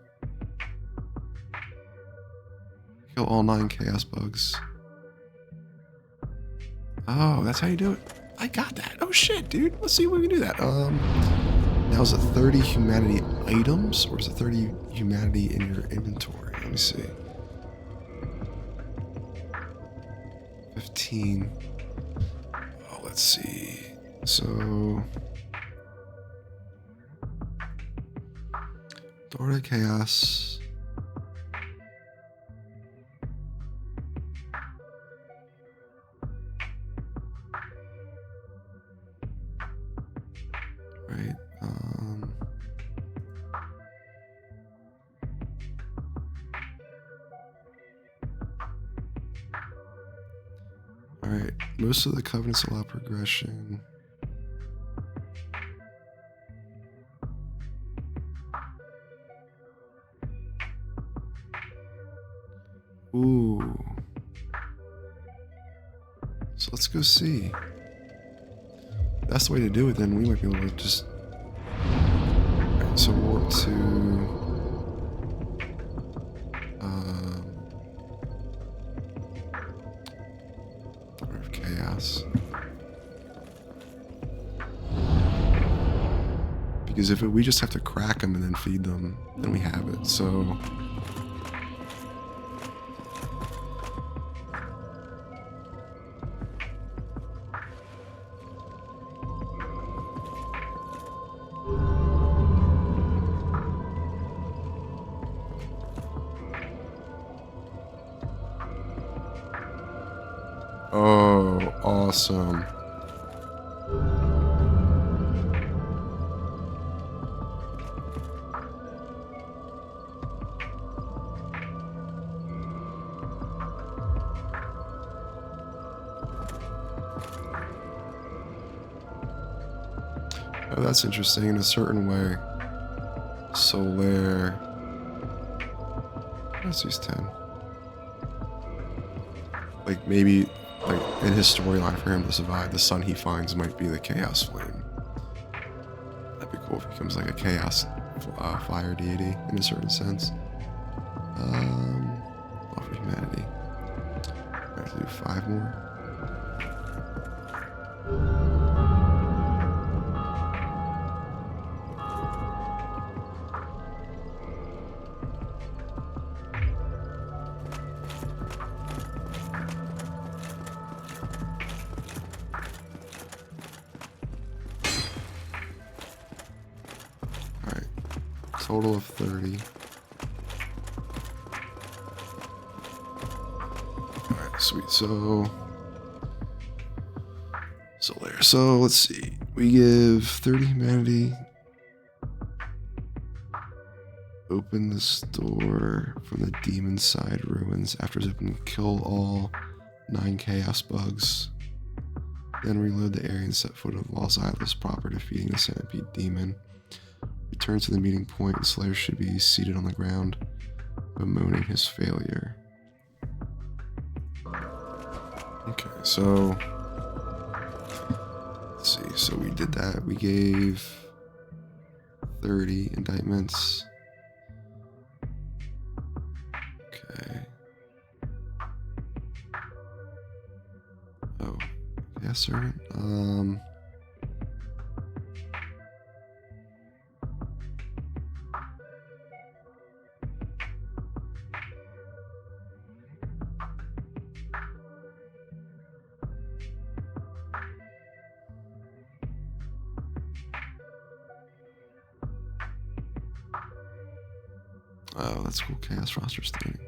Kill all 9 chaos bugs. Oh, that's how you do it. I got that. Oh shit, dude. Let's see if we can do that. Now is it 30 humanity items or is it 30 humanity in your inventory? Let me see. 15. Oh, let's see. So Door to Chaos. Right. Alright, most of the covenants allow progression. Ooh. So let's go see. If that's the way to do it, then we might be able to just... Alright, so warp to... Door of Chaos. Because if we just have to crack them and then feed them, then we have it, so... Oh, awesome. Oh, that's interesting in a certain way. Solaire. Let's use 10. Like, maybe, like, in his storyline for him to survive, the sun he finds might be the Chaos Flame. That'd be cool if he becomes, like, a Chaos fire deity, in a certain sense. Love for humanity. I have to do 5 more. Total of 30. Alright, sweet. So there. So let's see. We give 30 humanity. Open this door from the demon side ruins. After it's open, kill all 9 chaos bugs. Then reload the area and set foot on Izalith proper, defeating the centipede demon. Return to the meeting point, and Slayer should be seated on the ground, bemoaning his failure. Okay, so let's see. So we did that. We gave 30 indictments. Okay. Oh, yes, sir. Oh, that's cool. Chaos roster standing.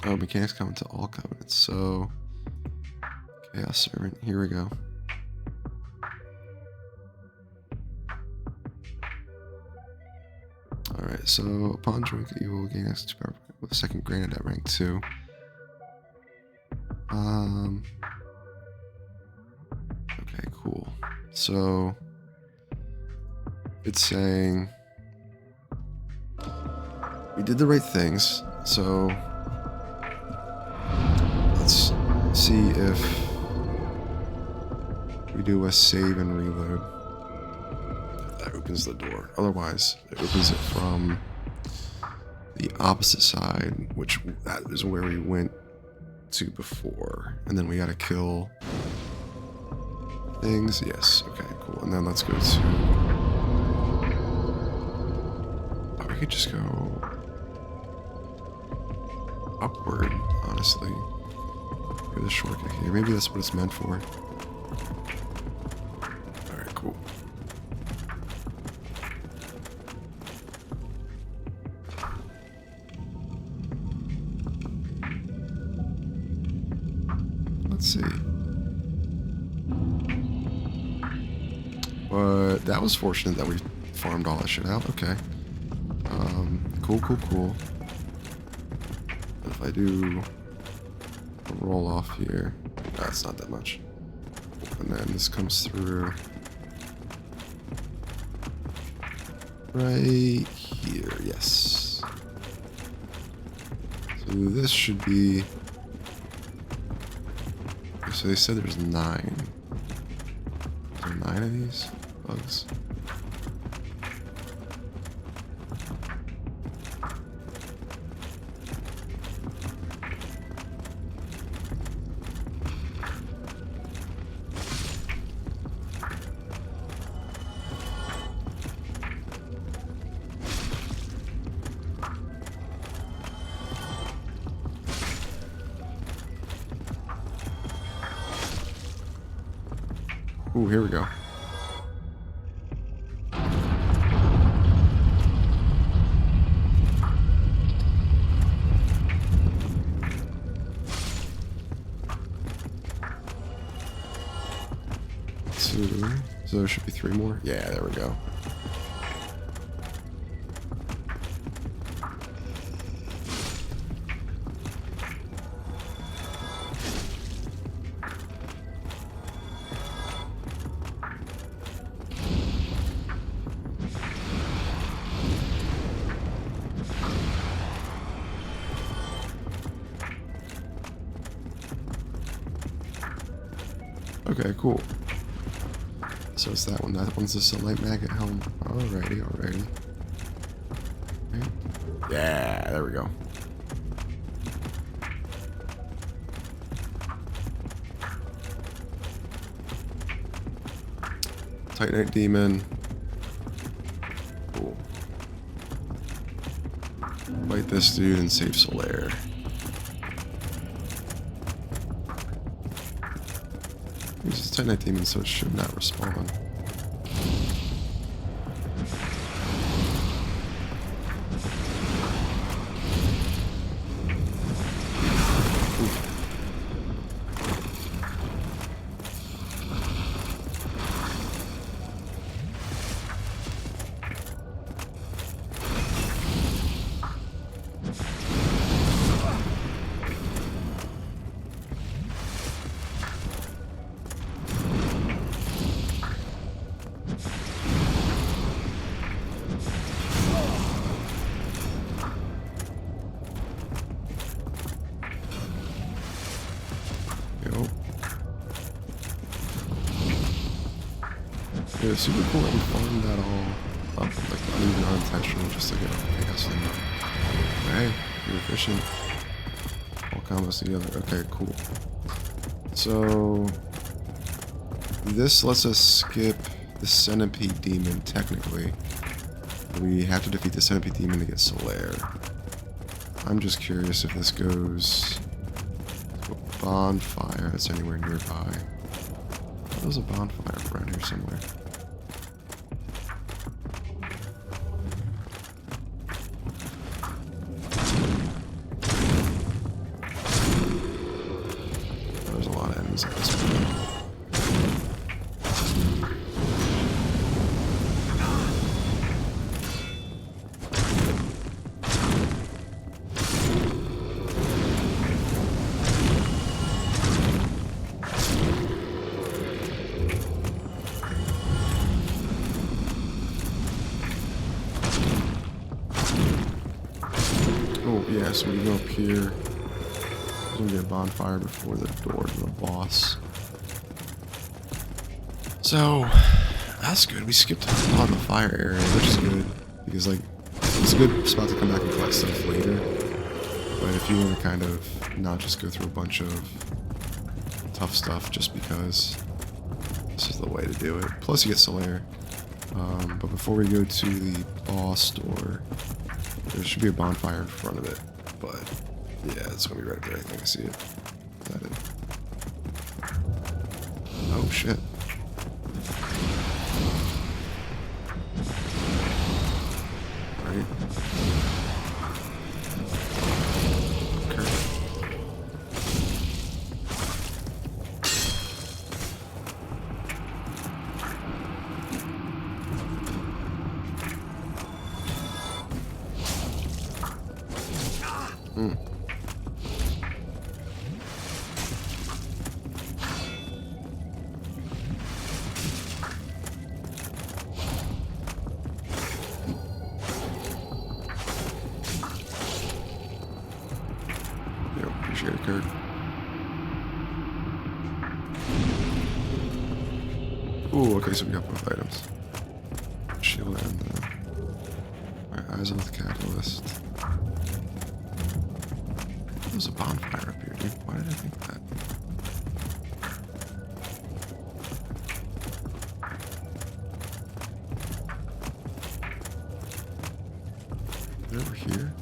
Oh, mechanics come into all covenants. So, Chaos Servant. Here we go. Alright, so upon joining, you will gain access to power with a second granted at rank 2. Okay, cool. So it's saying we did the right things. So let's see if we do a save and reload. That opens the door. Otherwise, it opens it from the opposite side, which that is where we went to before. And then we gotta kill things. Yes. Okay, cool. And then let's go to... Oh, we could just go upward, honestly. Go the shortcut here. Maybe that's what it's meant for. Alright, cool. Let's see. But that was fortunate that we farmed all that shit out. Okay. Cool. If I do a roll off here, that's not that much. And then this comes through right here. Yes. So this should be. So they said there's 9. Is there 9 of these bugs? Ooh, here we go. So there should be 3 more. Yeah, there we go. Okay, cool. So it's that one. That one's just a light maggot helm. Alrighty. Okay. Yeah, there we go. Titanite demon. Cool. Fight this dude and save Solaire. It's a Titanite demon, so it should not respawn. Yeah, super cool that we farmed that all up, like not even unintentional, just to get chaos in. Okay, you're efficient. All combos together. Okay, cool. So this lets us skip the centipede demon. Technically, we have to defeat the centipede demon to get Solaire. I'm just curious if this goes to a bonfire that's anywhere nearby. There's a bonfire around here somewhere. There's a lot of enemies at this point. Yeah, so we can go up here. We're gonna get a bonfire before the door to the boss. So that's good. We skipped on the fire area, which is good because like it's a good spot to come back and collect stuff later. But if you want to kind of not just go through a bunch of tough stuff just because, This is the way to do it. Plus you get Solaire. But before we go to the boss door, there should be a bonfire in front of it. But yeah, it's gonna be right there. I think I see it. Is that it? Oh shit. Right. Appreciate it, Kurt. Ooh, okay, so we got both items. Shield and alright, Izalith Catalyst. There's a bonfire up here, dude. Why did I think that? Is it over here?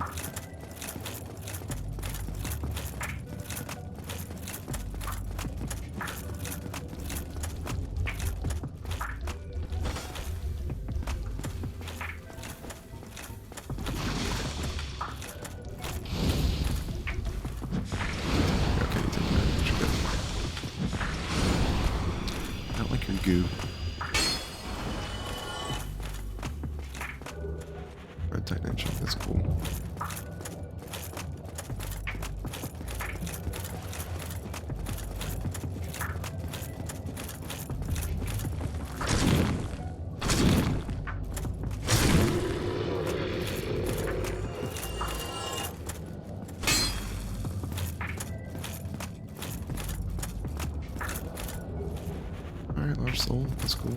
Goo. Red Titan engine, that's cool. Alright, large soul, that's cool.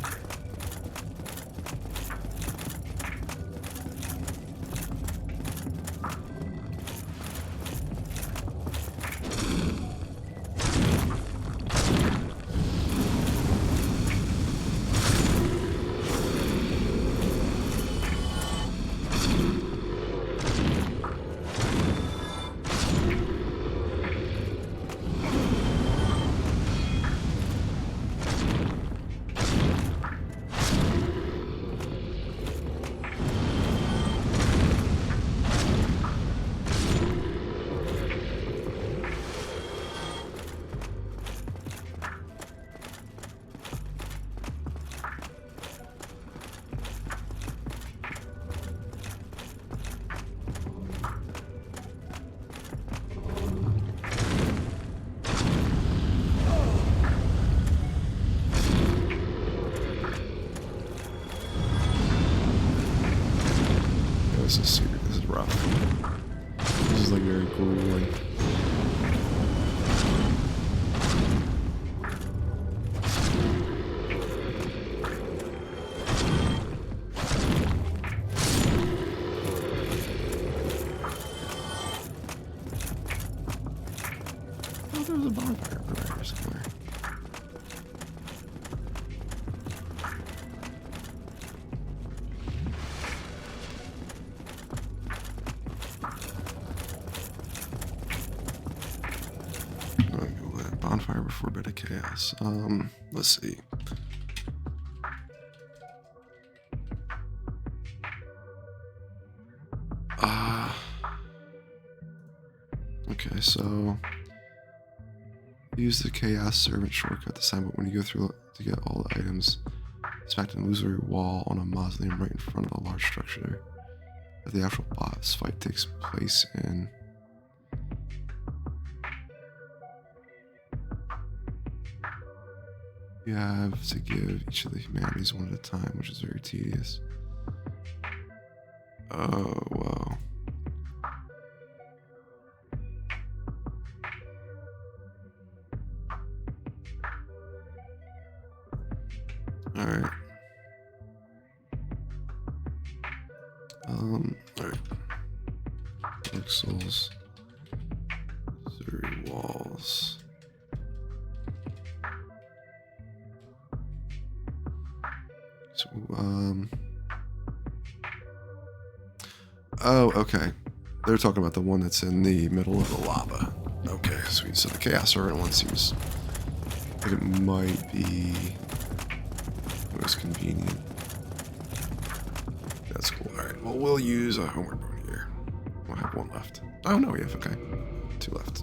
This is super, this is rough. This is like very grueling. Oh, there's a bonfire over there somewhere. Bonfire before bed of chaos. Let's see. Okay, so use the chaos servant shortcut this time, but when you go through to get all the items, inspect an illusory wall on a mausoleum right in front of a large structure that the actual boss fight takes place in. You have to give each of the humanities one at a time, which is very tedious. Oh, wow. Alright. Alright. Pixels. 30 walls. Oh, okay. They're talking about the one that's in the middle of the lava. Okay, sweet. So the Chaos Servant one seems like it might be most convenient. That's cool. Alright, well, we'll use a homework bone here. We'll have one left. Oh, no, we have, okay. 2 left.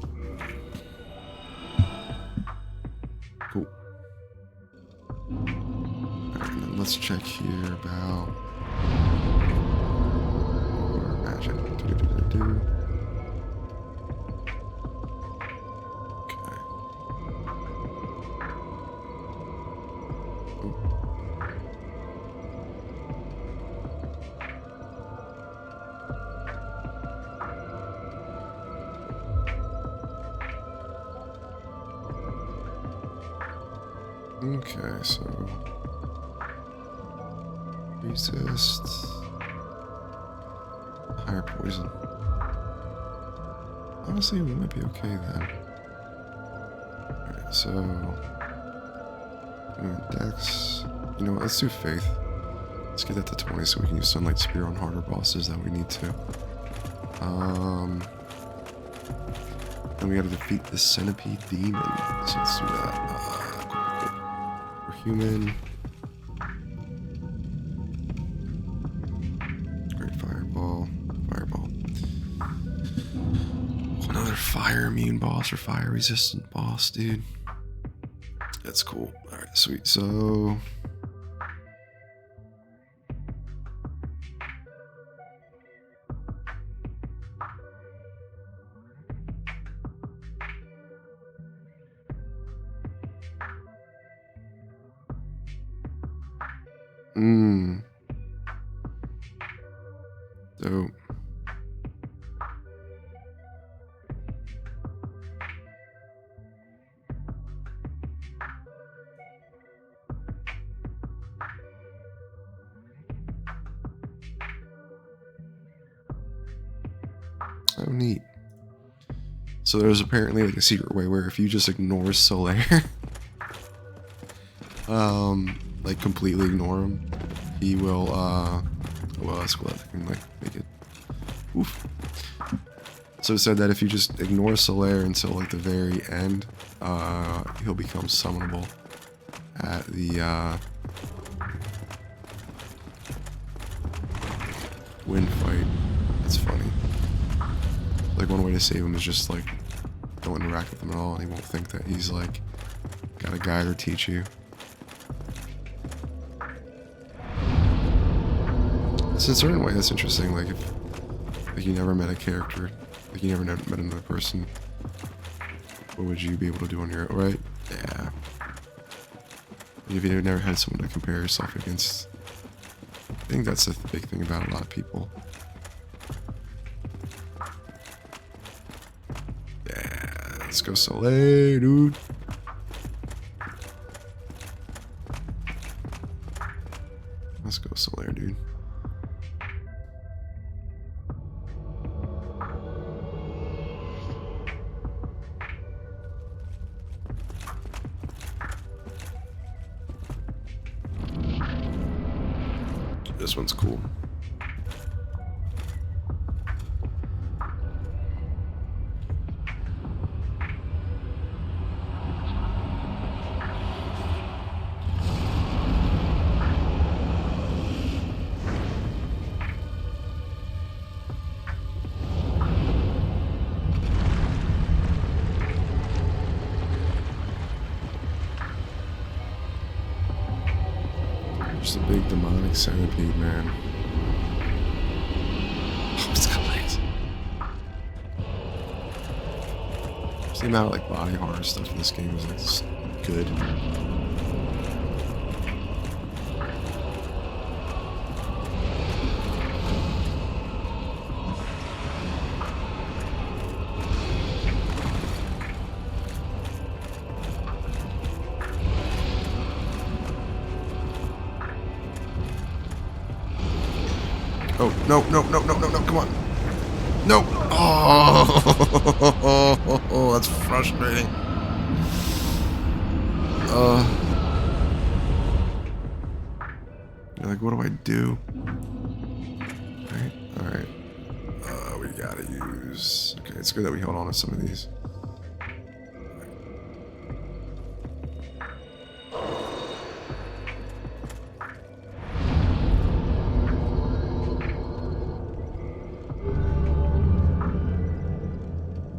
Cool. Alright, and then let's check here about magic. Okay. Okay, so resist higher poison. Honestly, we might be okay then. Alright, so Dex. You know what, let's do Faith. Let's get that to 20 so we can use Sunlight Spear on harder bosses that we need to. Then we gotta defeat the Centipede Demon. So let's do that. Cool. We're human. Great Fireball. Another fire immune boss or fire resistant boss, dude. That's cool. Alright, sweet. So dope. Oh, neat. So there's apparently like a secret way where if you just ignore Solaire, like completely ignore him, he will, well, that's cool. I can like make it. Oof. So it said that if you just ignore Solaire until like the very end, he'll become summonable at the wind fight. That's funny. Like one way to save him is just like don't interact with him at all, and he won't think that he's like got a guide or teach you. It's in a certain way that's interesting. Like if like you never met a character, like you never met another person, what would you be able to do on your own, right? Yeah. If you never had someone to compare yourself against, I think that's the big thing about a lot of people. Yeah, let's go Soleil, dude. Let's go Soleil, dude. This one's cool. Just a big demonic centipede, man. Oh, it's got legs. The amount of like body horror stuff in this game is like good. Oh, no, come on. No. Oh, that's frustrating. Like, what do I do? Alright. We gotta use... Okay, it's good that we held on to some of these.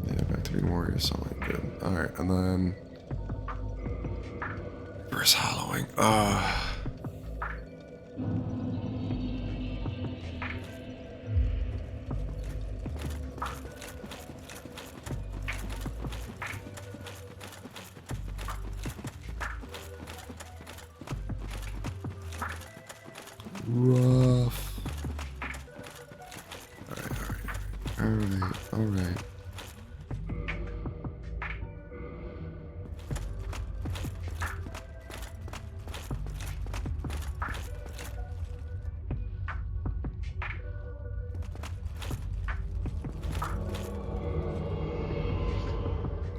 Yeah, back to being warriors, something good. Alright, and then... Reverse hollowing. Rough. Alright.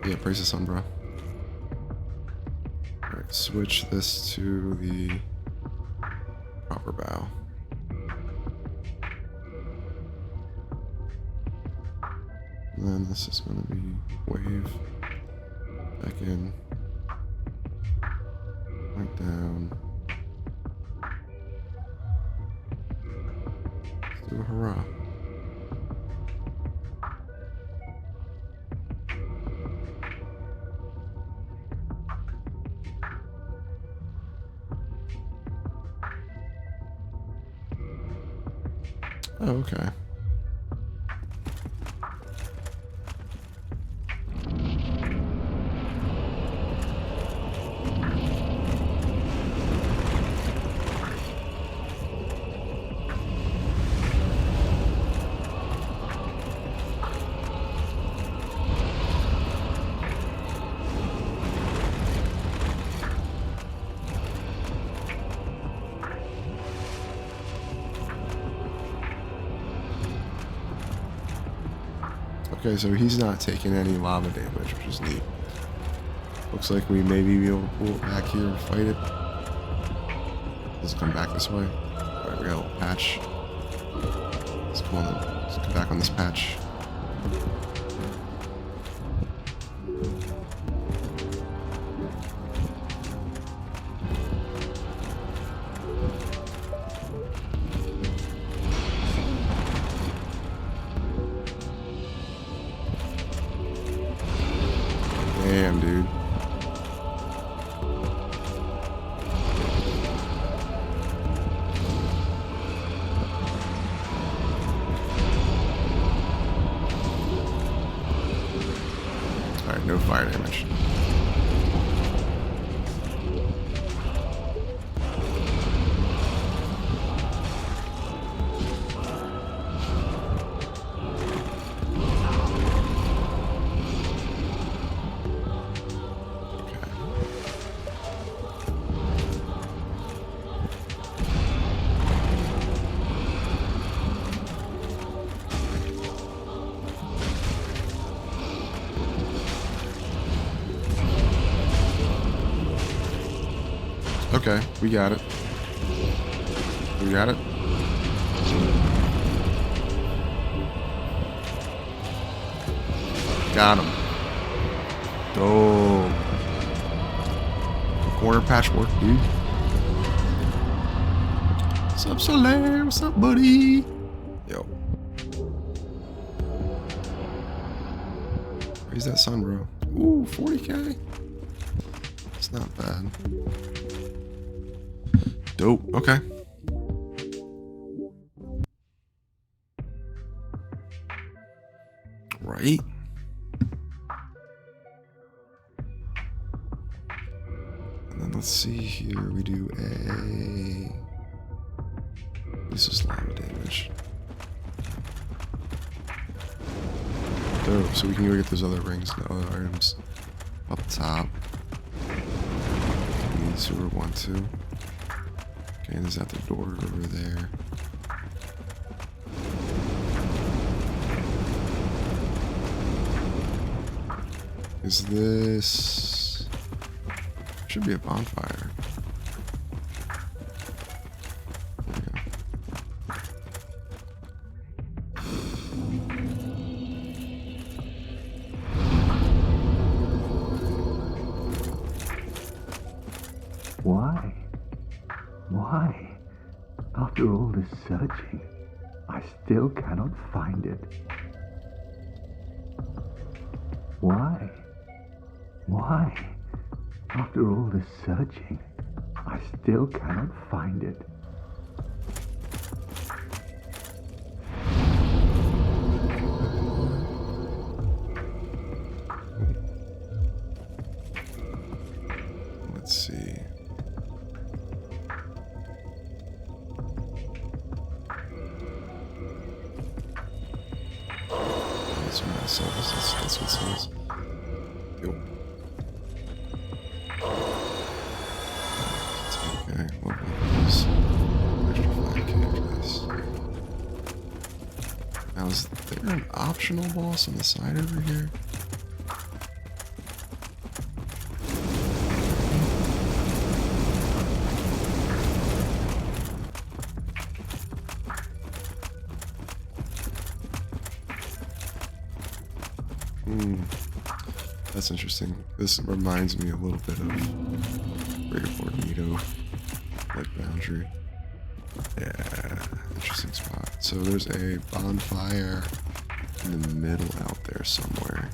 Yeah, praise the sun, bro. Alright, switch this to the proper bow. And then this is going to be wave. Back in. Back down. Let's do a hurrah. Oh, okay. Okay, so he's not taking any lava damage, which is neat. Looks like we maybe be able to pull it back here and fight it. Does it come back this way? Alright, we got a little patch. Let's come on then. Let's come back on this patch. Damn, dude. Alright, no fire damage. Okay, we got it. We got it. Got him. Oh. Corner patchwork, dude. What's up, Soler? What's up, buddy? Yo. Raise that sun, bro. Ooh, 40k. It's not bad. Dope. Okay. Right. And then let's see here. We do a... This is lava damage. Dope. So we can go get those other rings and other items up top. We need sewer 1, 2. Okay, and there's that the door over there. Is this... Should be a bonfire. After all this searching, I still cannot find it. Why? Why? After all this searching, I still cannot find it. Let's see. That's what I saw. That's what it says. Yo. Okay, what was extra flat canvas? Now, is there an optional boss on the side over here? That's interesting. This reminds me a little bit of Magneto, like boundary. Yeah, interesting spot. So there's a bonfire in the middle out there somewhere.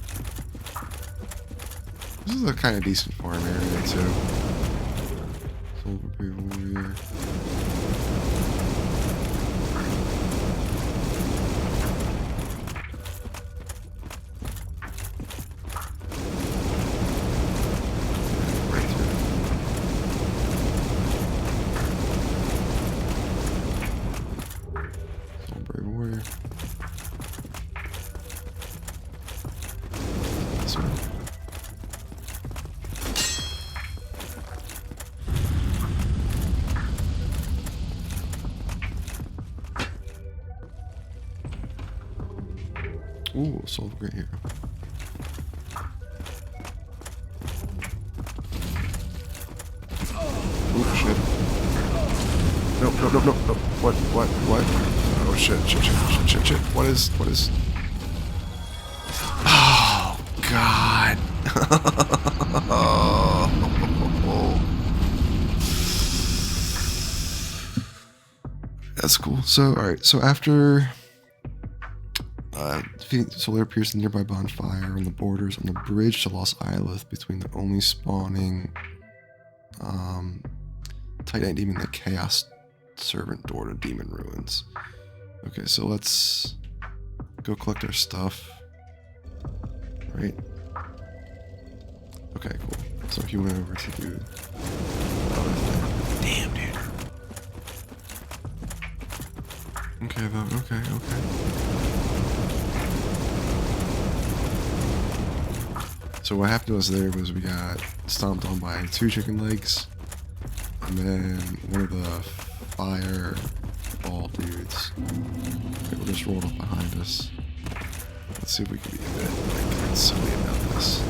This is a kind of decent farm area too. Silver Bear Warrior. Ooh, soul great hero. Oh shit. Nope. What? Oh shit. What is? Oh god. That's cool. So, alright, so after Solar appears in the nearby bonfire on the borders on the bridge to Lost Izalith between the only spawning Titanite demon, the Chaos Servant door to Demon Ruins. Okay, so let's go collect our stuff. Right? Okay, cool. So he went over to do the other thing. Damn, dude. Okay, though. Okay. So what happened to us there was we got stomped on by 2 chicken legs, and then one of the fireball dudes. They just rolled up behind us. Let's see if we can be a bit like silly about this.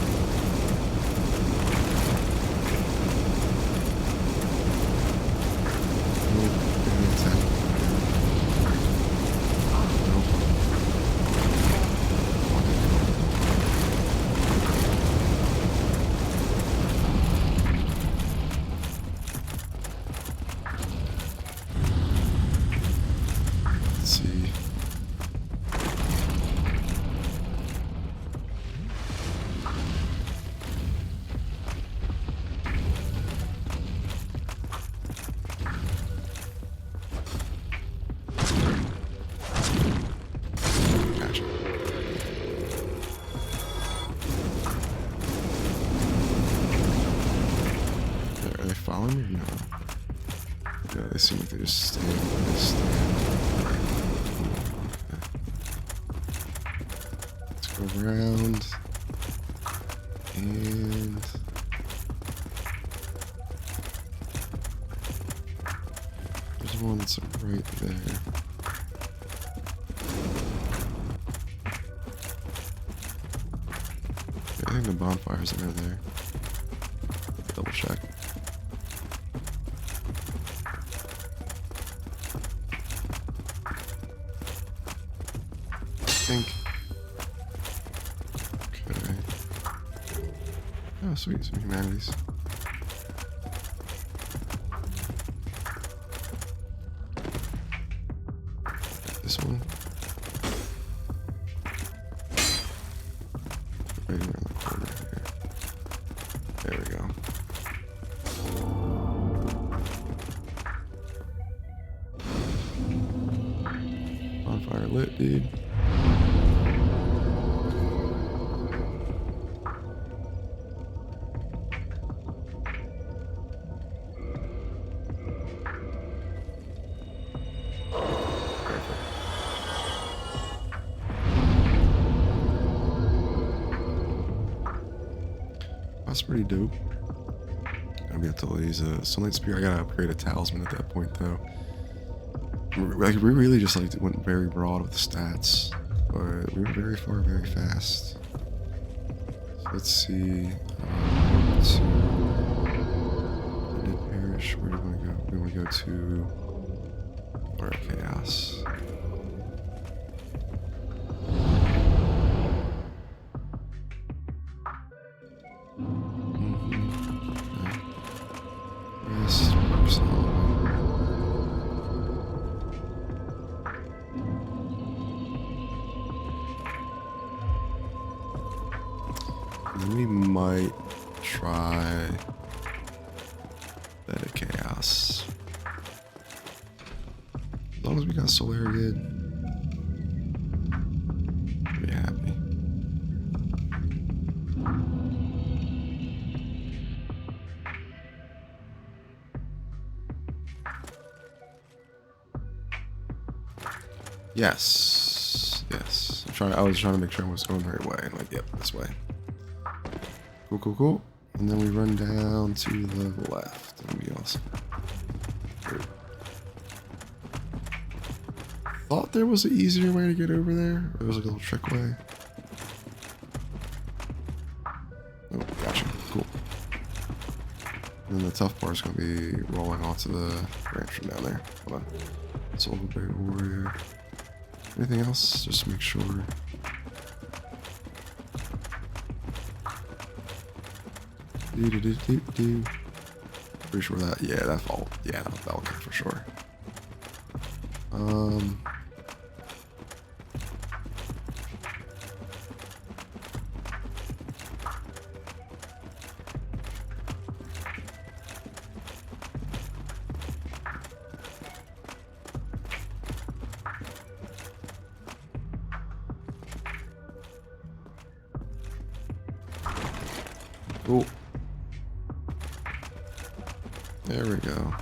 Following me or no? Yeah, they seem like they're just staying where they stand. Okay. Let's go around. And there's one that's right there. Yeah, I think the bonfire's under there. Double check. Okay. Oh, sweet, some humanities. this one. Right around the corner here. There we go. Bonfire lit, dude. That's pretty dope. I'm gonna have to use a Sunlight Spear. I gotta upgrade a Talisman at that point, though. Like, we really just like went very broad with the stats, but we were very far, very fast. So let's see. To Undead Parish. Where do we want to go? We want to go to Aura Chaos. Then we might try that Chaos. As long as we got Solaire good, I'll be happy. Yes. Yes. I was trying to make sure I was going the right way. Like, yep, this way. Cool, cool, cool. And then we run down to the left. That'll be awesome. Great. Thought there was an easier way to get over there. Or there was like a little trick way. Oh, gotcha. Cool. And then the tough part is going to be rolling onto the branch from down there. Hold on. Soul Bear Warrior. Anything else? Just make sure. Pretty sure that, yeah, that'll count for sure. Cool. There we go.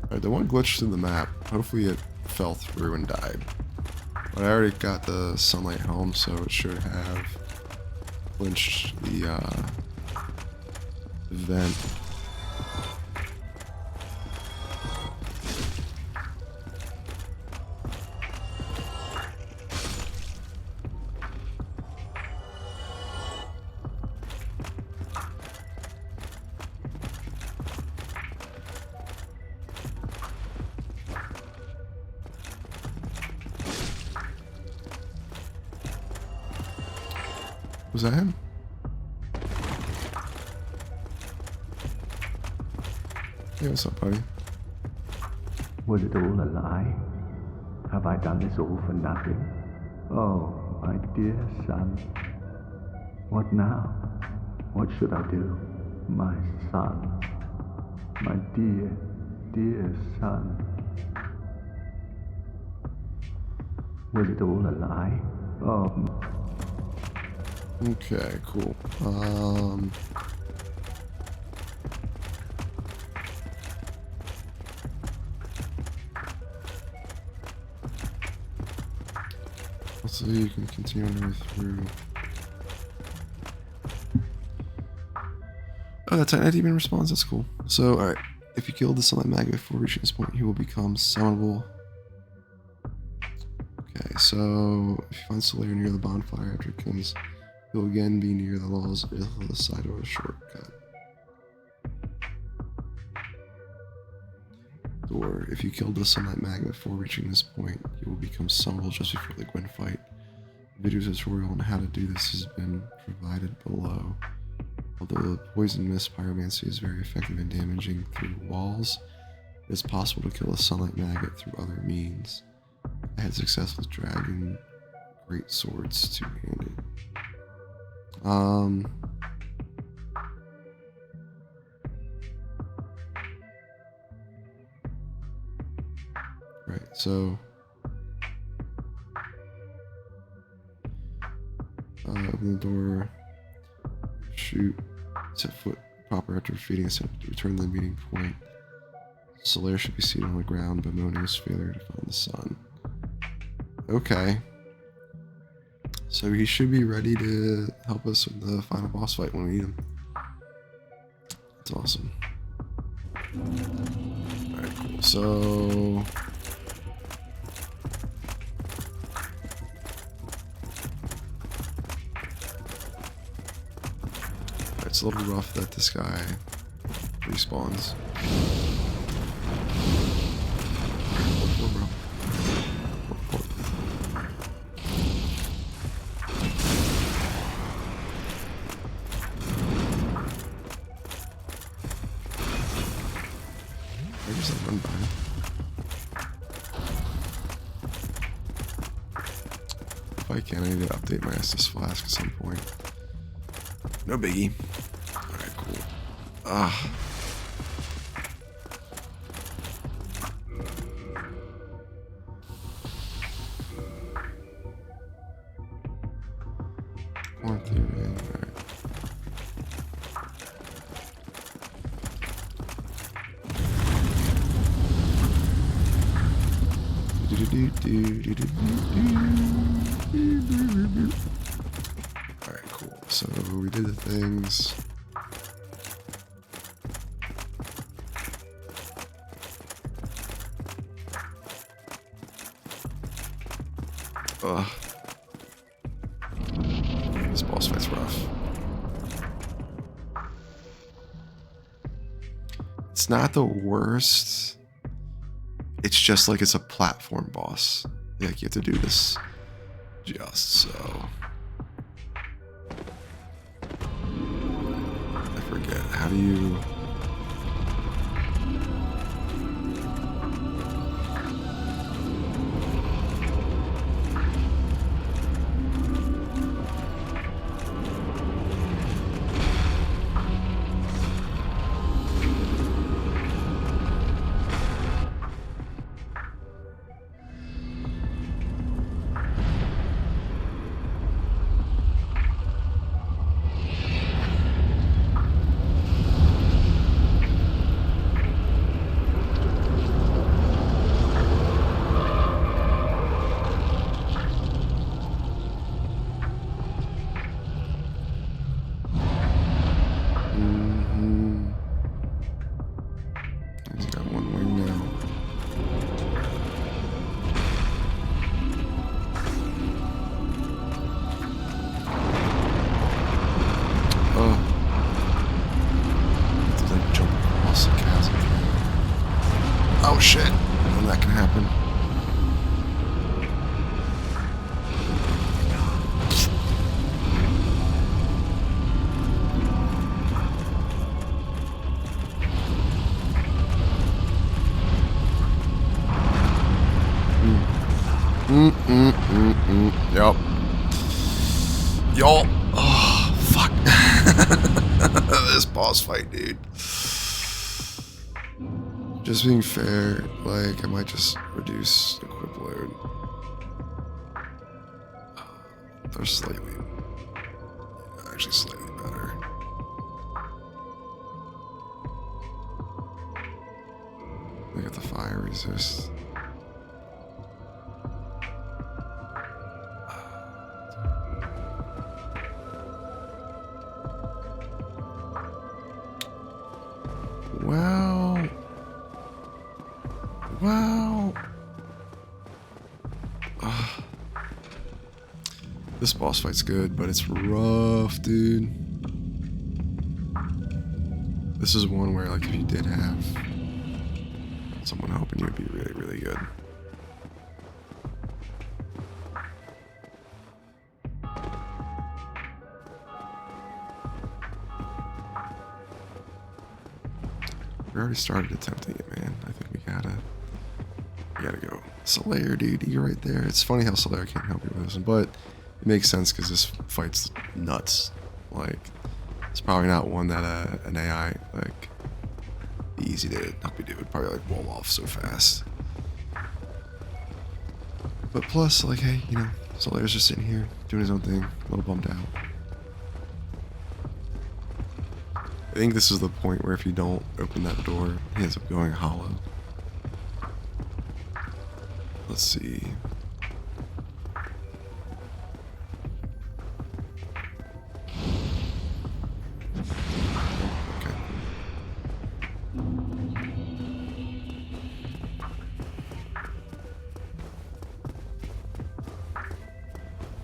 Alright, the one glitched in the map. Hopefully it fell through and died. But I already got the Sunlight Helm, so it should have clinched the vent. Was that him? Hey, what's up, buddy? Was it all a lie? Have I done this all for nothing? Oh, my dear son. What now? What should I do? My son. My dear, dear son. Was it all a lie? Oh. Okay, cool. Let's see, you can continue on the way through. Oh, that Titanite Demon responds, that's cool. So, alright. If you kill the Sunlight Mag before reaching this point, he will become summonable. Okay, so if you find Solaire near the bonfire after it comes, you'll again be near the walls of the side of a shortcut. Or if you killed the sunlight magnet before reaching this point, you will become summonable just before the Gwyn fight. A video tutorial on how to do this has been provided below. Although the poison mist pyromancy is very effective in damaging through walls, it is possible to kill a sunlight maggot through other means. I had success with dragon great swords two-handed. Right, so open the door, shoot, set foot proper after defeating a set to return to the meeting point. Solaire should be seated on the ground, bemoaning his failure to find the sun. Okay. So he should be ready to help us with the final boss fight when we need him. That's awesome. Alright, cool. So it's a little rough that this guy respawns. What, bro? What? I guess I'll run by him. If I can, I need to update my Estus flask at some point. No biggie. Alright, cool. One thing, man. Alright. Alright, cool. So we did the things. Ugh. This boss fight's rough. It's not the worst. It's just like it's a platform boss. Like you have to do this just so. I forget. How do you... He's got one wing now. Oh. Did I jump across the chasm? Oh shit. I know that can happen. Yup. Yo. Oh, fuck. This boss fight, dude. Just being fair, like, I might just reduce equip load. They're slightly, actually slightly better. Look at the fire resist. Well. This boss fight's good, but it's rough, dude. This is one where, like, if you did have someone helping you, it'd be really, really good. We already started attempting it, man. I think we gotta go. Solaire, dude, you're right there. It's funny how Solaire can't help you with this one, but it makes sense because this fight's nuts. Like, it's probably not one that an AI, like, be easy to help you do. It would probably, like, wall off so fast. But plus, like, hey, you know, Solaire's just sitting here doing his own thing, a little bummed out. I think this is the point where if you don't open that door, he ends up going hollow. Let's see. Okay.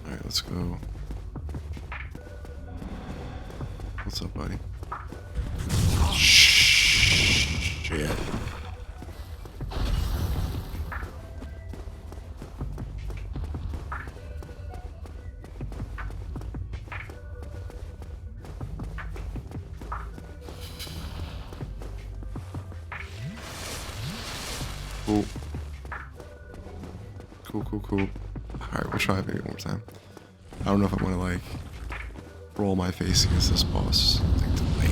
Alright, let's go. What's up, buddy? Shit. Cool. Cool. Alright, we'll try it maybe one more time. I don't know if I want to, like, roll my face against this boss. I think to wait.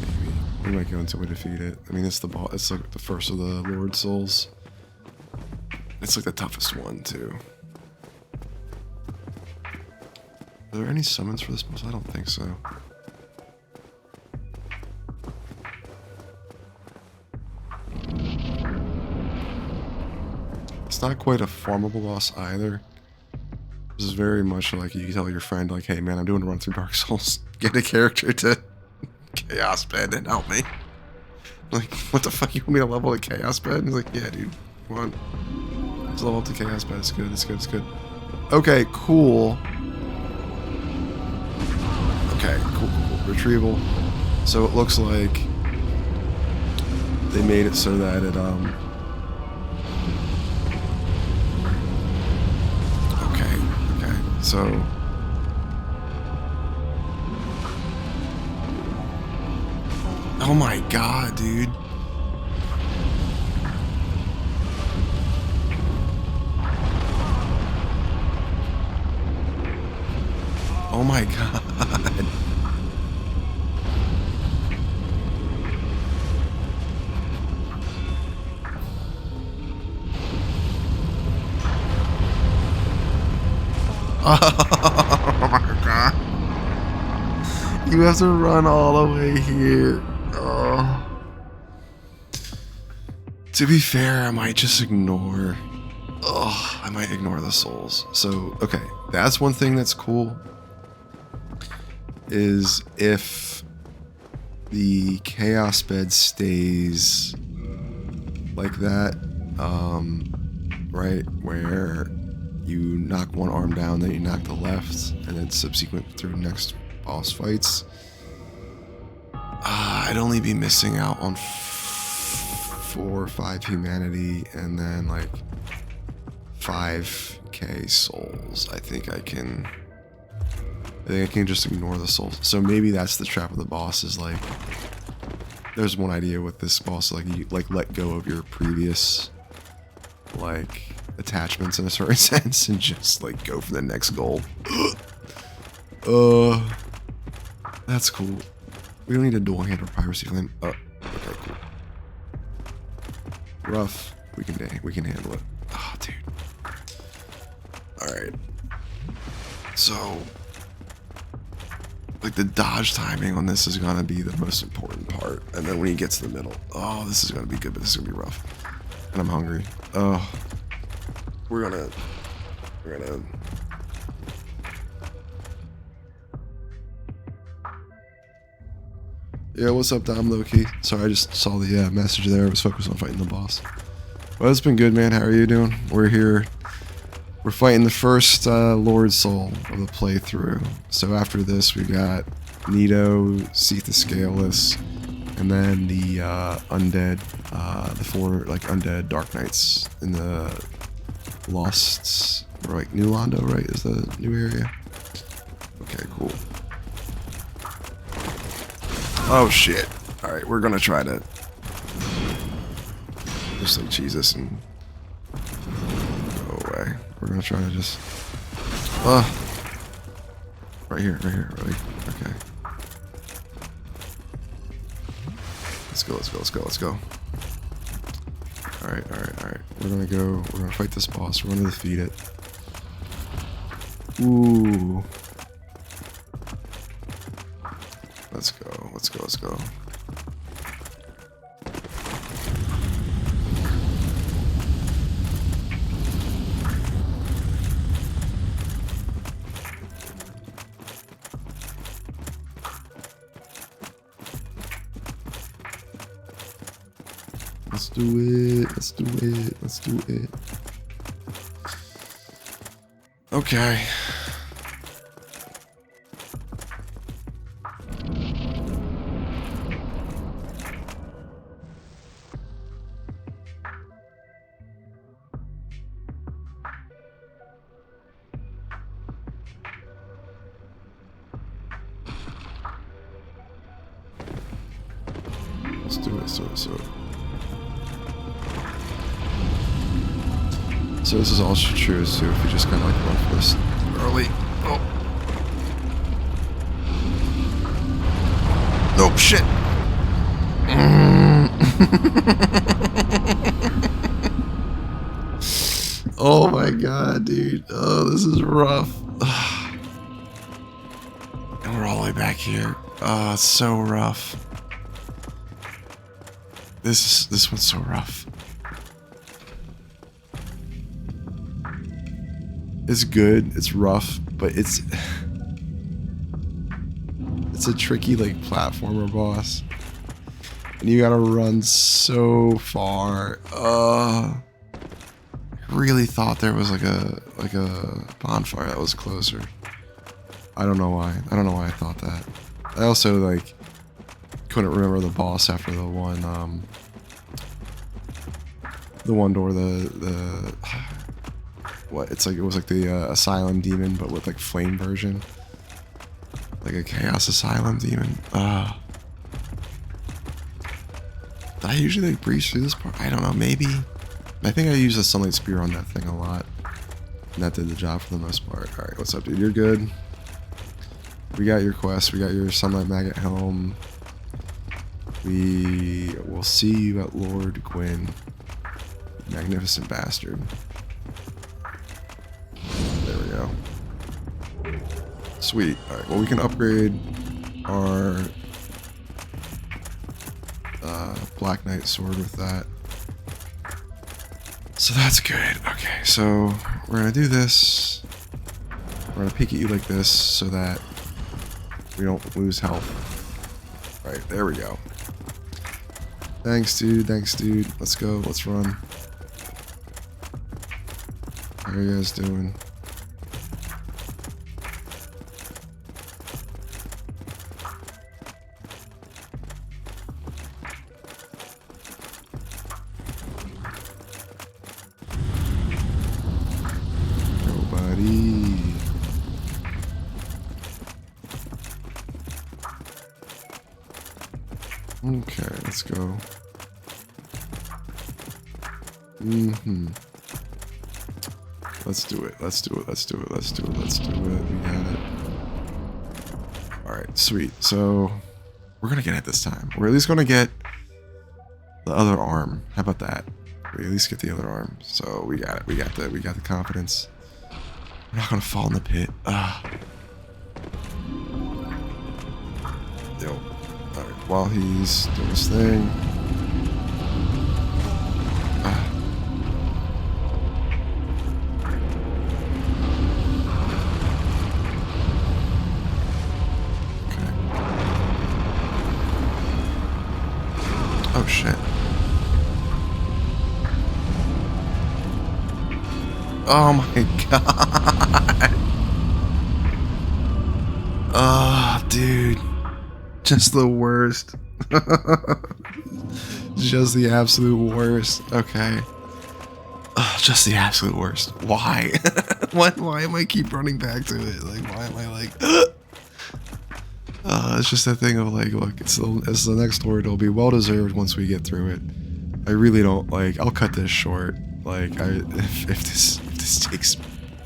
Maybe. We might go until we defeat it. I mean, it's the boss. It's like the first of the Lord Souls. It's like the toughest one, too. Are there any summons for this boss? I don't think so. It's not quite a farmable boss either. This is very much like you tell your friend, like, hey man, I'm doing a run through Dark Souls. Get a character to Chaos Bed and help me. Like, what the fuck, you want me to level to Chaos Bed? And he's like, yeah dude, come on. Let's level up to Chaos Bed, it's good. Okay, cool. Okay, cool. Retrieval. So it looks like they made it so that it, So, oh my god, dude. Oh my god. Oh my god. You have to run all the way here. Oh. To be fair, I might just ignore. Oh, I might ignore the souls. So, okay, that's one thing that's cool. Is if the Chaos Bed stays like that, right, where you knock one arm down, then you knock the left, and then subsequent through next boss fights. I'd only be missing out on 4 or 5 humanity, and then like 5k souls. I think I can just ignore the souls. So maybe that's the trap of the boss, is like, there's one idea with this boss, like you like let go of your previous like attachments in a certain sense and just like go for the next goal. That's cool. We don't need a dual hand or piracy flame. Okay, cool. Rough. We can handle it. Oh, dude. All right. So, like, the dodge timing on this is gonna be the most important part, and then when he gets to the middle, oh, this is gonna be good, but this is gonna be rough. And I'm hungry. Oh. We're gonna. Yeah, what's up, Dom Loki? Sorry, I just saw the message there. I was focused on fighting the boss. Well, it's been good, man. How are you doing? We're here We're fighting the first Lord Soul of the playthrough. So after this, we got Nito, Seath the Scaleless, and then the undead, the 4 like undead Dark Knights in the Lost, or like New Londo, right? Is the new area? Okay, cool. Oh shit! All right, we're gonna try to just like Jesus and go away. We're gonna try to just right here, right. Okay. Let's go. Alright. We're gonna fight this boss. We're gonna defeat it. Ooh. Let's go. Let's do it. Okay. Let's do it. So this is also true too if you just kind of like run for this early. Oh. Nope, shit. Oh my god, dude. Oh, this is rough. And we're all the way back here. Oh, it's so rough. This one's so rough. It's good, it's rough, but it's a tricky like platformer boss. And you gotta run so far. I really thought there was like a bonfire that was closer. I don't know why. I thought that. I also like couldn't remember the boss after the one door, the what? It's like it was like the Asylum Demon, but with like flame version, like a Chaos Asylum Demon. Did I usually like breeze through this part? I don't know. Maybe. I think I used a Sunlight Spear on that thing a lot, and that did the job for the most part. All right, what's up, dude? You're good. We got your quest. We got your Sunlight Maggot Helm. We will see you at Lord Gwyn. Magnificent bastard. There we go. Sweet. Alright, well we can upgrade our Black Knight sword with that. So that's good. Okay, so we're gonna do this. We're gonna peek at you like this so that we don't lose health. Alright, there we go. Thanks, dude. Let's go. Let's run. How are you guys doing? Nobody. Okay, let's go. Let's do it. We got it. Alright, sweet. So we're gonna get it this time. We're at least gonna get the other arm. How about that? We at least get the other arm. So we got it. We got the confidence. We're not gonna fall in the pit. Yo. Alright, while he's doing his thing. Oh shit. Oh my god. Oh, dude. Just the worst. Just the absolute worst. Okay. Just the absolute worst. Why? Why am I keep running back to it? Like, why am I like... it's just that thing of like, look, it's the next door. It'll be well deserved once we get through it. I really don't like. I'll cut this short. Like, if this takes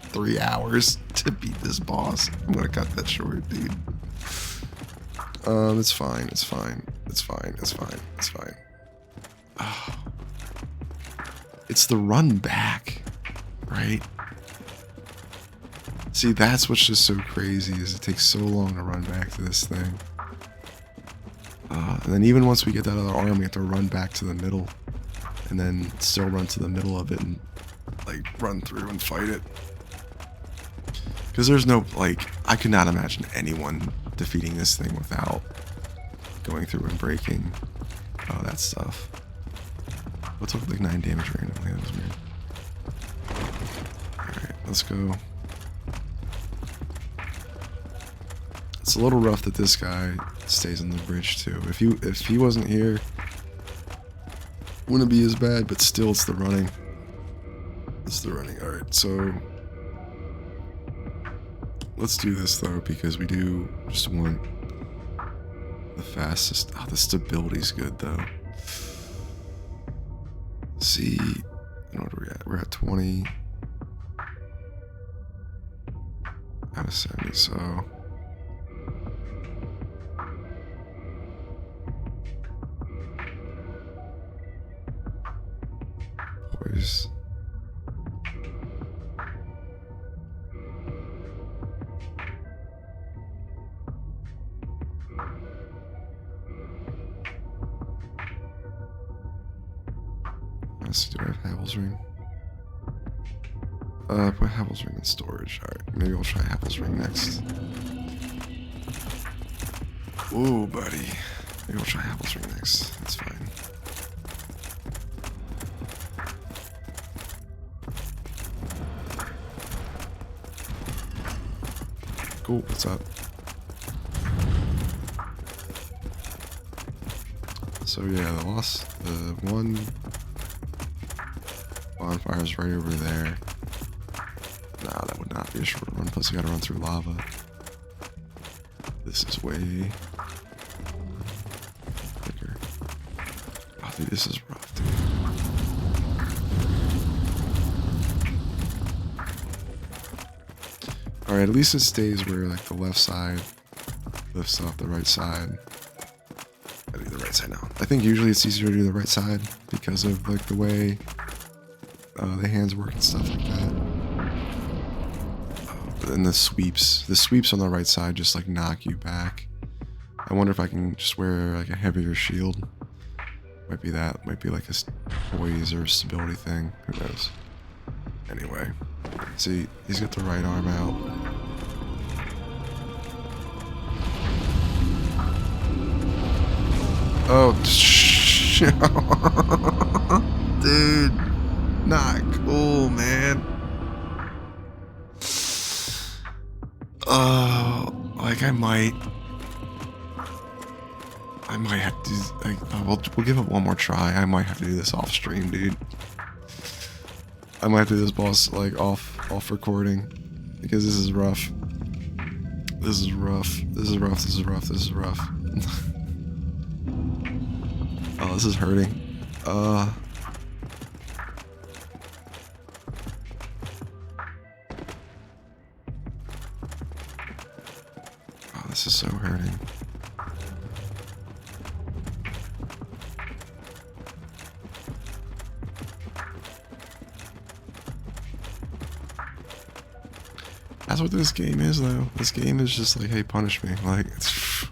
3 hours to beat this boss, I'm gonna cut that short, dude. It's fine. It's fine. It's fine. It's fine. It's fine. Oh. It's the run back, right? See, that's what's just so crazy, is it takes so long to run back to this thing. And then even once we get that other arm, we have to run back to the middle. And then still run to the middle of it and, like, run through and fight it. Because there's no, like, I could not imagine anyone defeating this thing without going through and breaking that stuff. What took like 9 damage randomly? That was weird. Alright, let's go. It's a little rough that this guy stays on the bridge too. If he wasn't here, wouldn't be as bad, but still it's the running. It's the running. Alright, so let's do this though, because we do just want the fastest. Oh, the stability's good though. See, what are we at? We're at 20 out of 70, so boys. Do I have Havel's ring? Put Havel's ring in storage. Alright, maybe I'll try Havel's ring next. Ooh, buddy. Maybe I'll try Havel's ring next. That's fine. Cool, what's up? So yeah, the one bonfire's right over there. Nah, that would not be a short run, plus you gotta run through lava. This is way quicker. Oh, dude, this is rough, dude. Alright, at least it stays where, like, the left side lifts off the right side. I do the right side now. I think usually it's easier to do the right side because of, like, the way the hands work and stuff like that. But then the sweeps on the right side just like knock you back. I wonder if I can just wear like a heavier shield. Might be that. Might be like a poise or stability thing. Who knows? Anyway, see, he's got the right arm out. Oh, dude. Not cool, man. Oh, like I might have to, like, we'll give it one more try. I might have to do this off stream, dude. I might have to do this boss, like, off recording, because this is rough. This is rough. This is rough. This is rough. This is rough. Oh, this is hurting. Oh, this is so hurting. That's what this game is, though. This game is just like, hey, punish me. Like, it's...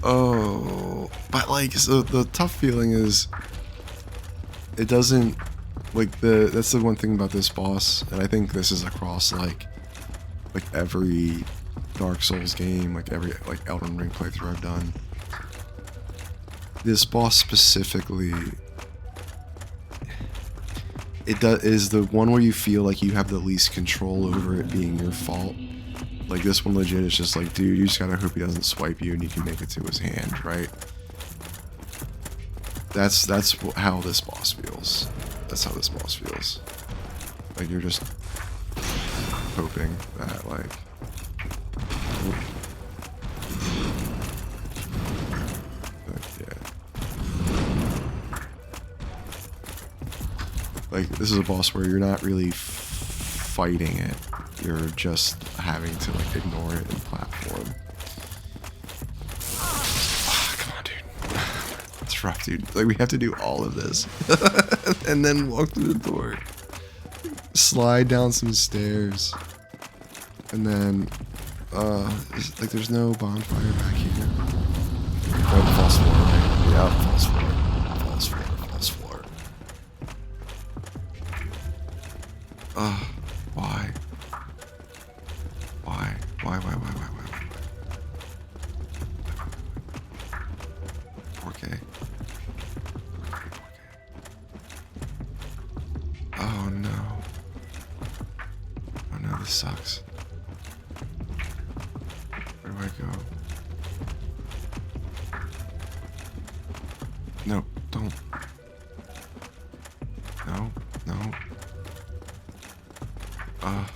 Oh, but like, so the tough feeling is, it doesn't, like, that's the one thing about this boss, and I think this is across like every Dark Souls game, like every, like, Elden Ring playthrough I've done. this boss specifically, is the one where you feel like you have the least control over it being your fault. Like, this one legit is just like, dude, you just gotta hope he doesn't swipe you and you can make it to his hand, right? That's how this boss feels. That's how this boss feels. Like, you're just hoping that, like... Like, this is a boss where you're not really fighting it. You're just having to, like, ignore it and platform. Oh, come on, dude. It's rough, dude. Like, we have to do all of this. And then walk through the door. Slide down some stairs. And then, like, there's no bonfire back here. Oh, false floor, right? Yeah, false floor. False floor, false floor. Why? Why? Why? 4K. Oh no. Oh no, this sucks. Where do I go? No, don't. No, no. Alright.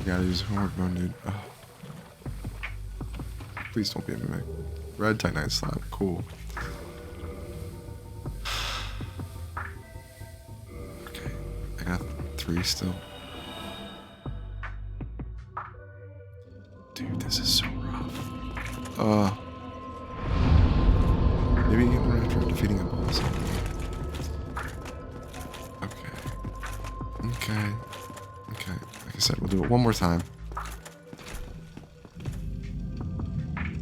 Gotta use homework mode, dude. Oh. Please don't be a mimic. Red Titanite slot. Cool. Okay. I got 3 still. Dude, this is so rough. Maybe you get one after defeating a boss. Okay. Like I said, we'll do it one more time.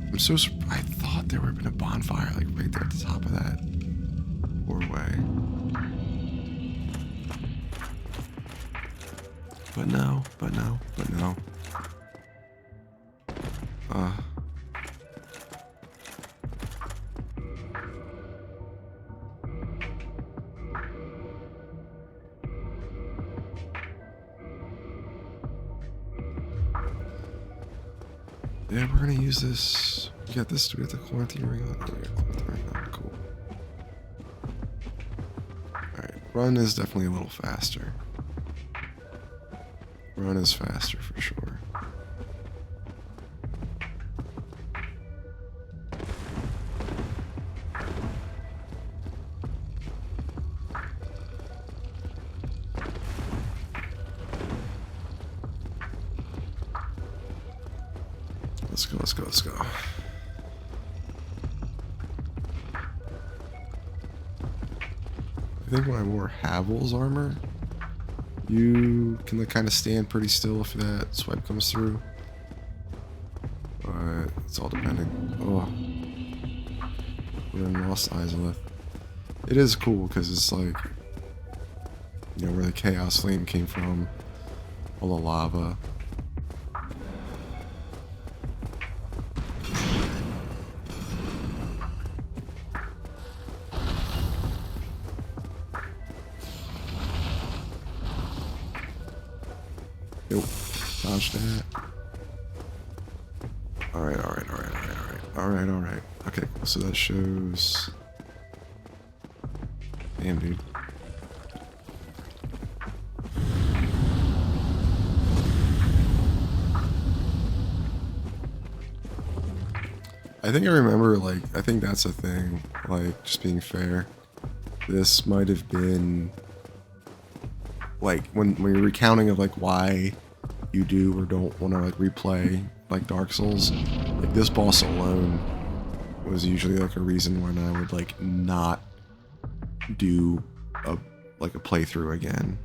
I'm so surprised. I thought there would have been a bonfire, like, right there at the top of that doorway. But no. Yeah, we're gonna use this. You got this. Do we have the quarantine ring on? Yeah, quarantine ring on. Cool. Alright, run is definitely a little faster. Run is faster for sure. Let's go. I think when I wore Havel's armor, you can, like, kind of stand pretty still if that swipe comes through. But it's all depending. Oh. We lost Izalith. It is cool because it's like, you know, where the Chaos Flame came from, all the lava. Nope. Dodge that. Alright. Okay, cool. So that shows... Damn, dude. I think I remember, like, I think that's a thing. Like, just being fair. This might have been... like, when you're recounting of, like, why you do or don't want to, like, replay, like, Dark Souls, like, this boss alone was usually, like, a reason when I would, like, not do a playthrough again,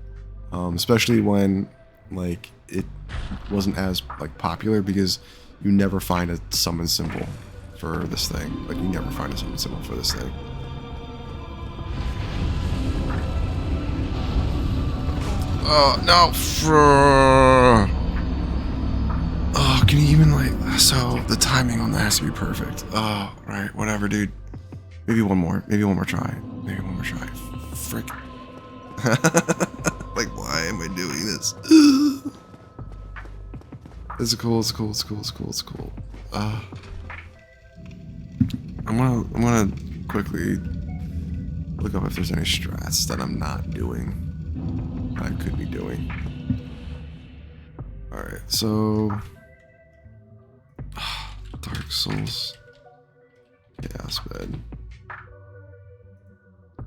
especially when like it wasn't as like popular, because you never find a summon symbol for this thing. Like you never find a summon symbol for this thing. Oh no! Oh, can you even like? So the timing on that has to be perfect. Oh, right, whatever, dude. Maybe one more try. Frick. Like, why am I doing this? It's cool. I'm gonna quickly look up if there's any strats that I'm not doing. I could be doing. Alright, so Dark Souls. Chaos bed.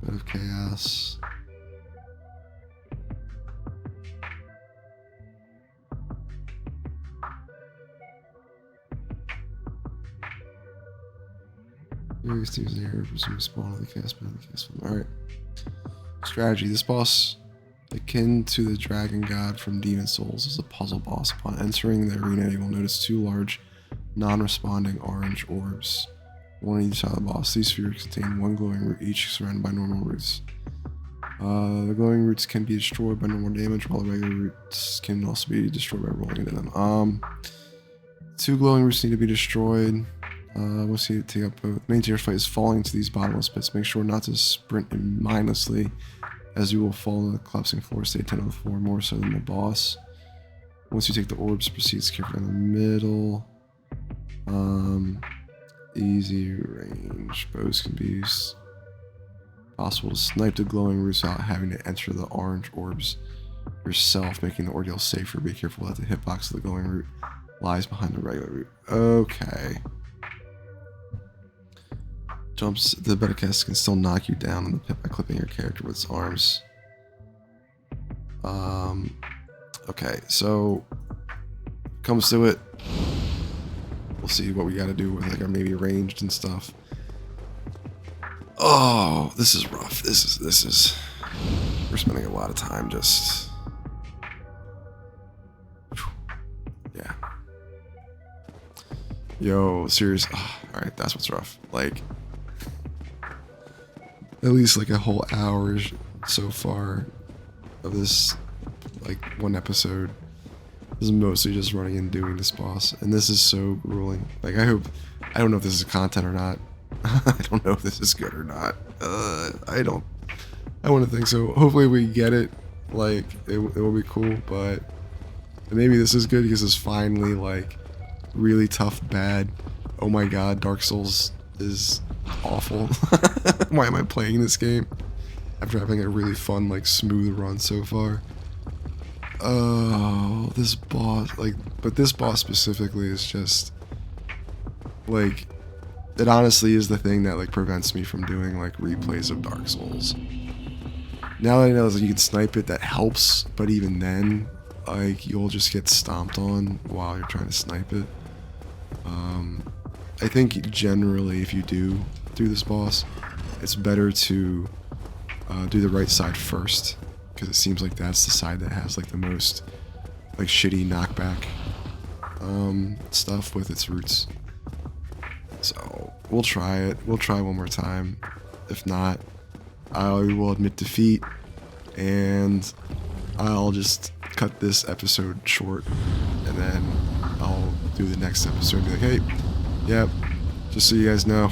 Bed of chaos. Various things in here presume spawn of the chaos bed of the chaos bed. Alright. Strategy. This boss, akin to the dragon god from Demon Souls, is a puzzle boss. Upon entering the arena, you will notice 2 large, non-responding orange orbs, one on each side of the boss. These spheres contain 1 glowing root, each surrounded by normal roots. The glowing roots can be destroyed by normal damage, while the regular roots can also be destroyed by rolling into them. 2 glowing roots need to be destroyed. We'll see it take up both. Main tier fight is falling into these bottomless pits. Make sure not to sprint mindlessly, as you will fall on the collapsing floor. Stay 10 on the floor, more so than the boss. Once you take the orbs, proceed carefully down the middle. Easy range. Bows can be used. Possible to snipe the glowing roots without having to enter the orange orbs yourself, making the ordeal safer. Be careful that the hitbox of the glowing root lies behind the regular root. Okay. Jumps. The better cast can still knock you down in the pit by clipping your character with its arms. Okay, so comes to it. We'll see what we got to do with like our maybe ranged and stuff. Oh, this is rough. This is. We're spending a lot of time just. Yeah. Yo, serious. Oh, all right, that's what's rough. Like. At least like a whole hour so far of this, like, one episode is mostly just running and doing this boss, and this is so grueling. Like, I don't know if this is content or not. I don't know if this is good or not. I want to think so. Hopefully we get it. Like, it will be cool, but maybe this is good because it's finally like really tough, bad. Oh my god, Dark Souls is awful. Why am I playing this game after having a really fun, like, smooth run so far? Oh, this boss, like, but this boss specifically is just like, it honestly is the thing that like prevents me from doing like replays of Dark Souls. Now that I know like, you can snipe it, that helps, but even then, like, you'll just get stomped on while you're trying to snipe it. I think generally if you do this boss, it's better to do the right side first, because it seems like that's the side that has like the most like shitty knockback stuff with its roots. So we'll try it. We'll try one more time. If not, I will admit defeat, and I'll just cut this episode short, and then I'll do the next episode and be like, hey, yep, just so you guys know,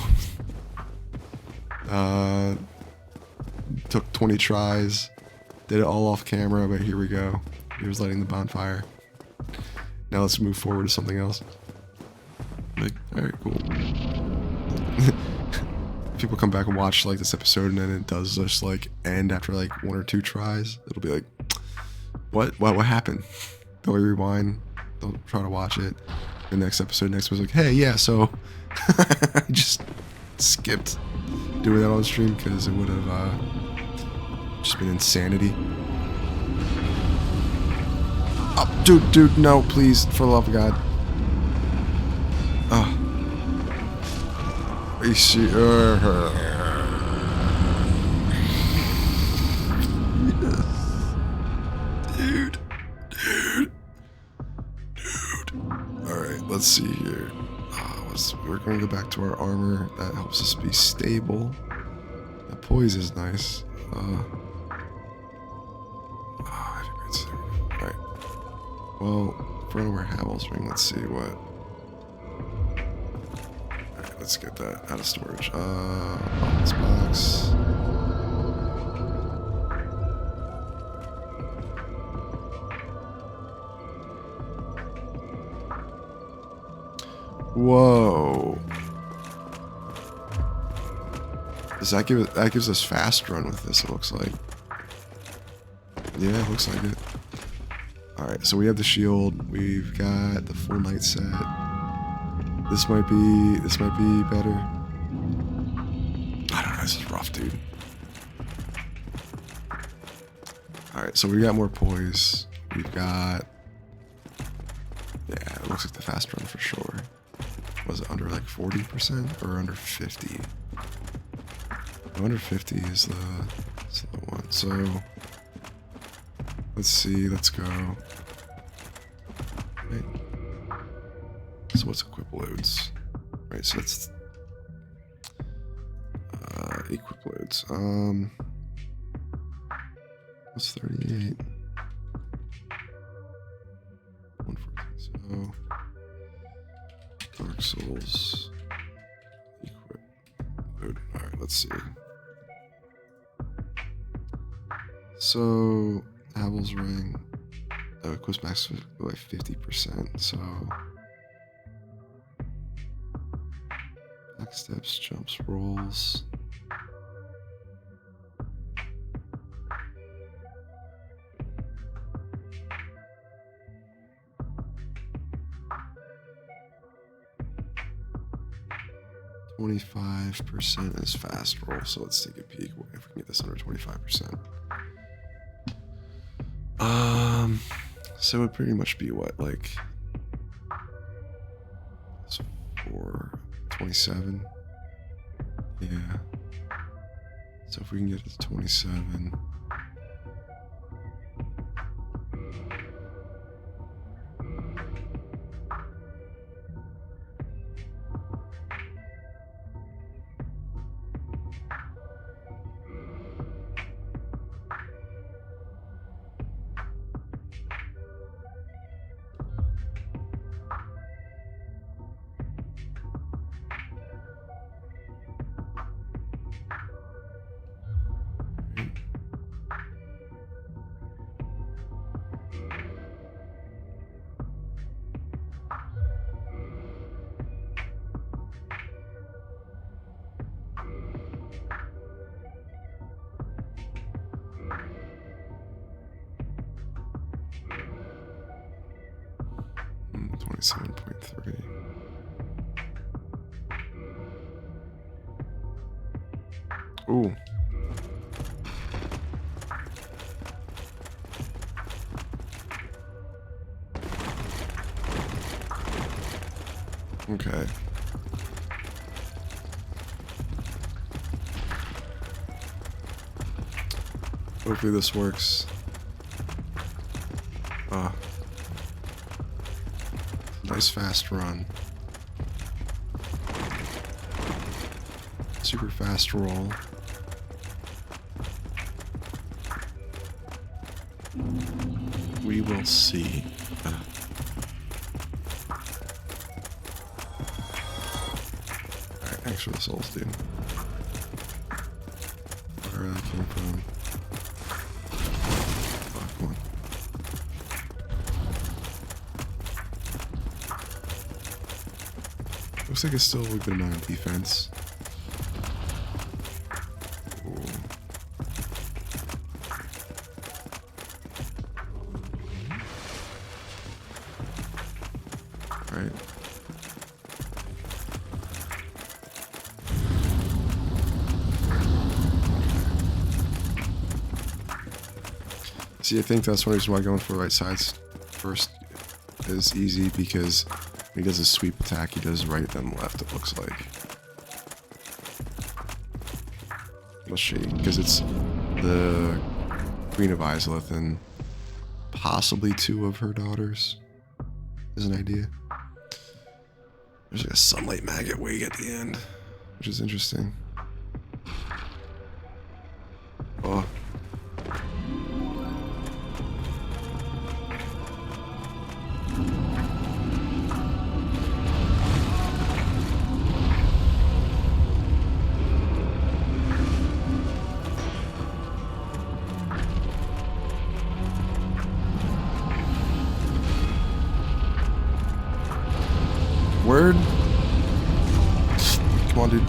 took 20 tries, did it all off camera, but here we go. Here's lighting the bonfire. Now let's move forward to something else. Like, alright, cool. People come back and watch like this episode, and then it does just like end after like 1 or 2 tries. It'll be like, what happened? They'll rewind, they'll try to watch it. The next episode was like, hey, yeah, so I just skipped doing that on stream because it would have just been insanity. Oh, dude, no, please, for the love of God. Oh. Are you serious? Dude. Alright, let's see here. We're going to go back to our armor. That helps us be stable. The poise is nice. Alright. Well, if we're going to wear Havel's ring, let's see what. Alright, let's get that out of storage. This box. Whoa. Does that gives us fast run with this, it looks like. Yeah, it looks like it. Alright, so we have the shield, we've got the full knight set. This might be better. I don't know, this is rough, dude. Alright, so we got more poise. We've got, yeah, it looks like the fast run for sure. Was it under like 40% or under 50? Under 50 is the one. So let's see, let's go. Right. So what's equip loads? Right, so that's equip loads. What's 38? 114. So Dark Souls equip load. Alright, let's see. So Havel's ring equips max by 50%. So back steps, jumps, rolls. %is fast roll, so let's take a peek if we can get this under 25%. So it would pretty much be what, like, it's 27. Yeah. So if we can get it to 27. Ooh. Okay. Hopefully this works. Nice fast run. Super fast roll. We will see. Alright, thanks for the souls, dude. Where that came from. Oh, come on. Looks like it's still a good amount of defense. Right. See, I think that's one reason why going for right sides first is easy, because when he does a sweep attack, he does right then left, it looks like. Let's see, because it's the Queen of Izalith and possibly 2 of her daughters is an idea. There's like a sunlight maggot wig at the end, which is interesting. Oh. Word. Come on, dude.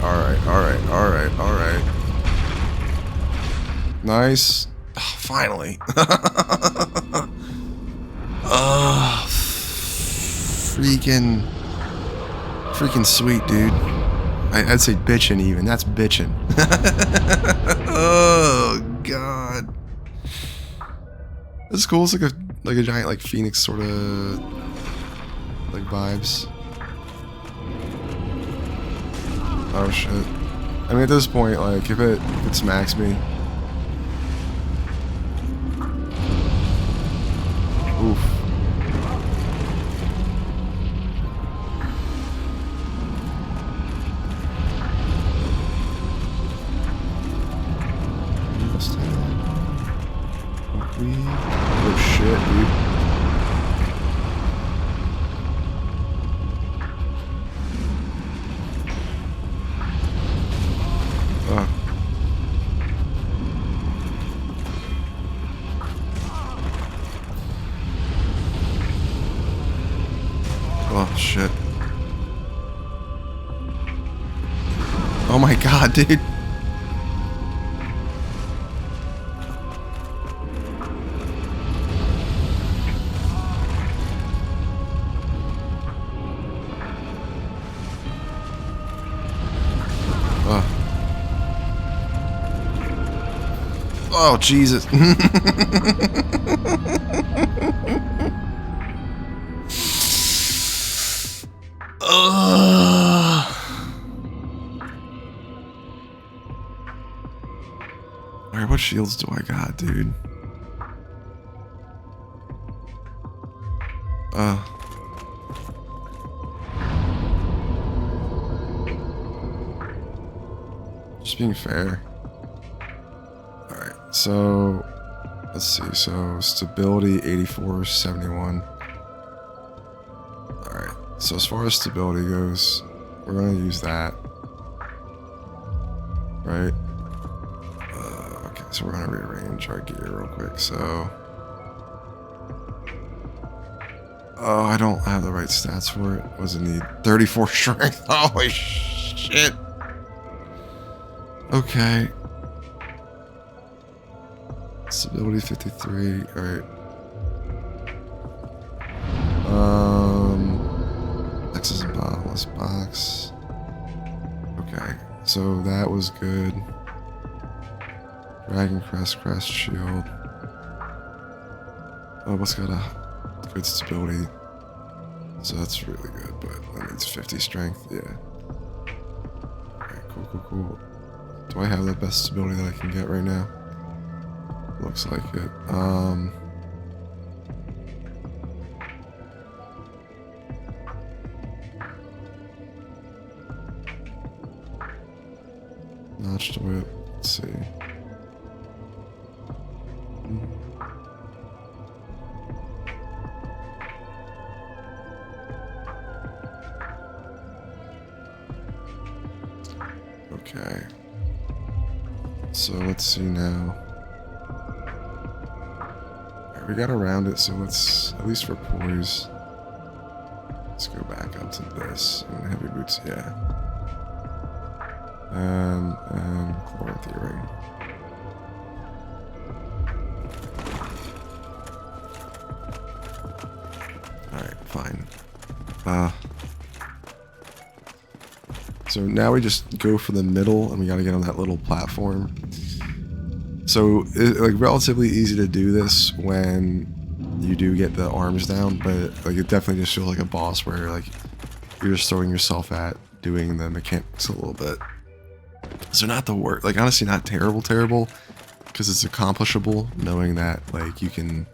Alright. Nice. Oh, finally. Freaking sweet, dude. I'd say bitchin' even. That's bitchin'. Oh, God. It's cool. It's like a giant like phoenix sort of like vibes. Oh shit. I mean, at this point, like if it smacks me, oof. Oh shit, dude. Oh shit. Oh my god, dude. Oh, Jesus. Alright, what shields do I got, dude? Just being fair. Alright, so let's see. So stability 84, 71. Alright, so as far as stability goes, we're gonna use that. Right? Okay, so we're gonna rearrange our gear real quick. So oh, I don't have the right stats for it. What does it need? 34 strength. Holy shit. Okay. Stability 53. Alright. X's and bottomless box. Okay. So that was good. Dragon crest shield. Oh, what's got a good stability? So that's really good, but that needs 50 strength. Yeah. Alright, cool. Do I have the best stability that I can get right now? Looks like it. Notched whip. Let's see. Okay. So let's see now. Alright, we got around it, so let's, at least for poise, let's go back up to this. And heavy boots, yeah. And Chloranthy ring. Alright, fine. So now we just go for the middle, and we gotta get on that little platform. So it's like relatively easy to do this when you do get the arms down, but like it definitely just feels like a boss where like you're just throwing yourself at doing the mechanics a little bit. So not the worst, like honestly not terrible, because it's accomplishable, knowing that like you can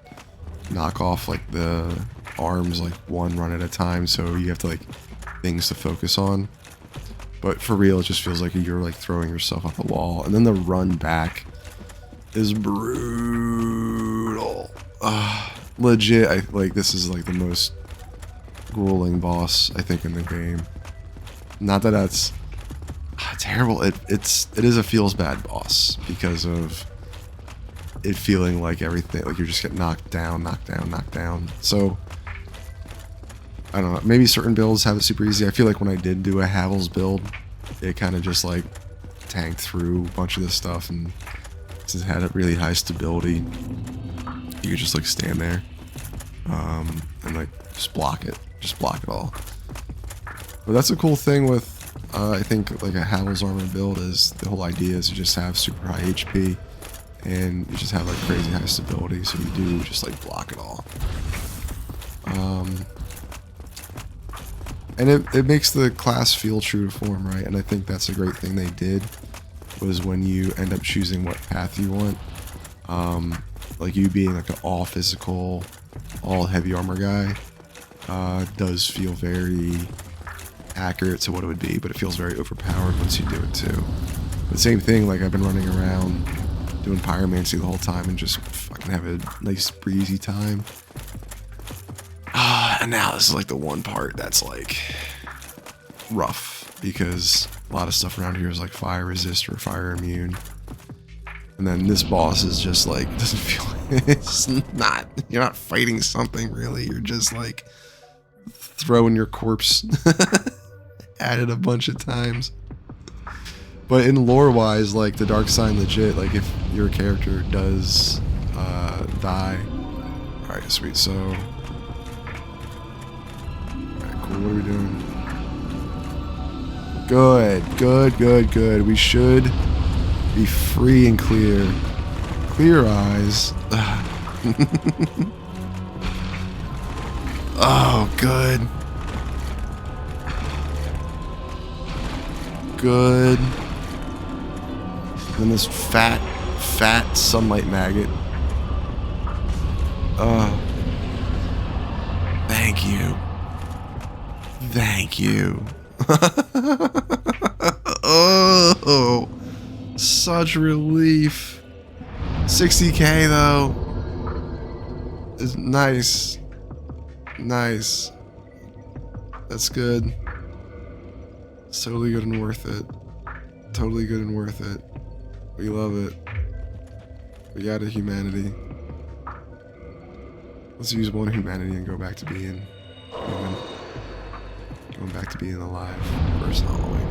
knock off like the arms like one run at a time, so you have to like things to focus on. But for real, it just feels like you're like throwing yourself off the wall, and then the run back is brutal. Legit, I like this is like the most grueling boss I think in the game. Not that that's terrible. It is a feels bad boss because of it feeling like everything, like you're just getting knocked down. So I don't know. Maybe certain builds have it super easy. I feel like when I did do a Havel's build, it kind of just like tanked through a bunch of this stuff, and since it had a really high stability, you could just like stand there and like just block it all. But that's a cool thing with I think like a Havel's armor build is the whole idea is you just have super high HP and you just have like crazy high stability, so you do just like block it all. And it makes the class feel true to form, right? And I think that's a great thing they did, was when you end up choosing what path you want. Like you being like an all physical, all heavy armor guy does feel very accurate to what it would be, but it feels very overpowered once you do it too. But same thing, like I've been running around doing Pyromancer the whole time and just fucking have a nice breezy time. And now this is like the one part that's like rough, because a lot of stuff around here is like fire resist or fire immune. And then this boss is just like, doesn't feel, it's not, you're not fighting something really, you're just like throwing your corpse at it a bunch of times. But in lore wise, like the dark sign legit, like if your character does die. Alright, sweet, so what are we doing? Good. We should be free and clear. Clear eyes. Oh, good. Then this fat sunlight maggot. Thank you. Oh, such relief. 60k though is nice. That's good. It's totally good and worth it. We love it. We got a humanity. Let's use one humanity and go back to being human. Going back to being alive personally.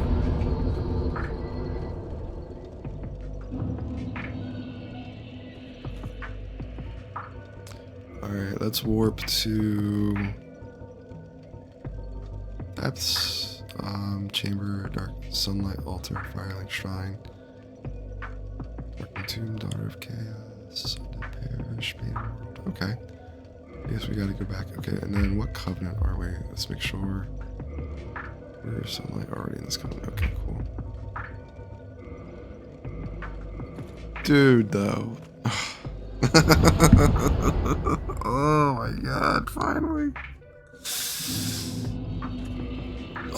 Alright, let's warp to depths. Chamber, dark sunlight, altar, firelink shrine. Dark tomb, daughter of chaos, sundead parish, main world. Okay. I guess we gotta go back. Okay, and then what covenant are we? Let's make sure. Where's sunlight already in this covenant? Okay, cool. Dude, though. Oh my god, finally.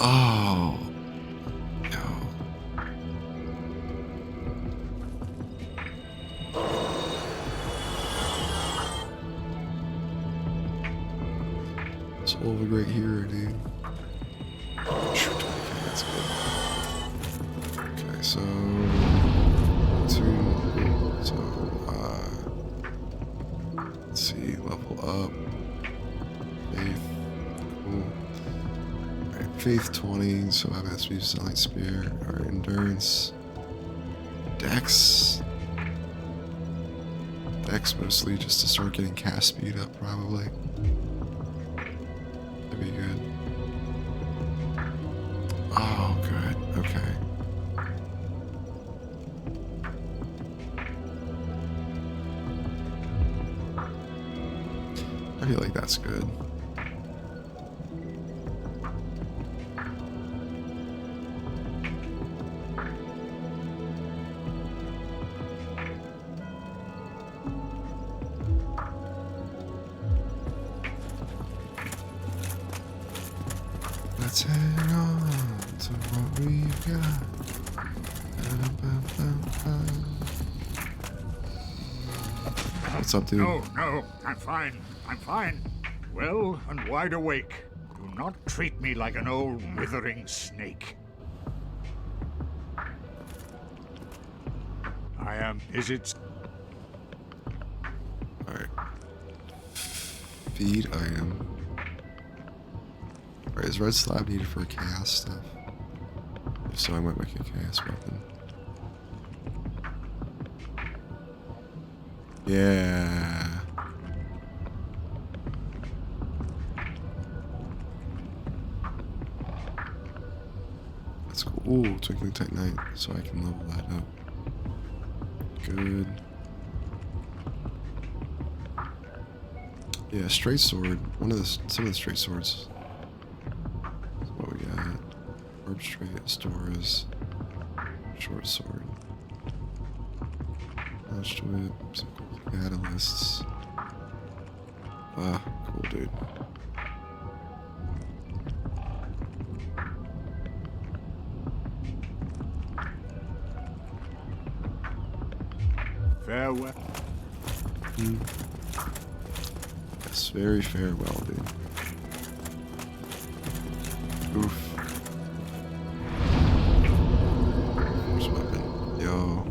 Oh. No. Soul of a great hero, dude. Sure, 20k, that's good. Okay, so let's see, level up. Faith. Cool. Alright, Faith 20, so I have to use Sunlight Spear. Our endurance. Dex. Dex mostly just to start getting cast speed up, probably. That'd be good. Oh, good. Okay. I feel like that's good. Let's hang on to what we've got. What's up, dude? No, I'm fine. I'm fine. Well and wide awake. Do not treat me like an old withering snake. I am. Is it? Alright. Feed item. Alright, is red slab needed for chaos stuff? If so, I might make a chaos weapon. Yeah. That's cool. Ooh, Twinkling Titanite, so I can level that up. Good. Yeah, straight sword. Some of the straight swords. That's what we got. Orb straight, Storas, short sword. Notched whip, some cool catalysts. Ah, cool, dude. Farewell. Yes, very farewell, dude. Oof. First weapon. Yo.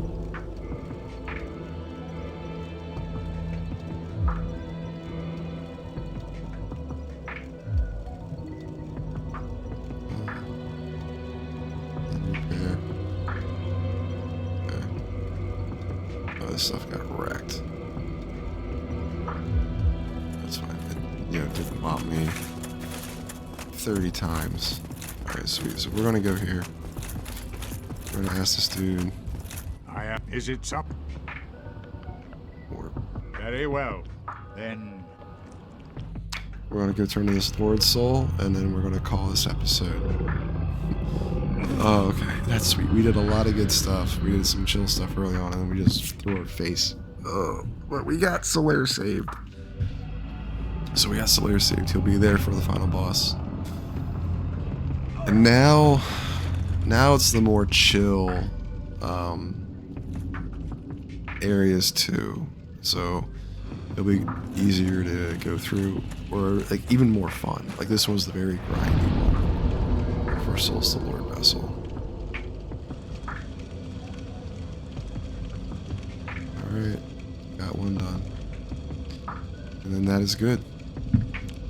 Repair. Okay. Oh, this stuff got wrecked. That's fine. It didn't bomb me 30 times. Alright, sweet. So we're gonna go here. We're gonna ask this dude. I am. Is it up? Or Very well. Then we're gonna go turn to this Lord Soul, and then we're gonna call this episode. Oh, okay. That's sweet. We did a lot of good stuff. We did some chill stuff early on, and then we just threw our face. Oh, but we got Solaire saved. So we got Solaire saved. He'll be there for the final boss. And now it's the more chill areas too. So it'll be easier to go through, or like even more fun. Like this one's the very grindy one. For Soul's the Lord Vessel. Alright, got one done. And then that is good.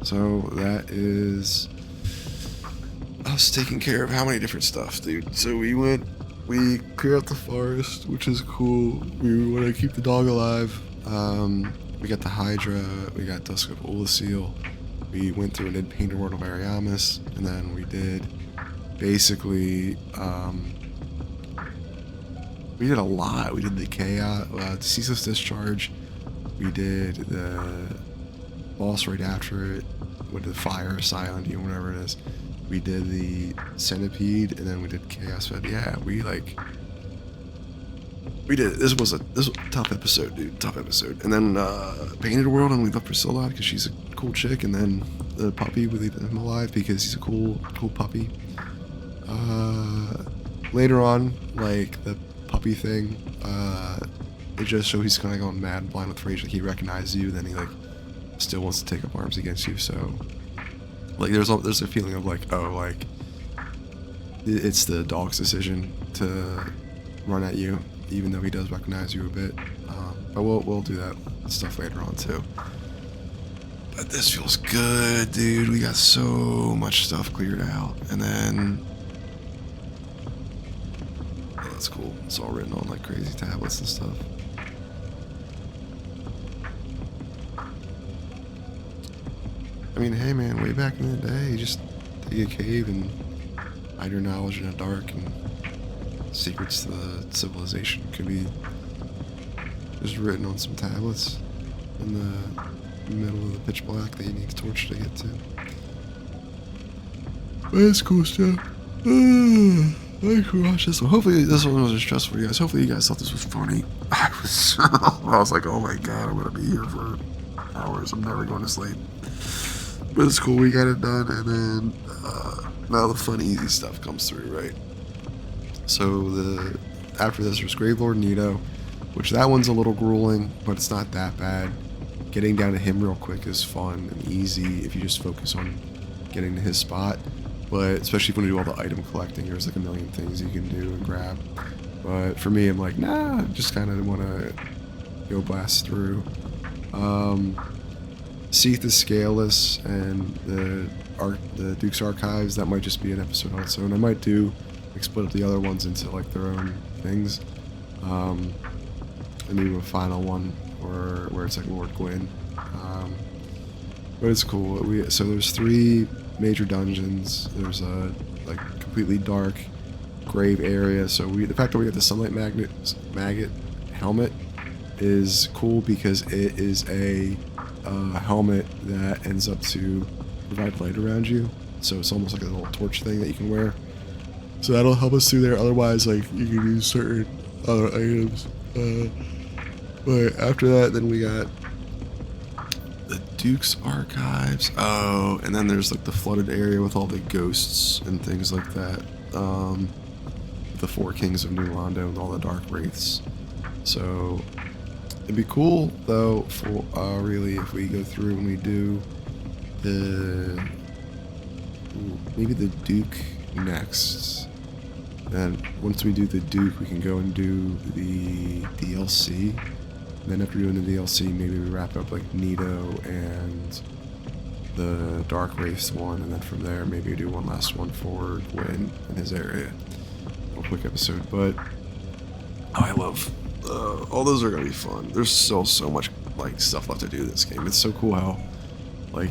So that is us taking care of how many different stuff, dude? So we cleared out the forest, which is cool. We want to keep the dog alive. We got the Hydra, we got Dusk of Ulasil. We went through and did Painted World of Ariamis, and then we did basically, we did a lot. We did the Chaos, Ceaseless Discharge. We did the boss right after it with the Fire, Silent, whatever it is. We did the Centipede, and then we did Chaos Fed. Yeah, we did it. This was a tough episode, dude. Tough episode. And then Painted World, and we left Priscilla because she's a cool chick, and then the puppy, we leave him alive because he's a cool puppy. Later on, like the puppy thing, it just shows he's kind of going mad and blind with rage. Like he recognizes you, then he like still wants to take up arms against you. So like there's a feeling of like, oh, like it's the dog's decision to run at you, even though he does recognize you a bit. But we'll do that stuff later on too. But this feels good, dude. We got so much stuff cleared out, and then oh, that's cool. It's all written on like crazy tablets and stuff. I mean, hey man, way back in the day, you just dig a cave and hide your knowledge in the dark, and secrets to the civilization could be just written on some tablets in the middle of the pitch black that you need a torch to get to. But that's cool stuff. I can watch this one. Hopefully this one wasn't stressful for you guys. Hopefully you guys thought this was funny. I was like, oh my god, I'm gonna be here for hours. I'm never going to sleep. But it's cool, we got it done, and then now the fun, easy stuff comes through, right? So after this, there's Gravelord Nito, which that one's a little grueling, but it's not that bad. Getting down to him real quick is fun and easy if you just focus on getting to his spot. But especially when you do all the item collecting, there's like a million things you can do and grab. But for me, I'm like, nah, just kind of want to go blast through. Seath is Scaleless, and the Duke's Archives, that might just be an episode on its own. I might split up the other ones into like their own things. And maybe a final one where it's like Lord Gwyn. But it's cool. So there's 3 major dungeons. There's a like completely dark grave area. So the fact that we get the sunlight maggot helmet is cool because it is a helmet that ends up to provide light around you. So it's almost like a little torch thing that you can wear. So that'll help us through there. Otherwise, like, you can use certain other items. But after that, then we got the Duke's Archives. Oh, and then there's like the flooded area with all the ghosts and things like that. The 4 Kings of New Londo and all the Dark Wraiths. So it'd be cool though for really if we go through and we do maybe the Duke next. And once we do the Duke, we can go and do the DLC. And then after doing the DLC, maybe we wrap up like Nito and the Dark Wraiths one, and then from there maybe do one last one for Gwyn in his area. A quick episode, but I love all those are gonna be fun. There's still so much like stuff left to do in this game. It's so cool how like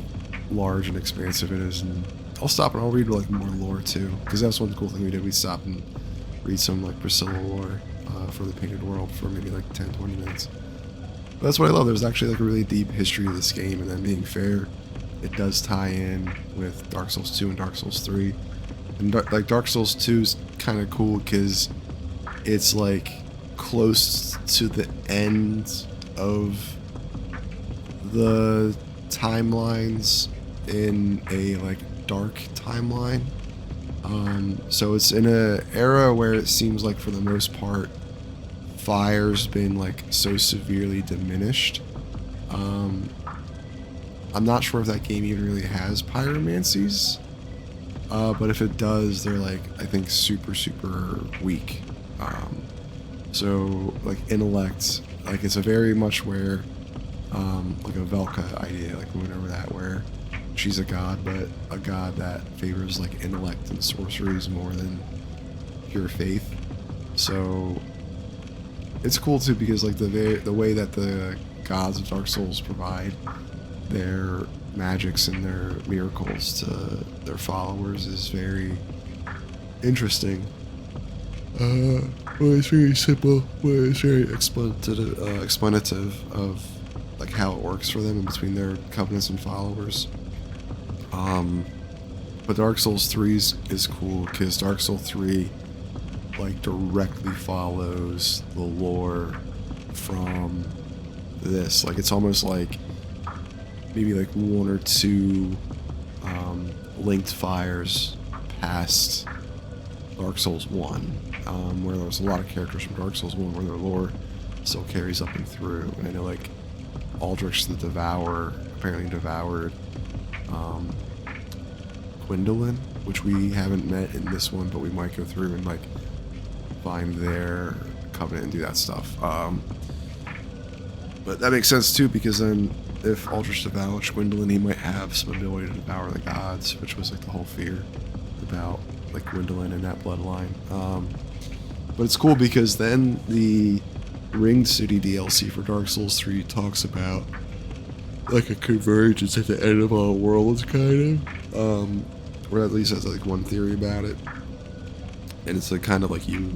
large and expansive it is, and I'll stop and I'll read like more lore too, because that's one cool thing we did. We stopped and read some like Priscilla lore for the Painted World for maybe like 10-20 minutes. But that's what I love. There's actually like a really deep history of this game, and then being fair, it does tie in with Dark Souls 2 and Dark Souls 3. And like Dark Souls 2 is kind of cool because it's like close to the end of the timelines in a like dark timeline. So it's in an era where it seems like for the most part fire's been like so severely diminished. I'm not sure if that game even really has pyromancies, but if it does, they're like, I think super weak. So like intellect, like it's a very much where like a Velka idea, like we went over that, where she's a god, but a god that favors like intellect and sorceries more than pure faith. So it's cool too because like the way that the gods of Dark Souls provide their magics and their miracles to their followers is very interesting. Well, it's very simple, but it's very explanative of like how it works for them in between their covenants and followers. But Dark Souls 3 is cool because Dark Souls 3 like directly follows the lore from this. Like it's almost like maybe like 1 or 2 linked fires past Dark Souls 1, where there's a lot of characters from Dark Souls 1 where their lore still carries up and through. And I know like Aldrich the Devourer apparently devoured Gwendolyn, which we haven't met in this one, but we might go through and like find their covenant and do that stuff. But that makes sense too, because then if Aldrich devoured Gwendolyn, he might have some ability to devour the gods, which was like the whole fear about like Gwendolyn and that bloodline. But it's cool because then the Ringed City DLC for Dark Souls 3 talks about like a convergence at the end of all worlds, kind of. Or at least that's like one theory about it. And it's like kind of like you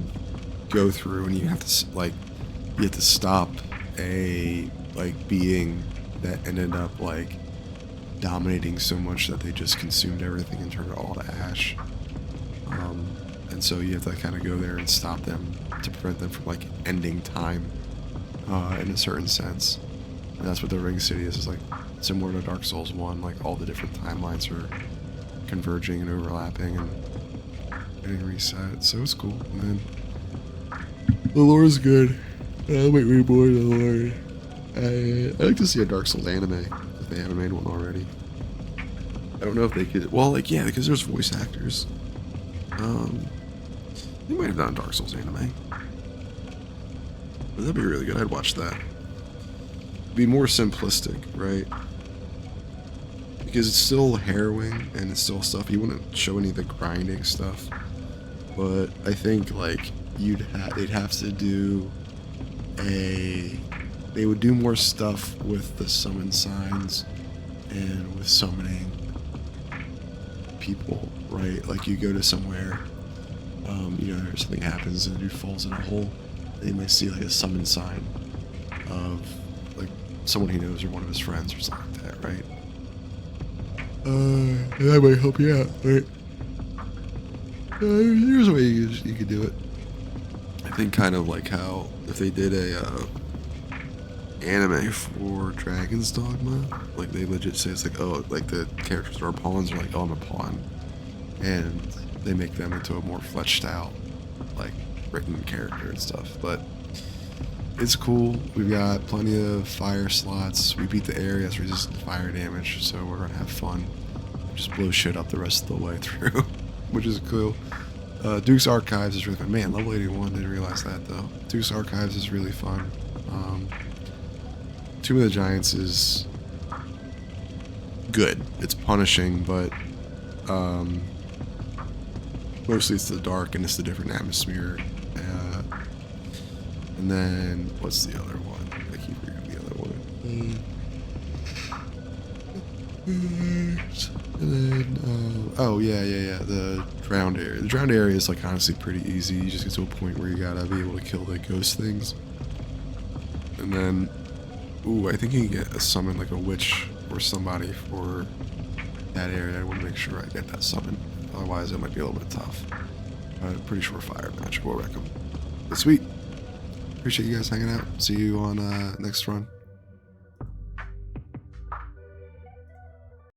go through and you have to stop a like being that ended up like dominating so much that they just consumed everything and turned it all to ash. And so you have to kind of go there and stop them to prevent them from like ending time in a certain sense. And that's what the Ring City is like similar to Dark Souls 1. Like all the different timelines are converging and overlapping and getting reset. So it's cool. And then the lore's good. I'll wait way more of the lore. I'd like to see a Dark Souls anime if they haven't made one already. I don't know if they could. Well, like, yeah, because there's voice actors. They might have done a Dark Souls anime. But that'd be really good. I'd watch that. Be more simplistic, right? Because it's still harrowing and it's still stuff. You wouldn't show any of the grinding stuff. But I think, like, they'd have to do they would do more stuff with the summon signs and with summoning people, right? Like, you go to somewhere, you know, something happens and the dude falls in a hole, and you might see like a summon sign of like someone he knows or one of his friends or something like that, right? That might help you out, right? Here's a way you could do it. I think kind of like how if they did a anime for Dragon's Dogma, like they legit say it's like, oh, like the characters are pawns, are like, oh, I'm a pawn, and they make them into a more fleshed out, like, written character and stuff. But it's cool. We've got plenty of fire slots. We beat the area that's resistant to fire damage, so we're gonna have fun. Just blow shit up the rest of the way through, which is cool. Duke's Archives is really fun. Man, level 81, didn't realize that though. Duke's Archives is really fun. Tomb of the Giants is good. It's punishing, but mostly it's the dark and it's the different atmosphere. And then, what's the other one? I keep forgetting the other one. And then, oh yeah, the drowned area. The drowned area is like honestly pretty easy. You just get to a point where you gotta be able to kill the ghost things. And then, ooh, I think you can get a summon like a witch or somebody for that area. I want to make sure I get that summon. Otherwise, it might be a little bit tough. I'm pretty sure fire magic will wreck them. But sweet. Appreciate you guys hanging out. See you on next run.